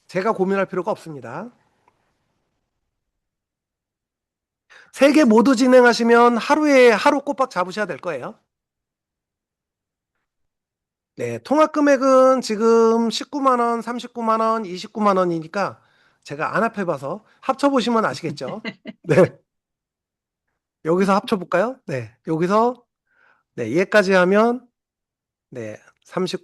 제가 고민할 필요가 없습니다. 3개 모두 진행하시면 하루에 하루 꼬박 잡으셔야 될 거예요. 네, 통합 금액은 지금 19만 원, 39만 원, 29만 원이니까 제가 안 합해봐서 합쳐보시면 아시겠죠? 네. 여기서 합쳐볼까요? 네. 여기서, 네. 얘까지 하면, 네. 39